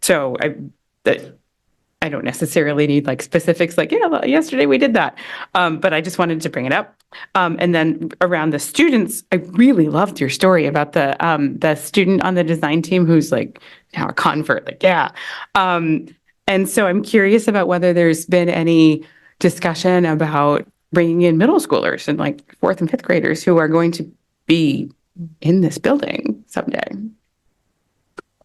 Speaker 5: so I don't necessarily need like specifics like, well, yesterday we did that. But I just wanted to bring it up. And then around the students, I really loved your story about the student on the design team who's like now a convert, like, yeah. And so I'm curious about whether there's been any discussion about bringing in middle schoolers and like 4th and 5th graders who are going to be in this building someday.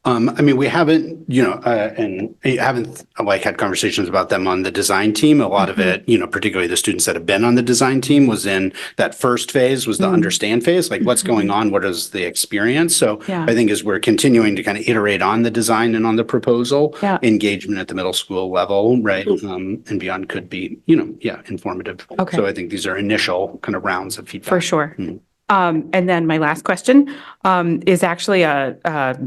Speaker 2: We haven't, and haven't had conversations about them on the design team. A lot of it, particularly the students that have been on the design team was in that first phase was the understand phase, like what's going on, what is the experience? So I think as we're continuing to kind of iterate on the design and on the proposal, engagement at the middle school level, right? And beyond could be, informative.
Speaker 5: Okay.
Speaker 2: So I think these are initial kind of rounds of feedback.
Speaker 5: For sure. And then my last question is actually a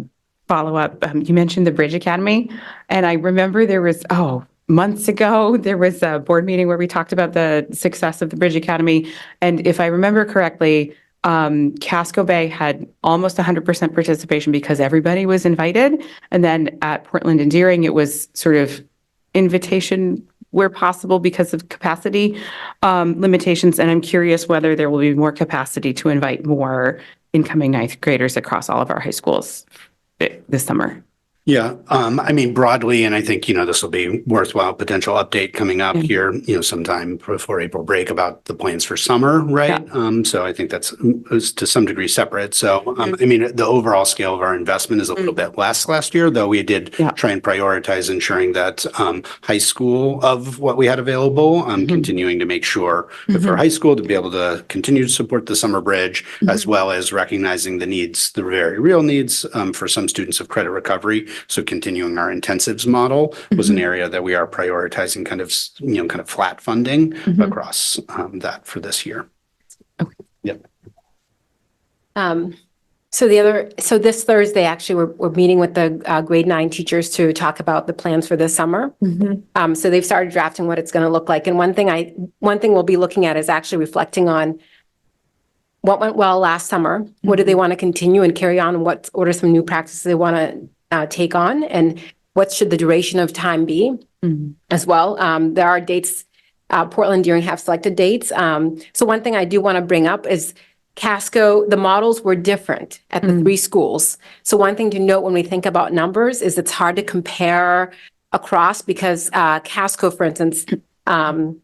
Speaker 5: follow-up. You mentioned the Bridge Academy, and I remember there was, months ago, there was a board meeting where we talked about the success of the Bridge Academy. And if I remember correctly, Casco Bay had almost 100% participation because everybody was invited. And then at Portland and Deering, it was sort of invitation where possible because of capacity limitations. And I'm curious whether there will be more capacity to invite more incoming ninth graders across all of our high schools this summer.
Speaker 2: Yeah, I mean, broadly, and I think, this will be worthwhile potential update coming up here, sometime before April break about the plans for summer, right? So I think that's to some degree separate. So, I mean, the overall scale of our investment is a little bit less last year, though we did try and prioritize ensuring that high school of what we had available, continuing to make sure that for high school to be able to continue to support the summer bridge, as well as recognizing the needs, the very real needs for some students of credit recovery. So continuing our intensives model was an area that we are prioritizing kind of flat funding across that for this year.
Speaker 5: Okay.
Speaker 2: Yep.
Speaker 12: So this Thursday, actually, we're meeting with the grade 9 teachers to talk about the plans for this summer. So they've started drafting what it's going to look like. And one thing we'll be looking at is actually reflecting on what went well last summer. What do they want to continue and carry on? And what are some new practices they want to take on, and what should the duration of time be as well. There are dates, Portland Deering have selected dates. So one thing I do want to bring up is Casco, the models were different at the 3 schools. So one thing to note when we think about numbers is it's hard to compare across because Casco, for instance, had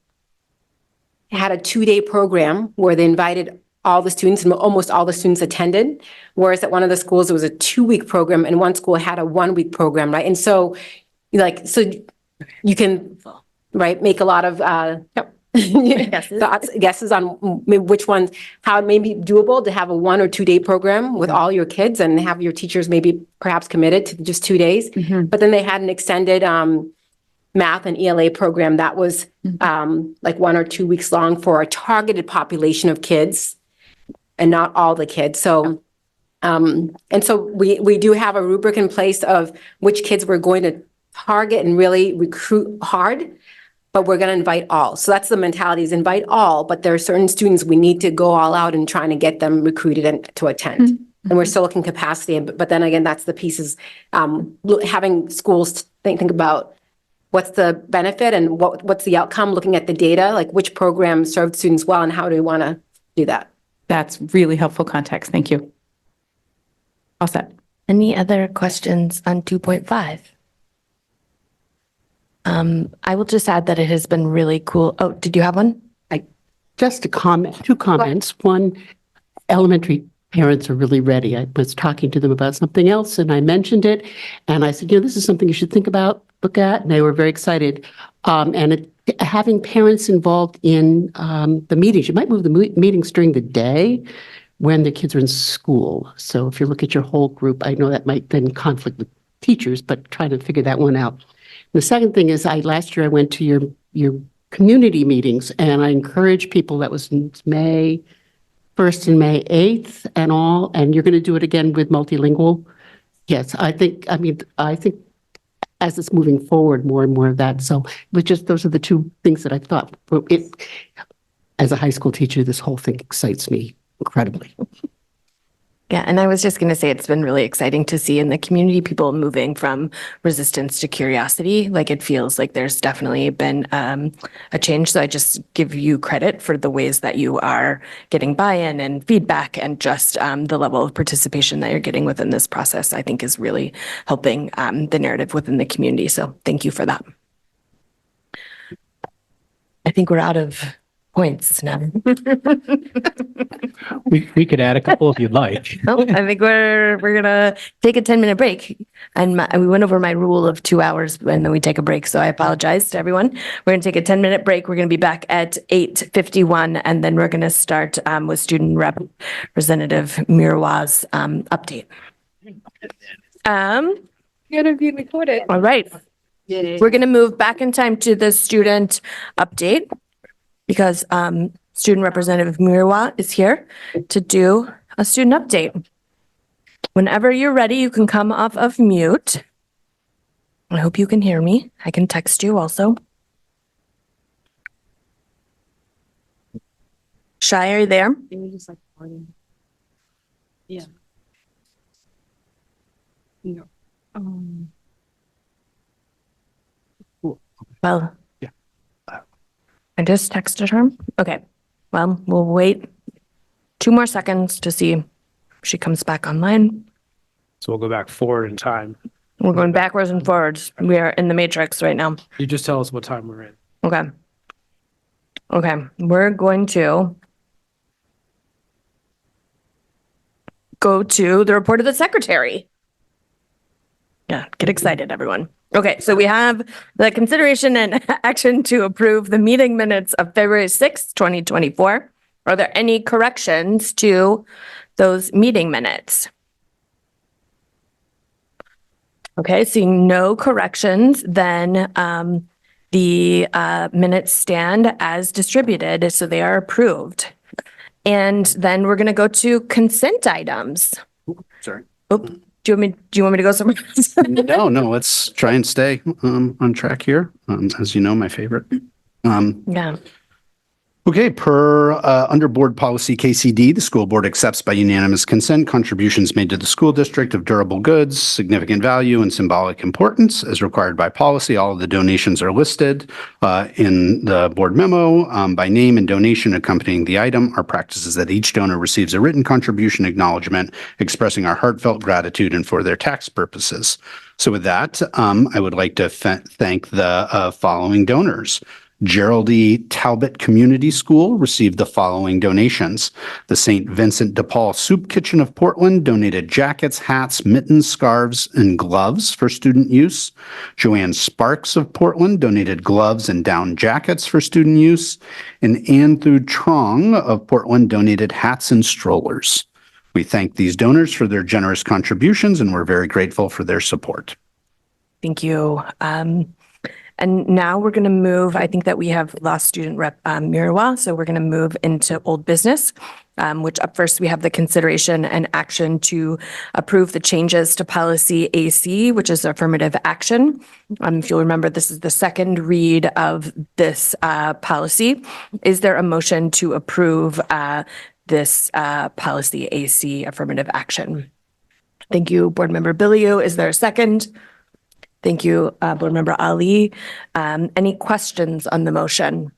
Speaker 12: a 2-day program where they invited all the students and almost all the students attended, whereas at one of the schools, it was a 2-week program and one school had a 1-week program, right? And so you can, right, make a lot of guesses on which ones, how it may be doable to have a 1 or 2-day program with all your kids and have your teachers maybe perhaps committed to just 2 days. But then they had an extended math and ELA program that was like 1 or 2 weeks long for a targeted population of kids and not all the kids. So, and so we do have a rubric in place of which kids we're going to target and really recruit hard, but we're going to invite all. So that's the mentality, is invite all, but there are certain students we need to go all out and trying to get them recruited and to attend. And we're still looking capacity. But then again, that's the pieces, having schools think about what's the benefit and what's the outcome, looking at the data, like which program served students well and how do we want to do that.
Speaker 5: That's really helpful context. Thank you. All set.
Speaker 1: Any other questions on 2.5? I will just add that it has been really cool. Oh, did you have one?
Speaker 6: Just a comment, 2 comments. One, elementary parents are really ready. I was talking to them about something else and I mentioned it and I said, this is something you should think about, look at, and they were very excited. Having parents involved in the meetings, you might move the meetings during the day when the kids are in school. So if you look at your whole group, I know that might then conflict with teachers, but try to figure that one out. The second thing is last year I went to your community meetings and I encouraged people, that was May 1st and May 8th and all, and you're going to do it again with multilingual. Yes, I think as it's moving forward, more and more of that. So, but just those are the 2 things that I thought. As a high school teacher, this whole thing excites me incredibly.
Speaker 1: Yeah, and I was just going to say it's been really exciting to see in the community people moving from resistance to curiosity. Like it feels like there's definitely been a change. So I just give you credit for the ways that you are getting buy-in and feedback and just the level of participation that you're getting within this process, I think is really helping the narrative within the community. So thank you for that. I think we're out of points now.
Speaker 4: We could add a couple if you'd like.
Speaker 1: Oh, I think we're gonna take a 10-minute break, and we went over my rule of 2 hours, and then we take a break. So I apologize to everyone. We're gonna take a 10-minute break. We're gonna be back at 8:51, and then we're gonna start with Student Representative Miroir's update.
Speaker 13: Gonna be recorded.
Speaker 1: All right, we're gonna move back in time to the student update, because Student Representative Miroir is here to do a student update. Whenever you're ready, you can come off of mute. I hope you can hear me. I can text you also. Shai, are you there?
Speaker 13: Yeah.
Speaker 1: Well,
Speaker 14: Yeah.
Speaker 1: I just texted her. Okay. Well, we'll wait 2 more seconds to see if she comes back online.
Speaker 14: So we'll go back forward in time.
Speaker 1: We're going backwards and forwards. We are in the matrix right now.
Speaker 14: You just tell us what time we're in.
Speaker 1: Okay. Okay. We're going to go to the report of the secretary. Yeah, get excited, everyone. Okay, so we have the consideration and action to approve the meeting minutes of February 6th, 2024. Are there any corrections to those meeting minutes? Okay, seeing no corrections, then the minutes stand as distributed, so they are approved. And then we're going to go to consent items.
Speaker 2: Sorry.
Speaker 1: Oh, do you want me to go somewhere else?
Speaker 2: No, let's try and stay on track here. As you know, my favorite.
Speaker 1: Yeah.
Speaker 2: Okay, under Board Policy KCD, the school board accepts by unanimous consent contributions made to the school district of durable goods, significant value, and symbolic importance as required by policy. All of the donations are listed in the board memo by name and donation accompanying the item. Our practice is that each donor receives a written contribution acknowledgement expressing our heartfelt gratitude and for their tax purposes. So with that, I would like to thank the following donors. Gerald E. Talbot Community School received the following donations. The St. Vincent de Paul Soup Kitchen of Portland donated jackets, hats, mittens, scarves, and gloves for student use. Joanne Sparks of Portland donated gloves and down jackets for student use. And Anthu Trong of Portland donated hats and strollers. We thank these donors for their generous contributions, and we're very grateful for their support.
Speaker 1: Thank you. And now we're going to move, I think that we have lost student rep Mirawa, so we're going to move into old business, which up first we have the consideration and action to approve the changes to policy AC, which is affirmative action. If you'll remember, this is the second read of this policy. Is there a motion to approve this policy AC affirmative action? Thank you, Board Member Biliou. Is there a second? Thank you, Board Member Ali. Any questions on the motion?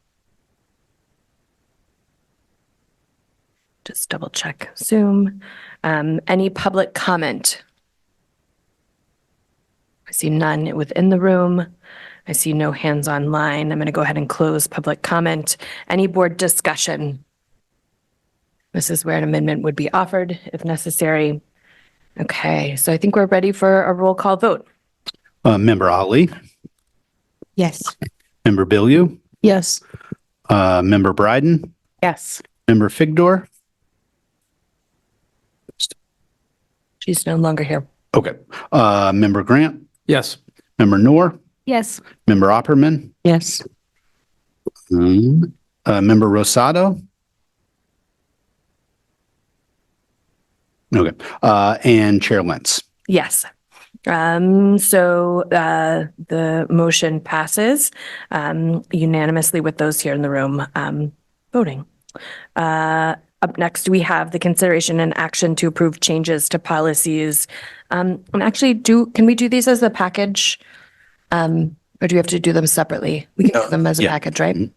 Speaker 1: Just double check Zoom. Any public comment? I see none within the room. I see no hands online. I'm going to go ahead and close public comment. Any board discussion? This is where an amendment would be offered if necessary. Okay, so I think we're ready for a roll call vote.
Speaker 2: Member Ali,
Speaker 6: Yes.
Speaker 2: Member Biliou,
Speaker 6: Yes.
Speaker 2: Member Bryden,
Speaker 5: Yes.
Speaker 2: Member Figdor.
Speaker 1: She's no longer here.
Speaker 2: Okay. Member Grant,
Speaker 14: Yes.
Speaker 2: Member Noor,
Speaker 15: Yes.
Speaker 2: Member Opperman,
Speaker 6: Yes.
Speaker 2: Member Rosado. Okay. And Chair Lentz.
Speaker 1: Yes. So the motion passes unanimously with those here in the room voting. Up next, we have the consideration and action to approve changes to policies. And actually, can we do these as a package? Or do we have to do them separately? We can do them as a package, right?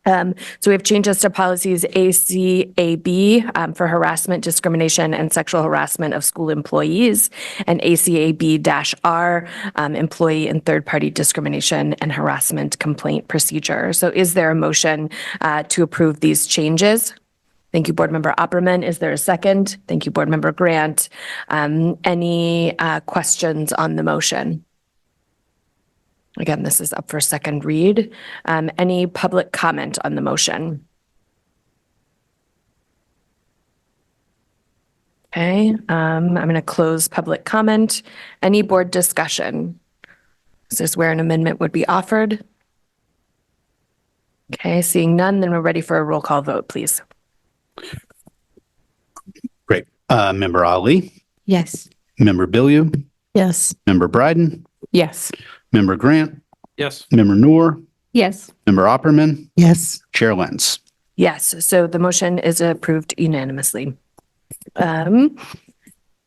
Speaker 1: So we have changes to policies ACAB for harassment, discrimination, and sexual harassment of school employees, and ACAB-R, employee and third-party discrimination and harassment complaint procedure. So is there a motion to approve these changes? Thank you, Board Member Opperman. Is there a second? Thank you, Board Member Grant. Any questions on the motion? Again, this is up for second read. Any public comment on the motion? Okay, I'm going to close public comment. Any board discussion? This is where an amendment would be offered. Okay, seeing none, then we're ready for a roll call vote, please.
Speaker 2: Great. Member Ali,
Speaker 6: Yes.
Speaker 2: Member Biliou,
Speaker 6: Yes.
Speaker 2: Member Bryden,
Speaker 5: Yes.
Speaker 2: Member Grant,
Speaker 14: Yes.
Speaker 2: Member Noor,
Speaker 15: Yes.
Speaker 2: Member Opperman,
Speaker 6: Yes.
Speaker 2: Chair Lenz.
Speaker 1: Yes, so the motion is approved unanimously. And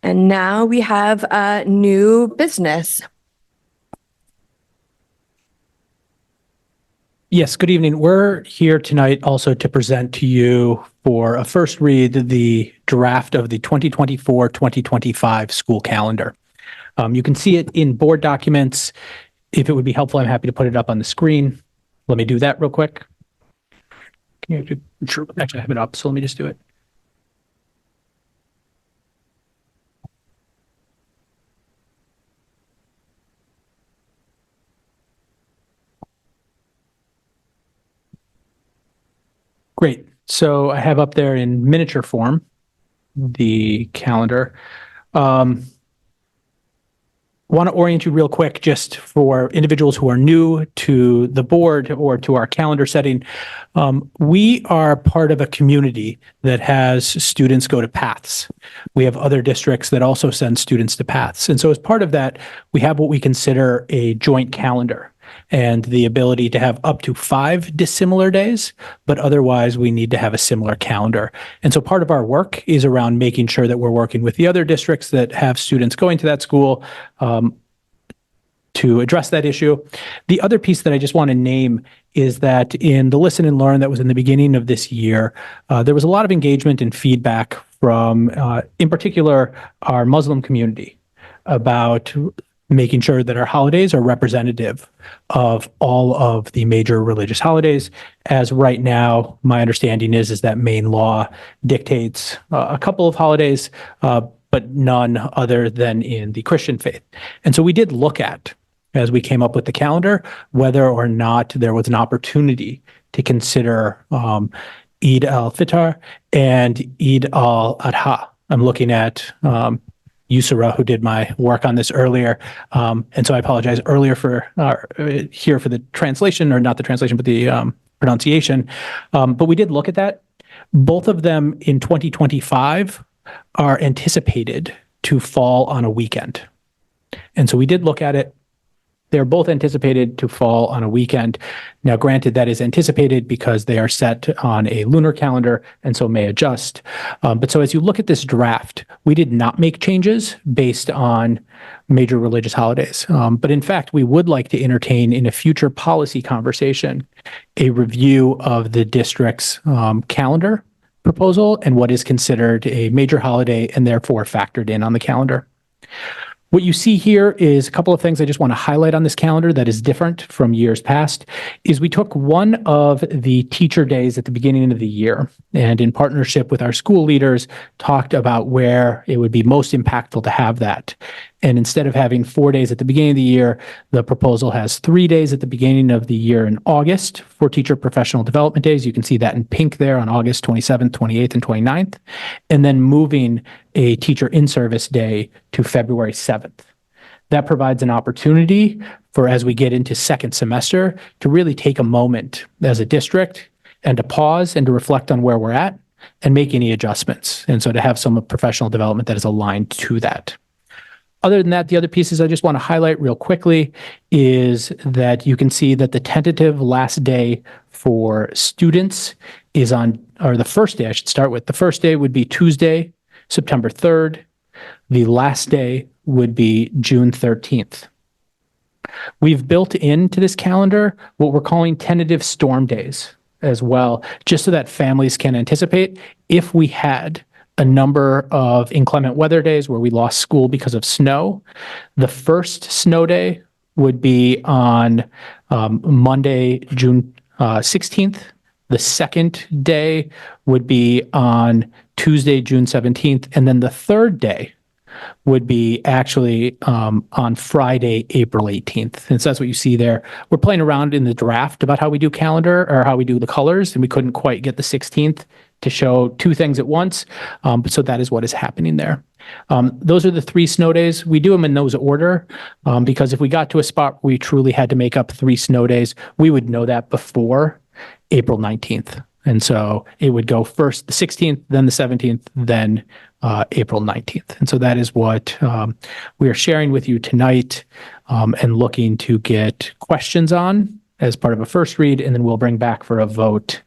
Speaker 1: now we have new business.
Speaker 4: Yes, good evening. We're here tonight also to present to you for a first read the draft of the 2024-2025 school calendar. You can see it in board documents. If it would be helpful, I'm happy to put it up on the screen. Let me do that real quick. Can you actually I have it up, so let me just do it. Great. So I have up there in miniature form the calendar. Want to orient you real quick just for individuals who are new to the board or to our calendar setting. We are part of a community that has students go to paths. We have other districts that also send students to paths. And so as part of that, we have what we consider a joint calendar and the ability to have up to 5 dissimilar days, but otherwise we need to have a similar calendar. And so part of our work is around making sure that we're working with the other districts that have students going to that school to address that issue. The other piece that I just want to name is that in the Listen and Learn that was in the beginning of this year, there was a lot of engagement and feedback from, in particular, our Muslim community about making sure that our holidays are representative of all of the major religious holidays. As right now, my understanding is that Maine law dictates a couple of holidays, but none other than in the Christian faith. And so we did look at, as we came up with the calendar, whether or not there was an opportunity to consider Eid al-Fitr and Eid al-Adha. I'm looking at Yusra, who did my work on this earlier. And so I apologize earlier for here for the translation, or not the translation, but the pronunciation. But we did look at that. Both of them in 2025 are anticipated to fall on a weekend. And so we did look at it. They're both anticipated to fall on a weekend. Now, granted, that is anticipated because they are set on a lunar calendar and so may adjust. But so as you look at this draft, we did not make changes based on major religious holidays. But in fact, we would like to entertain in a future policy conversation a review of the district's calendar proposal and what is considered a major holiday and therefore factored in on the calendar. What you see here is a couple of things I just want to highlight on this calendar that is different from years past, is we took one of the teacher days at the beginning of the year and in partnership with our school leaders talked about where it would be most impactful to have that. And instead of having 4 days at the beginning of the year, the proposal has 3 days at the beginning of the year in August for teacher professional development days. You can see that in pink there on August 27th, 28th, and 29th. And then moving a teacher in-service day to February 7th. That provides an opportunity for, as we get into second semester, to really take a moment as a district and to pause and to reflect on where we're at and make any adjustments. And so to have some professional development that is aligned to that. Other than that, the other pieces I just want to highlight real quickly is that you can see that the tentative last day for students is on, or the first day I should start with. The first day would be Tuesday, September 3rd. The last day would be June 13th. We've built into this calendar what we're calling tentative storm days as well, just so that families can anticipate if we had a number of inclement weather days where we lost school because of snow. The first snow day would be on Monday, June 16th. The second day would be on Tuesday, June 17th. And then the third day would be actually on Friday, April 18th. And so that's what you see there. We're playing around in the draft about how we do calendar or how we do the colors, and we couldn't quite get the 16th to show two things at once. But so that is what is happening there. Those are the 3 snow days. We do them in those order because if we got to a spot where we truly had to make up 3 snow days, we would know that before April 19th. And so it would go first the 16th, then the 17th, then April 19th. And so that is what we are sharing with you tonight and looking to get questions on as part of a first read, and then we'll bring back for a vote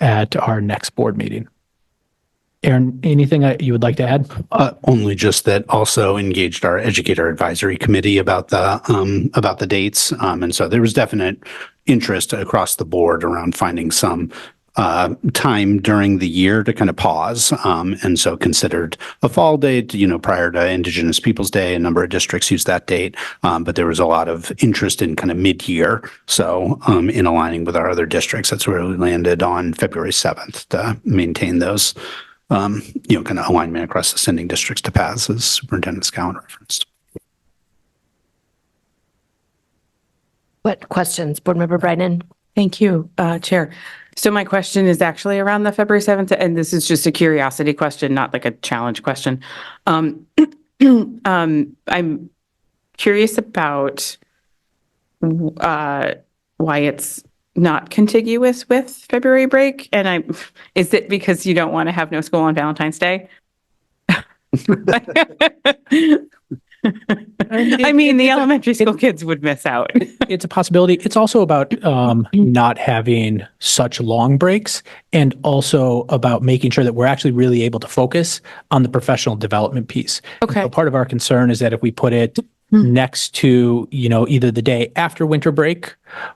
Speaker 4: at our next board meeting. Aaron, anything you would like to add?
Speaker 2: Only just that also engaged our educator advisory committee about the dates. And so there was definite interest across the board around finding some time during the year to kind of pause. And so considered a fall date, prior to Indigenous Peoples Day. A number of districts use that date. But there was a lot of interest in kind of mid-year. So in aligning with our other districts, that's where we landed on February 7th to maintain those kind of alignment across the sending districts to paths, as Superintendent Scowen referenced.
Speaker 1: What questions? Board Member Bryden?
Speaker 5: Thank you, Chair. So my question is actually around the February 7th, and this is just a curiosity question, not like a challenge question. I'm curious about why it's not contiguous with February break, and is it because you don't want to have no school on Valentine's Day? I mean, the elementary school kids would miss out.
Speaker 4: It's a possibility. It's also about not having such long breaks, and also about making sure that we're actually really able to focus on the professional development piece.
Speaker 5: Okay.
Speaker 4: So part of our concern is that if we put it next to, either the day after winter break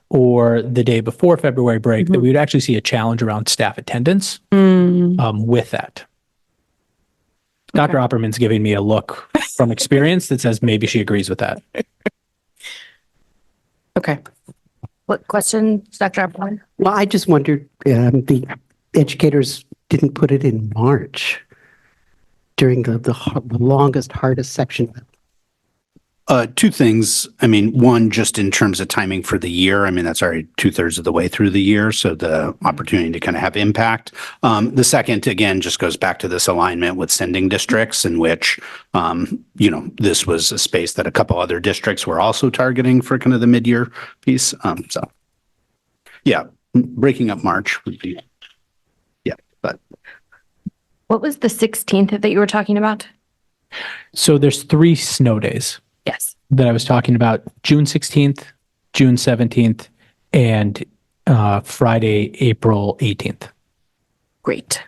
Speaker 4: or the day before February break, that we would actually see a challenge around staff attendance with that. Dr. Opperman's giving me a look from experience that says maybe she agrees with that.
Speaker 5: Okay.
Speaker 1: What question, Dr. Opperman?
Speaker 6: Well, I just wondered, the educators didn't put it in March during the longest, hardest section.
Speaker 2: Two things. I mean, one, just in terms of timing for the year, I mean, that's already 2/3 of the way through the year. So the opportunity to kind of have impact. The second, again, just goes back to this alignment with sending districts in which, this was a space that a couple other districts were also targeting for kind of the mid-year piece. So yeah, breaking up March would be, but.
Speaker 1: What was the 16th that you were talking about?
Speaker 4: So there's 3 snow days.
Speaker 1: Yes.
Speaker 4: That I was talking about: June 16th, June 17th, and Friday, April 18th.
Speaker 1: Great.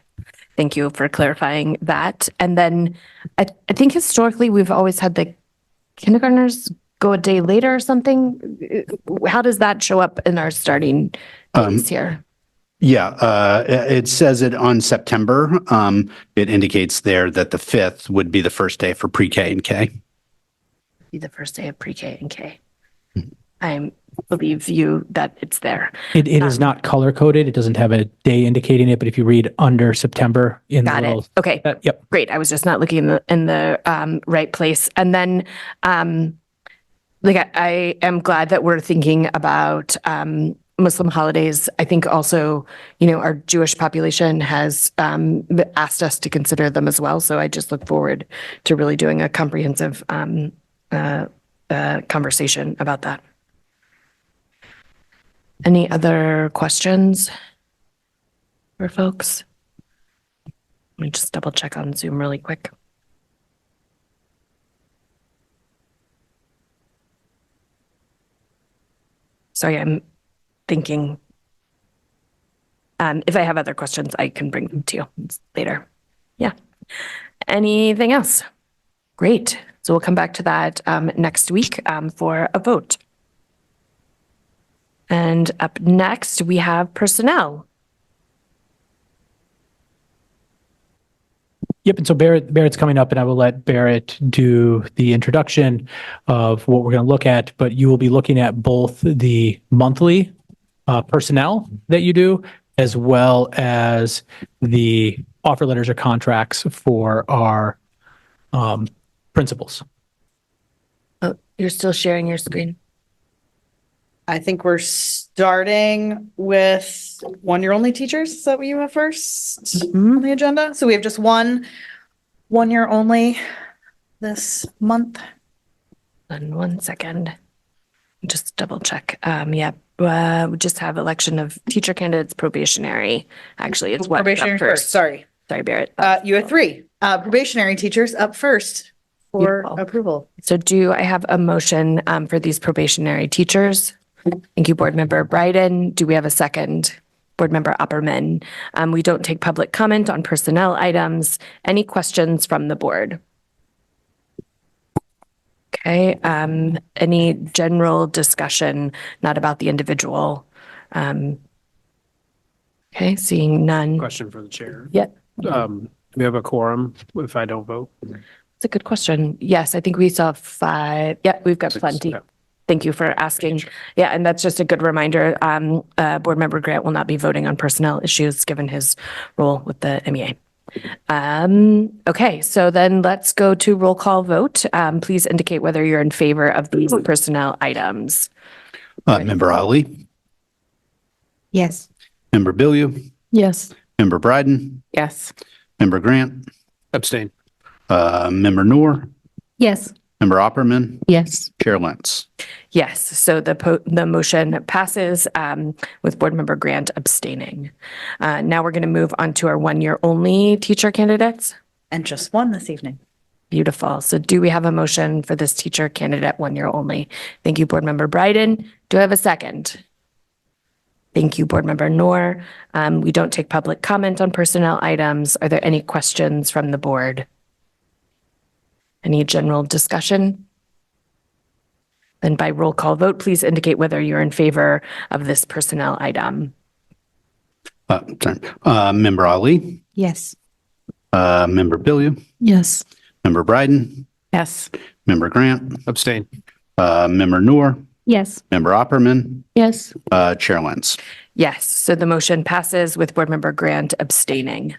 Speaker 1: Thank you for clarifying that. And then I think historically we've always had the kindergartners go a day later or something. How does that show up in our starting days here?
Speaker 2: Yeah, it says it on September. It indicates there that the 5th would be the first day for pre-K and K.
Speaker 1: Be the first day of pre-K and K. I believe you that it's there.
Speaker 4: It is not color coded. It doesn't have a day indicating it, but if you read under September in
Speaker 1: Got
Speaker 4: the little,
Speaker 1: it. Okay.
Speaker 4: Yep.
Speaker 1: Great. I was just not looking in the right place. And then I am glad that we're thinking about Muslim holidays. I think also, our Jewish population has asked us to consider them as well. So I just look forward to really doing a comprehensive conversation about that. Any other questions for folks? Let me just double check on Zoom really quick. Sorry, I'm thinking. If I have other questions, I can bring them to you later. Yeah. Anything else? Great. So we'll come back to that next week for a vote. And up next, we have personnel.
Speaker 4: Yep. And so Barrett's coming up, and I will let Barrett do the introduction of what we're going to look at, but you will be looking at both the monthly personnel that you do, as well as the offer letters or contracts for our principals.
Speaker 1: Oh, you're still sharing your screen.
Speaker 11: I think we're starting with one-year only teachers. Is that what you have first on the agenda? So we have just one year only this month.
Speaker 1: And 1 second. Just double check. We just have election of teacher candidates, probationary. Actually, it's what
Speaker 11: Probationary
Speaker 1: first.
Speaker 11: first. Sorry,
Speaker 1: Barrett.
Speaker 11: you have 3. Probationary teachers up first for
Speaker 1: Beautiful.
Speaker 11: approval.
Speaker 1: So do I have a motion for these probationary teachers? Thank you, Board Member Bryden. Do we have a second? Board Member Opperman. We don't take public comment on personnel items. Any questions from the board? Okay, any general discussion, not about the individual? Okay, seeing none.
Speaker 14: Question for the chair.
Speaker 1: Yep.
Speaker 14: Do we have a quorum if I don't vote?
Speaker 1: It's a good question. Yes, I think we saw 5. Yeah, we've got plenty.
Speaker 14: Yeah.
Speaker 1: Thank you for asking. Yeah, and that's just a good reminder. Board Member Grant will not be voting on personnel issues given his role with the MEA. Okay, so then let's go to roll call vote. Please indicate whether you're in favor of these personnel items.
Speaker 2: Member Ali,
Speaker 13: Yes.
Speaker 2: Member Billiou,
Speaker 13: Yes.
Speaker 2: Member Bryden,
Speaker 5: Yes.
Speaker 2: Member Grant,
Speaker 14: Abstain.
Speaker 2: Member Noor,
Speaker 15: Yes.
Speaker 2: Member Opperman,
Speaker 13: Yes.
Speaker 2: Chair Lentz.
Speaker 1: Yes, so the motion passes with Board Member Grant abstaining. Now we're going to move on to our one-year only teacher candidates.
Speaker 11: And just one this evening.
Speaker 1: Beautiful. So do we have a motion for this teacher candidate 1 year only? Thank you, Board Member Bryden. Do I have a second? Thank you, Board Member Noor. We don't take public comment on personnel items. Are there any questions from the board? Any general discussion? Then by roll call vote, please indicate whether you're in favor of this personnel item.
Speaker 2: Member Ali,
Speaker 13: Yes.
Speaker 2: Member Billiou,
Speaker 13: Yes.
Speaker 2: Member Bryden,
Speaker 5: Yes.
Speaker 2: Member Grant,
Speaker 14: Abstain.
Speaker 2: Member Noor,
Speaker 15: Yes.
Speaker 2: Member Opperman,
Speaker 13: Yes.
Speaker 2: Chair Lentz.
Speaker 1: Yes, so the motion passes with Board Member Grant abstaining.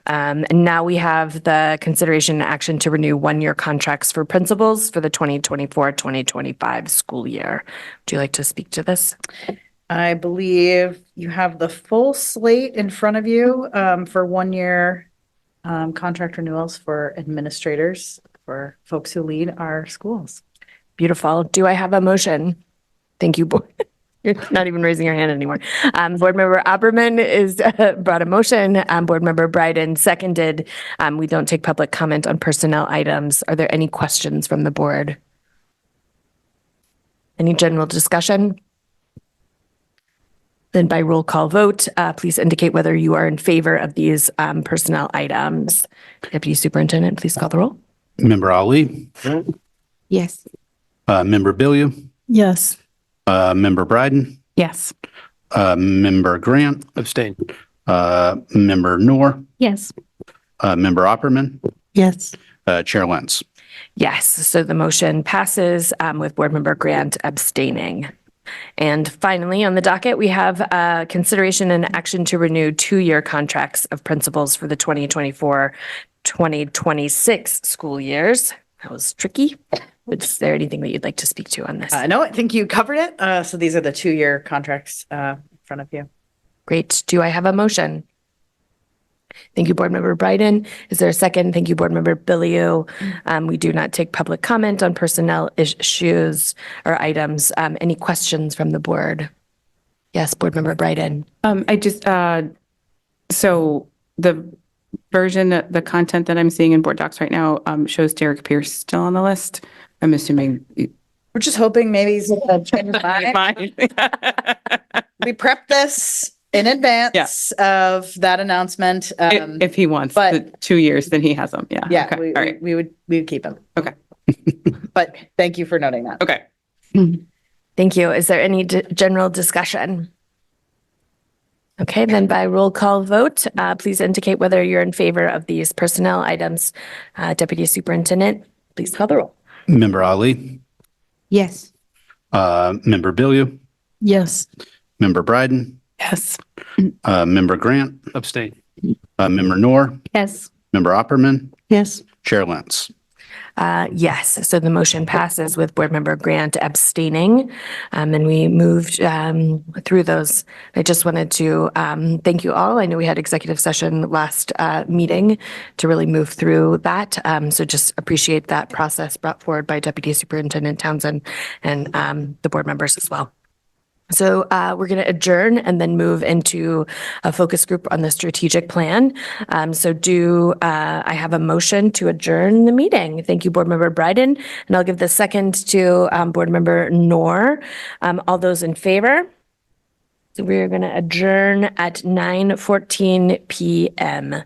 Speaker 1: And now we have the consideration and action to renew one-year contracts for principals for the 2024-2025 school year. Would you like to speak to this?
Speaker 11: I believe you have the full slate in front of you for 1 year contract renewals for administrators, for folks who lead our schools.
Speaker 1: Beautiful. Do I have a motion? Thank you, Board. You're not even raising your hand anymore. Board Member Opperman is brought a motion. Board Member Bryden seconded. We don't take public comment on personnel items. Are there any questions from the board? Any general discussion? Then by roll call vote, please indicate whether you are in favor of these personnel items. Deputy Superintendent, please call the roll.
Speaker 2: Member Ali,
Speaker 13: Yes.
Speaker 2: Member Billiou,
Speaker 13: Yes.
Speaker 2: Member Bryden,
Speaker 5: Yes.
Speaker 2: Member Grant,
Speaker 14: Abstain.
Speaker 2: Member Noor,
Speaker 15: Yes.
Speaker 2: Member Opperman,
Speaker 13: Yes.
Speaker 2: Chair Lentz.
Speaker 1: Yes, so the motion passes with Board Member Grant abstaining. And finally, on the docket, we have consideration and action to renew 2-year contracts of principals for the 2024-2026 school years. That was tricky. Is there anything that you'd like to speak to on this?
Speaker 11: No, I think you covered it. So these are the 2 year contracts in front of you.
Speaker 1: Great. Do I have a motion? Thank you, Board Member Bryden. Is there a second? Thank you, Board Member Billiou. We do not take public comment on personnel issues or items. Any questions from the board? Yes, Board Member Bryden.
Speaker 5: So the the content that I'm seeing in board docs right now shows Derek Pierce still on the list. I'm assuming.
Speaker 11: We're just hoping maybe he's change his mind. We prepped this in advance of that announcement.
Speaker 5: If he wants
Speaker 11: but-
Speaker 5: the 2 years, then he has them. Yeah.
Speaker 11: Yeah,
Speaker 5: Okay. All right.
Speaker 11: we would keep him.
Speaker 5: Okay.
Speaker 11: But thank you for noting that.
Speaker 5: Okay.
Speaker 1: Thank you. Is there any general discussion? Okay, then by roll call vote, please indicate whether you're in favor of these personnel items. Deputy Superintendent, please call the roll.
Speaker 2: Member Ali,
Speaker 13: Yes.
Speaker 2: Member Billiou,
Speaker 13: Yes.
Speaker 2: Member Bryden,
Speaker 5: Yes.
Speaker 2: Member Grant,
Speaker 14: Abstain.
Speaker 2: Member Noor,
Speaker 15: Yes.
Speaker 2: Member Opperman,
Speaker 13: Yes.
Speaker 2: Chair Lentz.
Speaker 1: Yes, so the motion passes with Board Member Grant abstaining. And we moved through those. I just wanted to thank you all. I know we had executive session last meeting to really move through that. So just appreciate that process brought forward by Deputy Superintendent Townsend and the board members as well. So we're going to adjourn and then move into a focus group on the strategic plan. So I have a motion to adjourn the meeting? Thank you, Board Member Bryden. And I'll give the second to Board Member Knorr. All those in favor? So we're going to adjourn at 9:14 p.m.